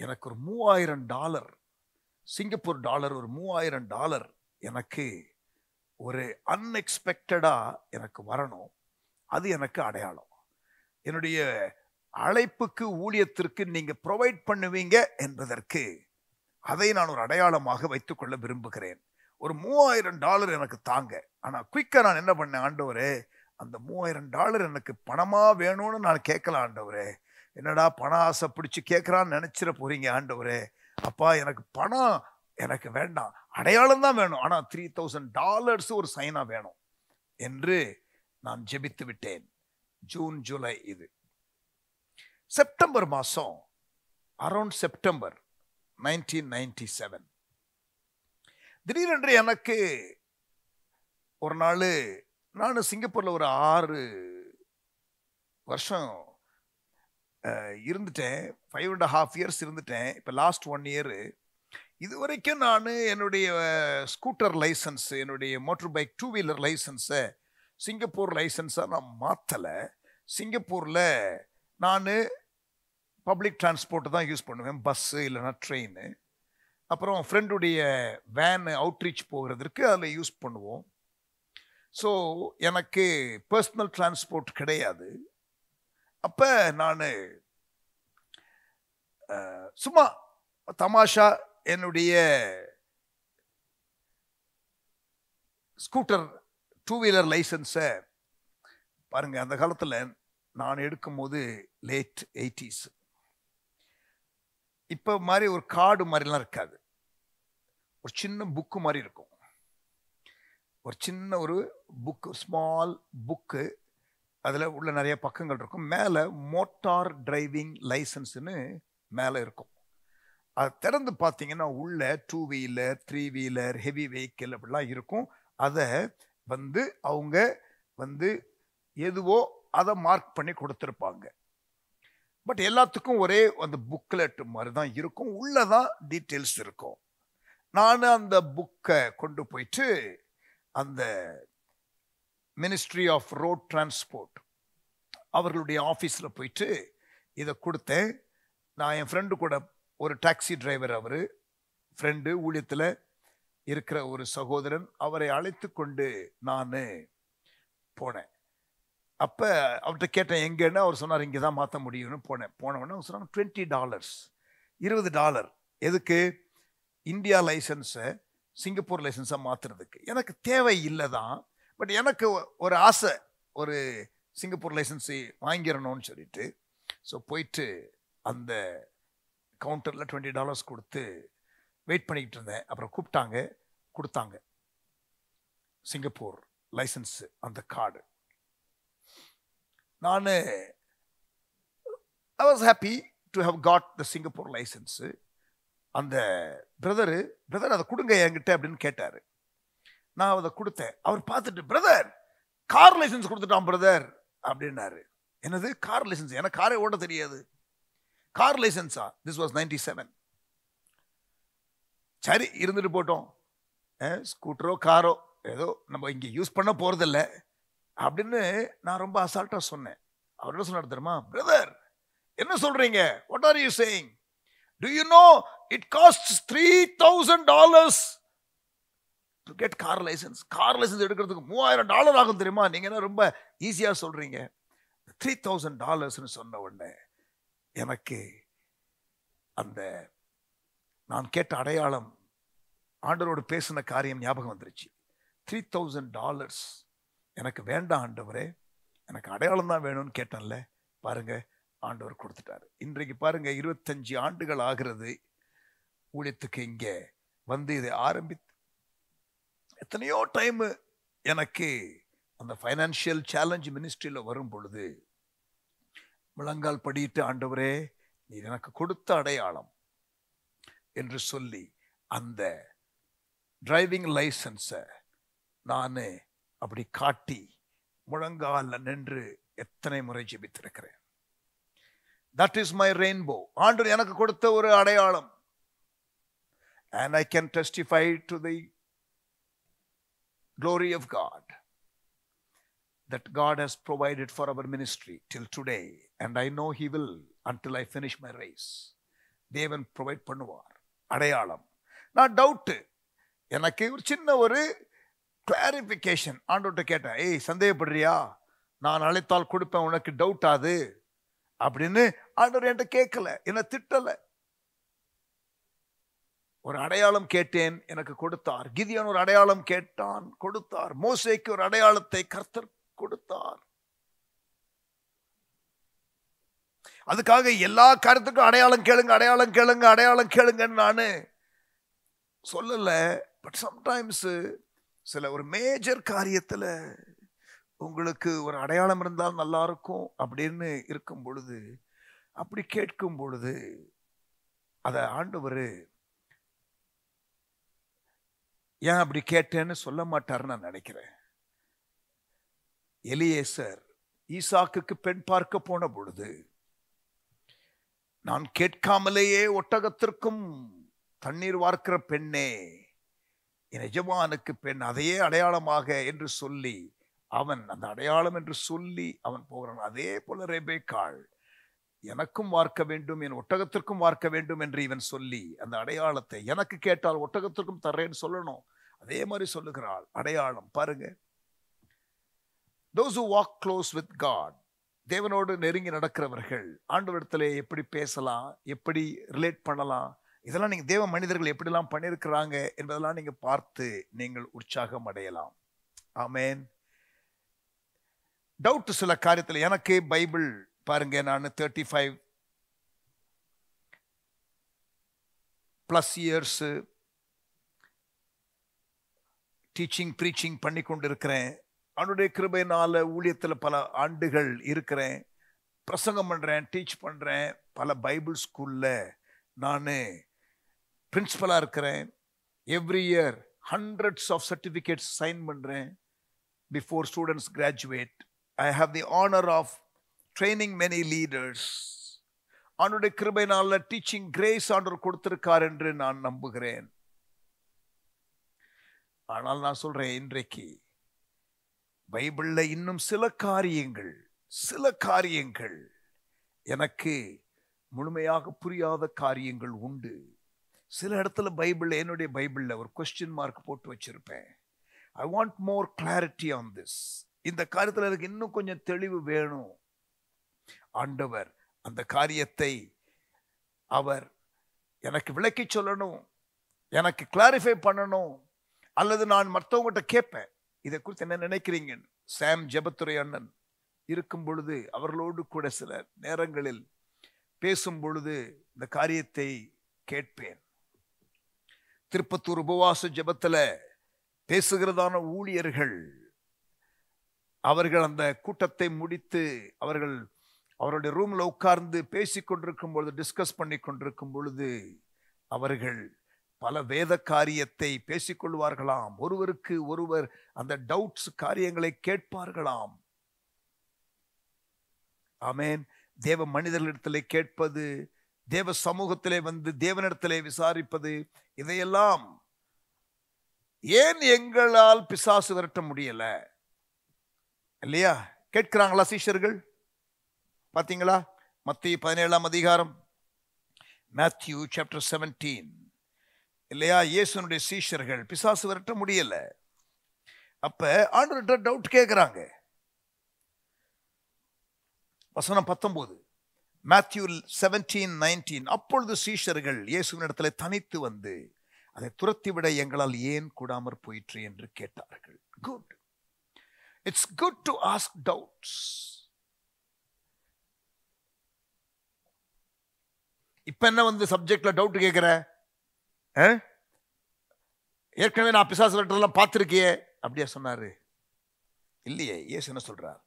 எனக்கு ஒரு $3000 சிங்கப்பூர் டாலர், ஒரு $3000 எனக்கு ஒரு அன்எக்ஸ்பெக்டடா எனக்கு வரணும். அது எனக்கு அடையாளம். என்னுடைய அழைப்புக்கு ஊழியத்திற்கு நீங்க ப்ரொவைட் பண்ணுவீங்க என்பதற்கு அதை நான் ஒரு அடையாளமாக வைத்துக் கொள்ள விரும்புகிறேன். ஒரு $3000 எனக்கு தாங்க. ஆனா குயிக்கா நான் என்ன பண்ணேன், ஆண்டவரே அந்த $3000 எனக்கு பணமா வேணும்னு நான் கேட்கல ஆண்டவரே. என்னடா பண ஆசை பிடிச்சு கேட்கறான்னு நினைச்சிட போறீங்க ஆண்டவரே. அப்பா எனக்கு பணம் எனக்கு வேண்டாம், அடையாளம் தான் வேணும். ஆனா $3000 ஒரு சைனா வேணும் என்று நான் ஜெபித்து விட்டேன். ஜூன் ஜூலை இது. செப்டம்பர் மாசம், அரௌண்ட் செப்டம்பர் 1997 திடீரென்று எனக்கு ஒரு நாள், நான் சிங்கப்பூர்ல ஒரு 6 வருஷம் இருந்துட்டேன், 5.5 இயர்ஸ் இருந்துட்டேன். இப்போ லாஸ்ட் 1 இயர் இது வரைக்கும் நான் என்னுடைய ஸ்கூட்டர் லைசன்ஸ், என்னுடைய மோட்டர் பைக் 2 வீலர் லைசன்ஸை சிங்கப்பூர் லைசன்ஸாக நான் மாற்றலை. சிங்கப்பூரில் நான் பப்ளிக் டிரான்ஸ்போர்ட் தான் யூஸ் பண்ணுவேன், பஸ்ஸு இல்லைன்னா ட்ரெயின். அப்புறம் ஃப்ரெண்டுடைய வேன் அவுட்ரீச் போகிறதுக்கு அதில் யூஸ் பண்ணுவோம். ஸோ எனக்கு பர்சனல் டிரான்ஸ்போர்ட் கிடையாது. அப்போ நான் சும்மா தமாஷா என்னுடைய ஸ்கூட்டர் 2 வீலர் லைசன்ஸை பாருங்க, அந்த காலத்தில் நான் எடுக்கும்போது லேட் 80s. இப்போ மாதிரி ஒரு கார்டு மாதிரிலாம் இருக்காது, ஒரு சின்ன புக்கு மாதிரி இருக்கும். ஒரு சின்ன ஒரு புக்கு, ஸ்மால் புக்கு, அதில் உள்ள நிறைய பக்கங்கள் இருக்கும். மேலே மோட்டார் டிரைவிங் லைசன்ஸ்னு மேலே இருக்கும். அது திறந்து பார்த்தீங்கன்னா உள்ள 2 வீலர் 3 வீலர் ஹெவி வெஹிக்கிள் அப்படிலாம் இருக்கும். அதை அவங்க எதுவோ அதை மார்க் பண்ணி கொடுத்துருப்பாங்க. பட் எல்லாத்துக்கும் ஒரே அந்த புக்லெட் மாதிரி தான் இருக்கும், உள்ளதான் டீட்டெயில்ஸ் இருக்கும். நான் அந்த புக்கை கொண்டு போயிட்டு அந்த மினிஸ்ட்ரி ஆஃப் ரோட் டிரான்ஸ்போர்ட் அவர்களுடைய ஆஃபீஸில் போயிட்டு இதை கொடுத்தேன். நான் என் ஃப்ரெண்டு கூட, ஒரு டாக்ஸி டிரைவர், அவர் ஃப்ரெண்டு, ஊழியத்தில் இருக்கிற ஒரு சகோதரன், அவரை அழைத்து கொண்டு நான் போனேன். அப்போ அவர்கிட்ட கேட்டேன் எங்கேன்னு. அவர் சொன்னார் இங்கே தான் மாற்ற முடியும்னு. போனவொடனே அவங்க சொன்னாங்க $20, $20. எதுக்கு? இந்தியா லைசன்ஸை சிங்கப்பூர் லைசன்ஸாக மாற்றுறதுக்கு. எனக்கு தேவை இல்லை தான், பட் எனக்கு ஒரு ஆசை, ஒரு சிங்கப்பூர் லைசன்ஸை வாங்கிடணும்னு சொல்லிட்டு. ஸோ போயிட்டு அந்த கவுண்டரில் $20 கொடுத்து வெயிட் பண்ணிக்கிட்டு இருந்தேன். அப்புறம் கூப்பிட்டாங்க, கொடுத்தாங்க சிங்கப்பூர் லைசன்ஸு, அந்த கார்டு. நான் I was happy to have got the Singapore licence. அந்த பிரதர் அதை கொடுங்க என்கிட்ட அப்படின்னு கேட்டார். நான் அதை கொடுத்தேன். அவர் பார்த்துட்டு, பிரதர் கார் லைசன்ஸ் கொடுத்துட்டான் பிரதர் அப்படின்னாரு. என்னது கார் லைசன்ஸ்? எனக்கு காரை ஓட்ட தெரியாது. கார் லைசன்ஸா? This was 97. சரி இருந்துட்டு போட்டோம், ஸ்கூட்டரோ காரோ ஏதோ நம்ம இங்கே யூஸ் பண்ண போகிறதில்ல அப்படின்னு நான் ரொம்ப அசால்ட்டாக சொன்னேன். அவர் என்ன சொன்னார் தெரியுமா? பிரதர் என்ன சொல்றீங்க? What are you saying? Do you know it costs $3,000 to get car licence. Car licence எடுக்கிறதுக்கு $3,000 ஆகும் தெரியுமா? நீங்க என்ன ரொம்ப ஈஸியாக சொல்றீங்க? $3,000 சொன்ன உடனே எனக்கு அந்த நான் கேட்ட அடையாளம், ஆண்டவரோடு பேசின காரியம் ஞாபகம் வந்துருச்சு. $3,000 எனக்கு வேண்டாம் ஆண்டவரே, எனக்கு அடையாளம் தான் வேணும்னு கேட்டேன்ல, பாருங்க ஆண்டவர் கொடுத்துட்டாரு. இன்றைக்கு பாருங்க 25 ஆண்டுகள் ஆகிறது ஊழியத்துக்கு இங்கே இதை ஆரம்பித்து. எத்தனையோ டைம் எனக்கு அந்த ஃபைனான்சியல் சேலஞ்ச் மினிஸ்ட்ரியில் வரும் பொழுது முழங்கால் படியிட்டு, ஆண்டவரே நீர் எனக்கு கொடுத்த அடையாளம் என்று சொல்லி அந்த டிரைவிங் லைசன்ஸை நான் அப்படி காட்டி முழங்கால நின்று எத்தனை முறை ஜெபித்திருக்கிறேன். That is my rainbow. ஆண்டவர் எனக்கு கொடுத்த ஒரு அடையாளம். And I can testify to the glory of God that God has provided for our ministry till today, and I know He will until I finish my race. தேவன் provide பண்ணுவார் அடையாளம். நான் doubt, எனக்கு ஒரு சின்ன ஒரு கிளாரிஃபிகேஷன் ஆண்டவர்கிட்ட கேட்டேன். ஏய் சந்தேகப்படுறியா? நான் அழைத்தால் கொடுப்பேன், உனக்கு டவுட் ஆகுது அப்படின்னு ஆண்டவர் என்கிட்ட கேட்கல, என்ன திட்டலை. ஒரு அடையாளம் கேட்டேன், எனக்கு கொடுத்தார். கிதியோன் ஒரு அடையாளம் கேட்டான், கொடுத்தார். மோசேக்கு ஒரு அடையாளத்தை கர்த்தர் கொடுத்தார். அதுக்காக எல்லா காரியத்துக்கும் அடையாளம் கேளுங்க, அடையாளம் கேளுங்க, அடையாளம் கேளுங்கன்னு நான் சொல்லல. பட் சம்டைம்ஸ் சில ஒரு மேஜர் காரியத்தில் உங்களுக்கு ஒரு அடையாளம் இருந்தால் நல்லா இருக்கும் அப்படின்னு இருக்கும் பொழுது, அப்படி கேட்கும் பொழுது அதை ஆண்டவர் ஏன் அப்படி கேட்டேன்னு சொல்ல மாட்டாருன்னு நான் நினைக்கிறேன். எலியேசர் ஈசாக்குக்கு பெண் பார்க்க போன பொழுது, நான் கேட்காமலேயே ஒட்டகத்திற்கும் தண்ணீர் வார்க்கிற பெண்ணே, என் எஜமானுக்கு பெண், அதையே அடையாளமாக என்று சொல்லி அவன் அந்த அடையாளம் என்று சொல்லி அவன் போகிறான். அதே போல ரெபேக்காள் எனக்கும் வார்க்க வேண்டும், என் ஒட்டகத்திற்கும் வார்க்க வேண்டும் என்று இவன் சொல்லி அந்த அடையாளத்தை எனக்கு கேட்டால் ஒட்டகத்திற்கும் தர்றேன்னு சொல்லணும். அதே மாதிரி சொல்லுகிறாள் அடையாளம். பாருங்க, those who walk close with God, தேவனோடு நெருங்கி நடக்கிறவர்கள் ஆண்டவரிடத்திலே எப்படி பேசலாம், எப்படி ரிலேட் பண்ணலாம், இதெல்லாம் நீங்க தேவ மனிதர்கள் எப்படிலாம் பண்ணியிருக்கிறாங்க என்பதெல்லாம் நீங்க பார்த்து நீங்கள் உற்சாகம் அடையலாம். ஆமேன். டவுட் சில காரியத்தில். எனக்கு பைபிள் பாருங்க, நான் 35+ இயர்ஸ் டீச்சிங் ப்ரீச்சிங் பண்ணி கொண்டு இருக்கிறேன். அவனுடைய கிருபையினால ஊழியத்தில் பல ஆண்டுகள் இருக்கிறேன். பிரசங்கம் பண்றேன், டீச் பண்றேன். பல பைபிள் ஸ்கூல்ல நான் பிரின்சிபலா இருக்கிறேன். Every year hundreds of certificates sign பண்றேன் before students graduate. I have the honor of training many leaders. அவனுடைய கிருபையினால டீச்சிங் கிரேஸ் ஆண்டவர் கொடுத்திருக்கார் என்று நான் நம்புகிறேன். ஆனால் நான் சொல்றேன், இன்றைக்கு பைபிள்ல இன்னும் சில காரியங்கள் எனக்கு முழுமையாக புரியாத காரியங்கள் உண்டு. சில இடத்துல பைபிள், என்னுடைய பைபிள்ல ஒரு கொஸ்டின் மார்க் போட்டு வச்சிருப்பேன். I want more clarity on this. இந்த காரியத்தில் எனக்கு இன்னும் கொஞ்சம் தெளிவு வேணும். ஆண்டவர் அந்த காரியத்தை அவர் எனக்கு விளக்கி சொல்லணும், எனக்கு கிளாரிஃபை பண்ணணும். அல்லது நான் மற்றவங்ககிட்ட கேட்பேன், இதை குறித்து என்ன நினைக்கிறீங்க. சாம் ஜெபத்துரை அண்ணன் இருக்கும் பொழுது அவர்களோடு கூட சில நேரங்களில் பேசும் பொழுது இந்த காரியத்தை கேட்பேன். திருப்பத்தூர் உபவாச ஜெபத்துல பேசுகிறதான ஊழியர்கள், அவர்கள் அந்த கூட்டத்தை முடித்து அவருடைய ரூம்ல உட்கார்ந்து பேசிக் கொண்டிருக்கும் பொழுது, டிஸ்கஸ் பண்ணி கொண்டிருக்கும் பொழுது அவர்கள் பல வேத காரியத்தை பேசிக்கொள்வார்களாம். ஒருவருக்கு ஒருவர் அந்த டவுட்ஸ் காரியங்களை கேட்பார்களாம். ஆமேன். தேவ மனிதர்களிடத்திலே கேட்பது, தேவ சமூகத்திலே வந்து தேவனிடத்திலே விசாரிப்பது, இதையெல்லாம் ஏன் எங்களால் பிசாசு விரட்ட முடியல இல்லையா? கேட்கிறாங்களா சீஷர்கள்? பாத்தீங்களா? மத்திய 17ஆம் அதிகாரம், மேத்யூ சாப்டர் 17 இல்லையா? இயேசுனுடைய சீஷர்கள் பிசாசு விரட்ட முடியல. அப்ப ஆண்டவர்கிட்ட டவுட் கேட்கிறாங்க. வசனம் 19, மேத்யூ 17:19. அப்பொழுது சீஷர்கள் இயேசுவின் இடத்துல தனித்து வந்து அதை துரத்திவிட எங்களால் ஏன் கூடாமற் போயிற்று என்று கேட்டார்கள். Good. It's good to ask doubts. இப்ப என்ன வந்து சப்ஜெக்ட்ல டவுட் கேட்கிற? ஏற்கனவே நான் பிசாசு விரட்டெல்லாம் பார்த்திருக்கியே அப்படியா சொன்னாரு? இல்லையே. இயேசு என்ன சொல்றார்?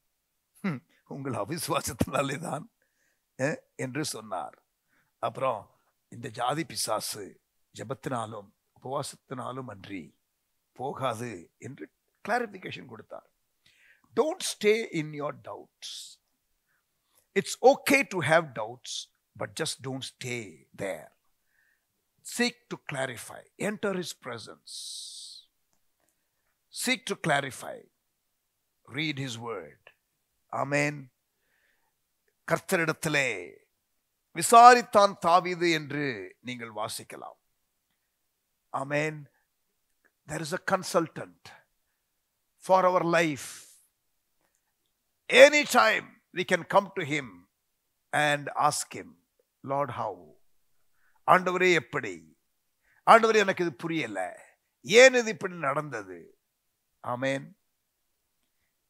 உங்கள் அவிசுவாசத்தினாலே தான் என்று சொன்னார். அப்புறம் இந்த ஜாதி பிசாசு ஜெபத்தினாலும் உபவாசத்தினாலும் அன்றி போகாது என்று கிளாரிபிகேஷன் கொடுத்தார். Don't stay in your doubts. It's okay to have doubts, but just don't stay there. Seek to clarify. Enter his presence. Seek to clarify. Read his word. Amen. கர்த்தரிடத்திலே விசாரித்தான் தாவீது என்று நீங்கள் வாசிக்கலாம். Amen. There is a consultant for our life. Anytime we can come to him and ask him, Lord, how? ஆண்டவரே எப்படி? ஆண்டவரே எனக்கு இது புரியல, ஏன் இது இப்படி நடந்தது? ஆமென்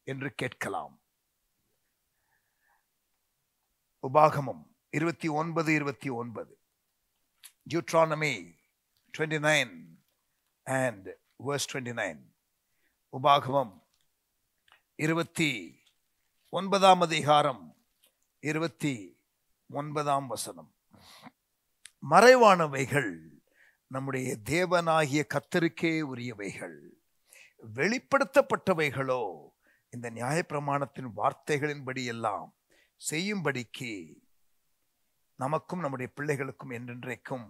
என்று கேட்கலாம். உபாகமம் 29:29, Deuteronomy 29 and verse 29. உபாகமம் 29ஆம் அதிகாரம் 29ஆம் வசனம். மறைவானவைகள் நம்முடைய தேவனாகிய கர்த்தருக்கே உரியவைகள், வெளிப்படுத்தப்பட்டவைகளோ இந்த நியாயப்பிரமாணத்தின் வார்த்தைகளின்படி எல்லாம் செய்யும்படிக்கு நமக்கும் நம்முடைய பிள்ளைகளுக்கும் என்றென்றைக்கும்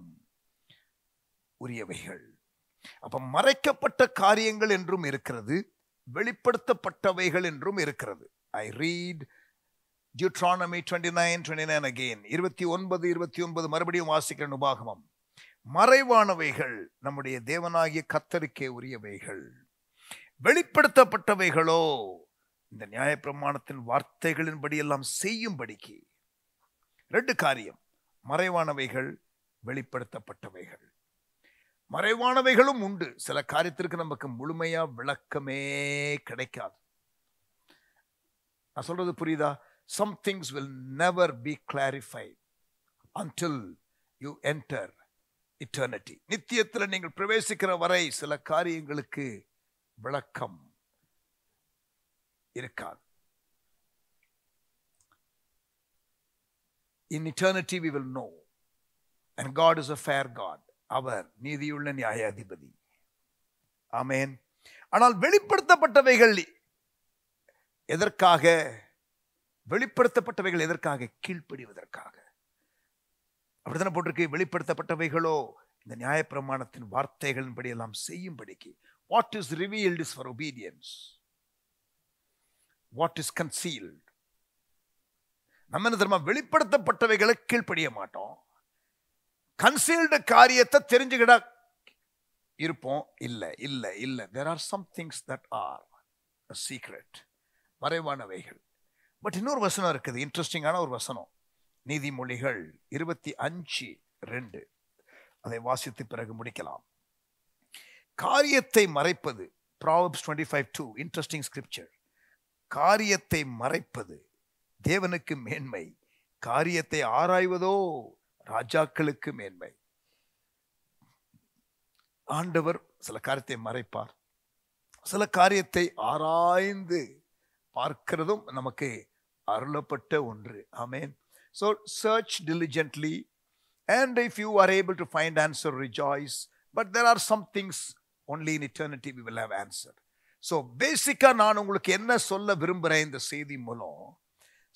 உரியவைகள். அப்ப மறைக்கப்பட்ட காரியங்கள் என்றும் இருக்கிறது, வெளிப்படுத்தப்பட்டவைகள் என்றும் இருக்கிறது. I read Deuteronomy 29:29 again. 29:29 மறுபடியும் வாசிக்கிறேன். உபாகமம். மறைவானவைகள் நம்முடைய தேவனாகிய கர்த்தருக்கே உரியவைகள், வெளிப்படுத்தப்பட்டவைகளோ இந்த நியாயப்பிரமாணத்தின் வார்த்தைகளின்படி எல்லாம் செய்யும்படிக்கு. 2 காரியம், மறைவானவைகள், வெளிப்படுத்தப்பட்டவைகள். மறைவானவைகளும் உண்டு. சில காரியத்திற்கு நமக்கு முழுமையா விளக்கமே கிடைக்காது. நான் சொல்றது புரியுதா? Some things will never be clarified until you enter eternity. நித்தியத்தில் நீங்கள் பிரவேசிக்கிற வரை சில காரியங்களுக்கு விளக்கம் இருக்காது. In eternity we will know. And God is a fair God. அவர் நீதியுள்ள நியாயாதிபதி. ஆமென். ஆனால் வெளிப்படுத்தப்பட்டவைகள் எதற்காக? வெளிப்படுத்தப்பட்டவைகள் எதற்காக? கீழ்ப்படிவதற்காக. அப்படித்தானே போட்டிருக்கு. வெளிப்படுத்தப்பட்டவைகளோ இந்த நியாயப்பிரமாணத்தின் வார்த்தைகளின்படி எல்லாம் செய்யும்படிக்கு. What is revealed is for obedience. What is concealed? நம்ம என்ன தெரியுமா? வெளிப்படுத்தப்பட்டவைகளை கீழ்ப்படிய மாட்டோம். கன்சீல்டு காரியத்தை தெரிஞ்சுக்கிட இருப்போம். இல்ல இல்ல இல்ல. There are some things that are a secret. மறைவானவைகள். பட் இன்னொரு வசனம் இருக்குது, இன்ட்ரெஸ்டிங்கான ஒரு வசனம். நீதிமொழிகள் 25:2. அதை வாசித்து பிறகு முடிக்கலாம். காரியத்தை மறைப்பது, Proverbs 25:2, இன்ட்ரெஸ்டிங் ஸ்கிரிப்சர். காரியத்தை மறைப்பது தேவனுக்கு மேன்மை, காரியத்தை ஆராய்வதோ ராஜாக்களுக்கு மேன்மை. ஆண்டவர் சில காரியத்தை மறைப்பார், சில காரியத்தை ஆராய்ந்து பார்க்கிறதும் நமக்கு அருளப்பட்ட ஒன்று. ஆமென். So search diligently, and if you are able to find answer, rejoice. But there are some things only in eternity we will have answer. So பேசிக்கா நான் உங்களுக்கு என்ன சொல்ல விரும்புகிறேன் இந்த செய்தி மூலம்,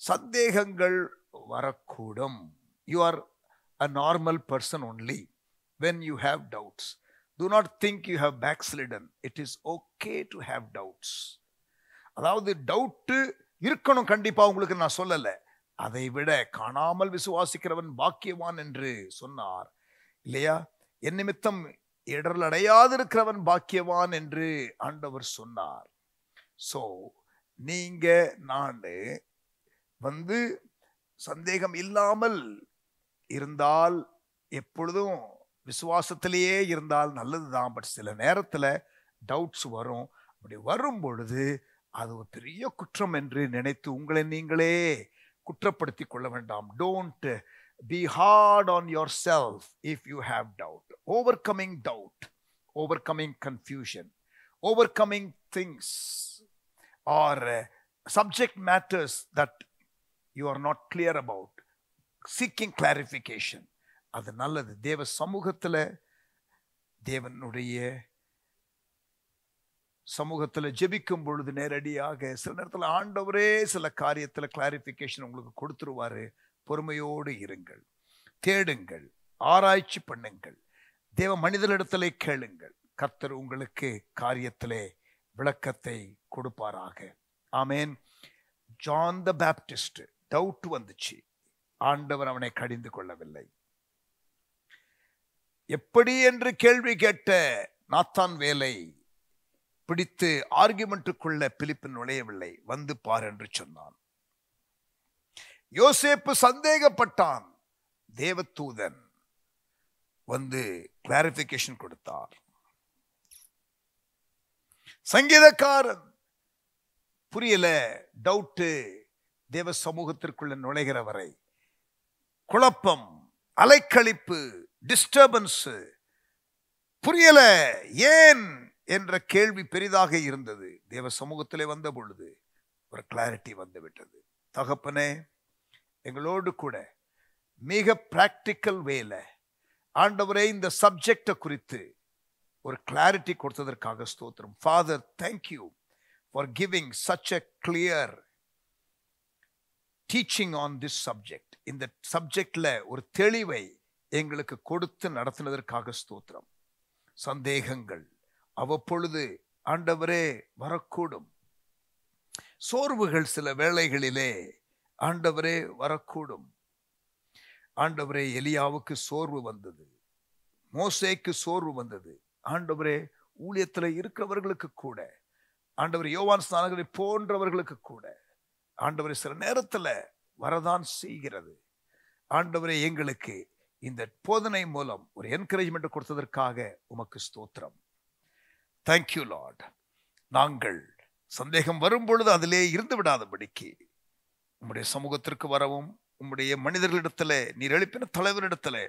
சந்தேகங்கள் வரக்கூடும். You are a normal person only when you have doubts. Do not think you have backslidden. It is okay to have doubts. அதாவது டவுட் இருக்கணும் கண்டிப்பா, உங்களுக்கு நான் சொல்லல. அதை விட காணாமல் விசுவாசிக்கிறவன் பாக்கியவான் என்று சொன்னார் இல்லையா? என் நிமித்தம் இடரல் அடையாதிருக்கிறவன் பாக்கியவான் என்று ஆண்டவர் சொன்னார். சோ நீங்க நான் சந்தேகம் இல்லாமல் இருந்தால், எப்பொழுதும் விசுவாசத்திலேயே இருந்தால் நல்லதுதான். பட் சில நேரத்தில் டவுட்ஸ் வரும். அப்படி வரும் பொழுது அது ஒரு பெரிய குற்றம் என்று நினைத்து உங்களை நீங்களே குற்றப்படுத்தி கொள்ள வேண்டாம். Don't be hard on yourself if you have doubt. Overcoming doubt, overcoming confusion, overcoming things or subject matters that you are not clear about, seeking clarification. அது நல்லது. தேவ சமூகத்தில், தேவனுடைய சமூகத்தில் ஜெபிக்கும் பொழுது நேரடியாக சில நேரத்தில் ஆண்டவரே சில காரியத்தில் கிளாரிஃபிகேஷன் உங்களுக்கு கொடுத்துருவாரு. பொறுமையோடு இருங்கள், தேடுங்கள், ஆராய்ச்சி பண்ணுங்கள், தேவ மனிதனிடத்திலே கேளுங்கள். கர்த்தர் உங்களுக்கு காரியத்திலே விளக்கத்தை கொடுப்பாராக. ஆமேன். ஜான் த பேப்டிஸ்ட் டவுட் வந்துச்சு, ஆண்டவர் அவனை கடிந்து கொள்ளவில்லை. எப்படி என்று கேள்வி கேட்ட நாத்தான் வேலை பிடித்து ஆர்குமெண்ட்டுக்குள்ள பிலிப்பு நுழையவில்லை. வந்து பார் என்று சொன்னான். யோசேப்பு சந்தேகப்பட்டான். தேவதூதன் வந்து கிளாரிபிகேஷன் கொடுத்தார். சங்கீதக்காரன் புரியல, டவுட்டு, தேவ சமூகத்திற்குள்ள நுழைகிற வரை குழப்பம், அலைக்கழிப்பு, டிஸ்டர்பன்ஸ், புரியல ஏன் என்ற கேள்வி பெரிதாக இருந்தது. தேவ சமூகத்திலே வந்த பொழுது ஒரு கிளாரிட்டி வந்து விட்டது. தகப்பனே, எங்களோடு கூட மிக பிராக்டிக்கல் வேல ஆண்டவரே இந்த சப்ஜெக்டை குறித்து ஒரு கிளாரிட்டி கொடுத்ததற்காக ஸ்தோத்திரம். Father, thank you for giving such a clear teaching on this subject. இந்த சப்ஜெக்ட்ல ஒரு தெளிவை எங்களுக்கு கொடுத்து நடத்தினதற்காக ஸ்தோத்திரம். சந்தேகங்கள் அவ்வப்பொழுது ஆண்டவரே வரக்கூடும். சோர்வுகள் சில வேளைகளிலே ஆண்டவரே வரக்கூடும். ஆண்டவரே, எலியாவுக்கு சோர்வு வந்தது, மோசேக்கு சோர்வு வந்தது. ஆண்டவரே, ஊழியத்தில் இருக்கிறவர்களுக்கு கூட, ஆண்டவர் யோவான் ஸ்நானகரை போன்றவர்களுக்கு கூட ஆண்டவரே சில நேரத்தில் வரதான் செய்கிறது. ஆண்டவரே, எங்களுக்கு இந்த போதனை மூலம் ஒரு என்கரேஜ்மெண்ட் கொடுத்ததற்காக உமக்கு ஸ்தோத்திரம். Thank you Lord. நாங்கள் சந்தேகம் வரும் பொழுது அதிலே இருந்து விடாதபடிக்கு உம்முடைய சமூகத்திற்கு வரவும், உம்முடைய மனிதர்களிடத்திலே, நீர் எழுப்பின தலைவரிடத்திலே,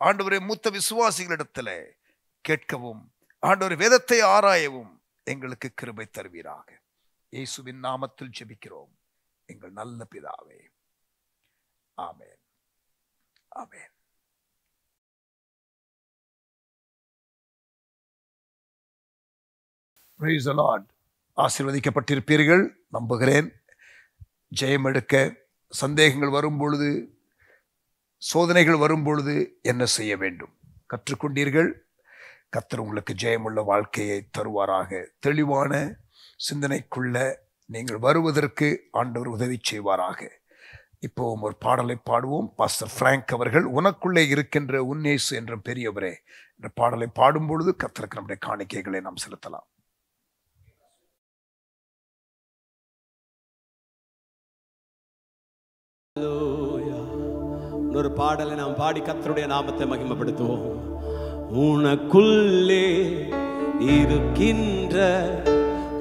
ஆண்டவரே மூத்த விசுவாசிகளிடத்திலே கேட்கவும், ஆண்டவரே வேதத்தை ஆராயவும் எங்களுக்கு கிருபை தருவீராக. இயேசுவின் நாமத்தில் ஜெபிக்கிறோம் எங்கள் நல்ல பிதாவே. ஆமென். ஆமென். Praise the Lord. ஆசீர்வதிக்கப்பட்டிருப்பீர்கள் நம்புகிறேன். ஜெயம் எடுக்க சந்தேகங்கள் வரும் பொழுது, சோதனைகள் வரும் பொழுது என்ன செய்ய வேண்டும் கற்றுக்கொண்டீர்கள். கர்த்தர் உங்களுக்கு ஜெயமுள்ள வாழ்க்கையை தருவாராக. தெளிவான சிந்தனைக்குள்ள நீங்கள் வருவதற்கு ஆண்டவர் உதவி செய்வாராக. இப்போவும் ஒரு பாடலை பாடுவோம். பாஸ்டர் பிராங்க் அவர்கள் உனக்குள்ளே இருக்கின்ற உன்னேசு என்ற பெரியவரே என்ற பாடலை பாடும் பொழுது கர்த்தருக்கு நம்முடைய காணிக்கைகளை நாம் செலுத்தலாம். ஒரு பாடலை நாம் பாடி கர்த்தருடைய நாமத்தை மகிமைப்படுத்துவோம். உனக்குள்ளே இருக்கின்ற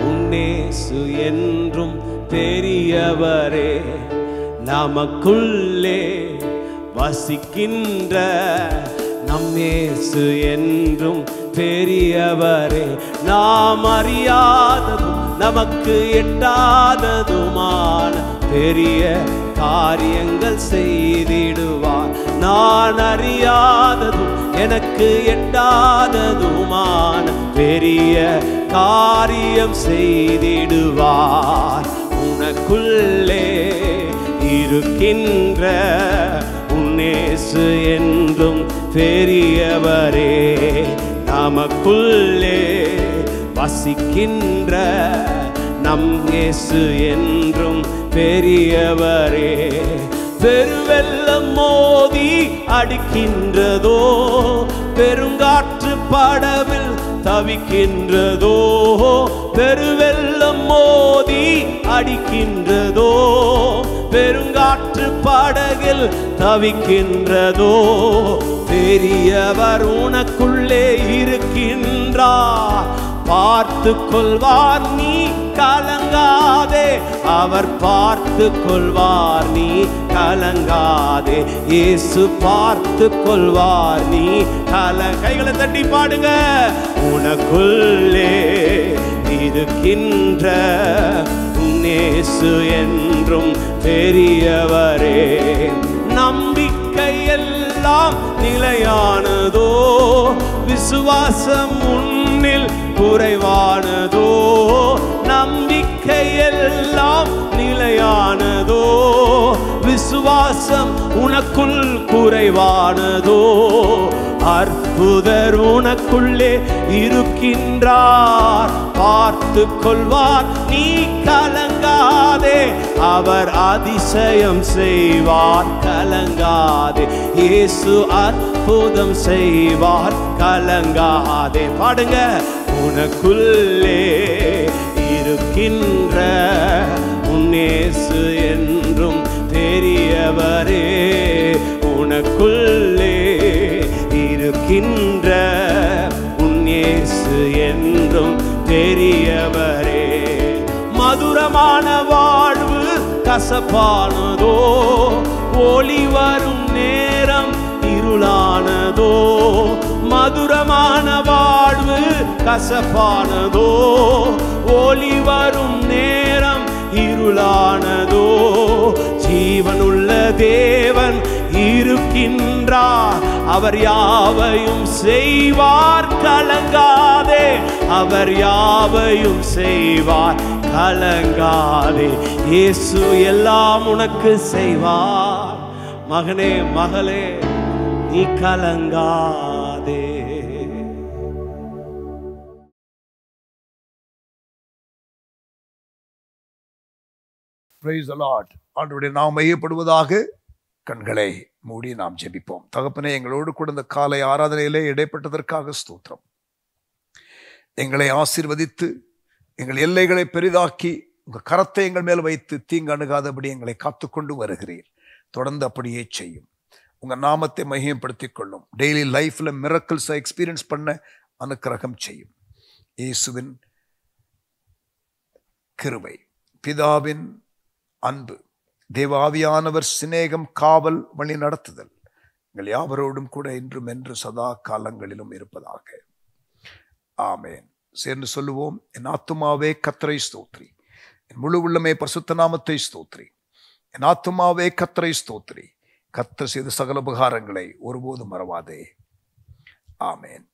உன்னேசு என்றும் பெரியவரே, நமக்குள்ளே வசிக்கின்ற நம் இயேசு என்றும் பெரியவரே, நாம் அறியாததும் நமக்கு எட்டாததுமான பெரிய காரியங்கள் செய்திடுவார். நான் அறியாததும் எனக்கு எட்டாததுமான பெரிய காரியம் செய்திடுவார். உனக்குள்ளே இருக்கின்ற உன்னேசு என்றும் பெரியவரே, நமக்குள்ளே வசிக்கின்ற நம் இயேசு என்றும் பெரியவரே. பெருவெள்ளம் மோதி அடிக்கின்றதோ, பெருங்காற்று படவில் தவிக்கின்றதோ, பெருவெள்ளம் மோதி அடிக்கின்றதோ, பெருங்காற்று படகில் தவிக்கின்றதோ, பெரியவர் உனக்குள்ளே இருக்கின்றார், பார்த்து கொள்வார் நீ கலங்காதே, அவர் பார்த்து கொள்வார் நீ கலங்காதே, இயேசு பார்த்து கொள்வார் நீ கைகளை தட்டி பாடுங்க. உனக்குள்ளே இருக்கின்ற இயேசு என்றும் பெரியவரே, நம்பிக்கை எல்லாம் நிலையானதோ, விசுவாசம் உன்னில் குறைவானதோ, நம்பிக்கை எல்லாம் நிலையானதோ, விசுவாசம் உனக்குள் குறைவானதோ, அற்புதர் உனக்குள்ளே இருக்கின்றார், பார்த்து கொள்வார் நீ கலங்காதே, அவர் அதிசயம் செய்வார் கலங்காதே, இயேசு அற்புதம் செய்வார் கலங்காதே. பாடுங்க. உனக்குள்ளே இருக்கின்ற உன்னேசு என்றும் பெரியவரே, உனக்குள்ளே இருக்கின்ற உன்னேசு என்றும் பெரியவரே. மதுரமான வாழ்வு கசப்பானதோ, ஒளி வரும் நேரம் இருளானதோ, மதுரமான வாழ்வு கசப்பானதோ, ஒளி வரும் நேரம் இருளானதோ, ஜீவனுள்ள தேவன் இருக்கின்றார், அவர் யாவையும் செய்வார் கலங்காதே, அவர் யாவையும் செய்வார் கலங்காதே, இயேசு எல்லாம் உனக்கு செய்வார். மகனே மகளே நீ கலங்காதே. Praise the Lord. ஆண்டவருடைய நாமம் மையப்படுவதாக. கண்களை மூடி நாம் ஜெபிப்போம். தகப்பனே, எங்களோடு கூட இந்த காலை ஆராதனையிலே இடைப்பட்டதற்காக ஸ்தோத்திரம். எங்களை ஆசீர்வதித்து எங்கள் எல்லைகளை பெரிதாக்கி உங்கள் கரத்தை எங்கள் மேல் வைத்து தீங்கு அணுகாதபடி எங்களை காத்துக்கொண்டு வருகிறீர். தொடர்ந்து அப்படியே செய்யும். உங்கள் நாமத்தை மகிமைப்படுத்திக் கொள்ளும். டெய்லி லைஃப்ல மிரக்கிள்ஸை எக்ஸ்பீரியன்ஸ் பண்ண அனுக்கிரகம் செய்யும். இயேசுவின் கிருபை, பிதாவின் அன்பு, தேவ ஆவியானவர் சிநேகம், காவல், வழி நடத்துதல் எங்கள் யாவரோடும் கூட இன்றும் என்று சதா காலங்களிலும் இருப்பதாக. ஆமேன். சேர்ந்து சொல்லுவோம். என் ஆத்துமாவே கர்த்தரை ஸ்தோத்திரி, என் முழு உள்ளமே பரிசுத்த நாமத்தை ஸ்தோத்திரி. என் ஆத்துமாவே கர்த்தரை ஸ்தோத்திரி, கர்த்தர் செய்த சகல உபகாரங்களை ஒருபோதும் மறவாதே. ஆமேன்.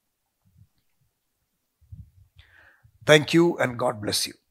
Thank you and God bless you.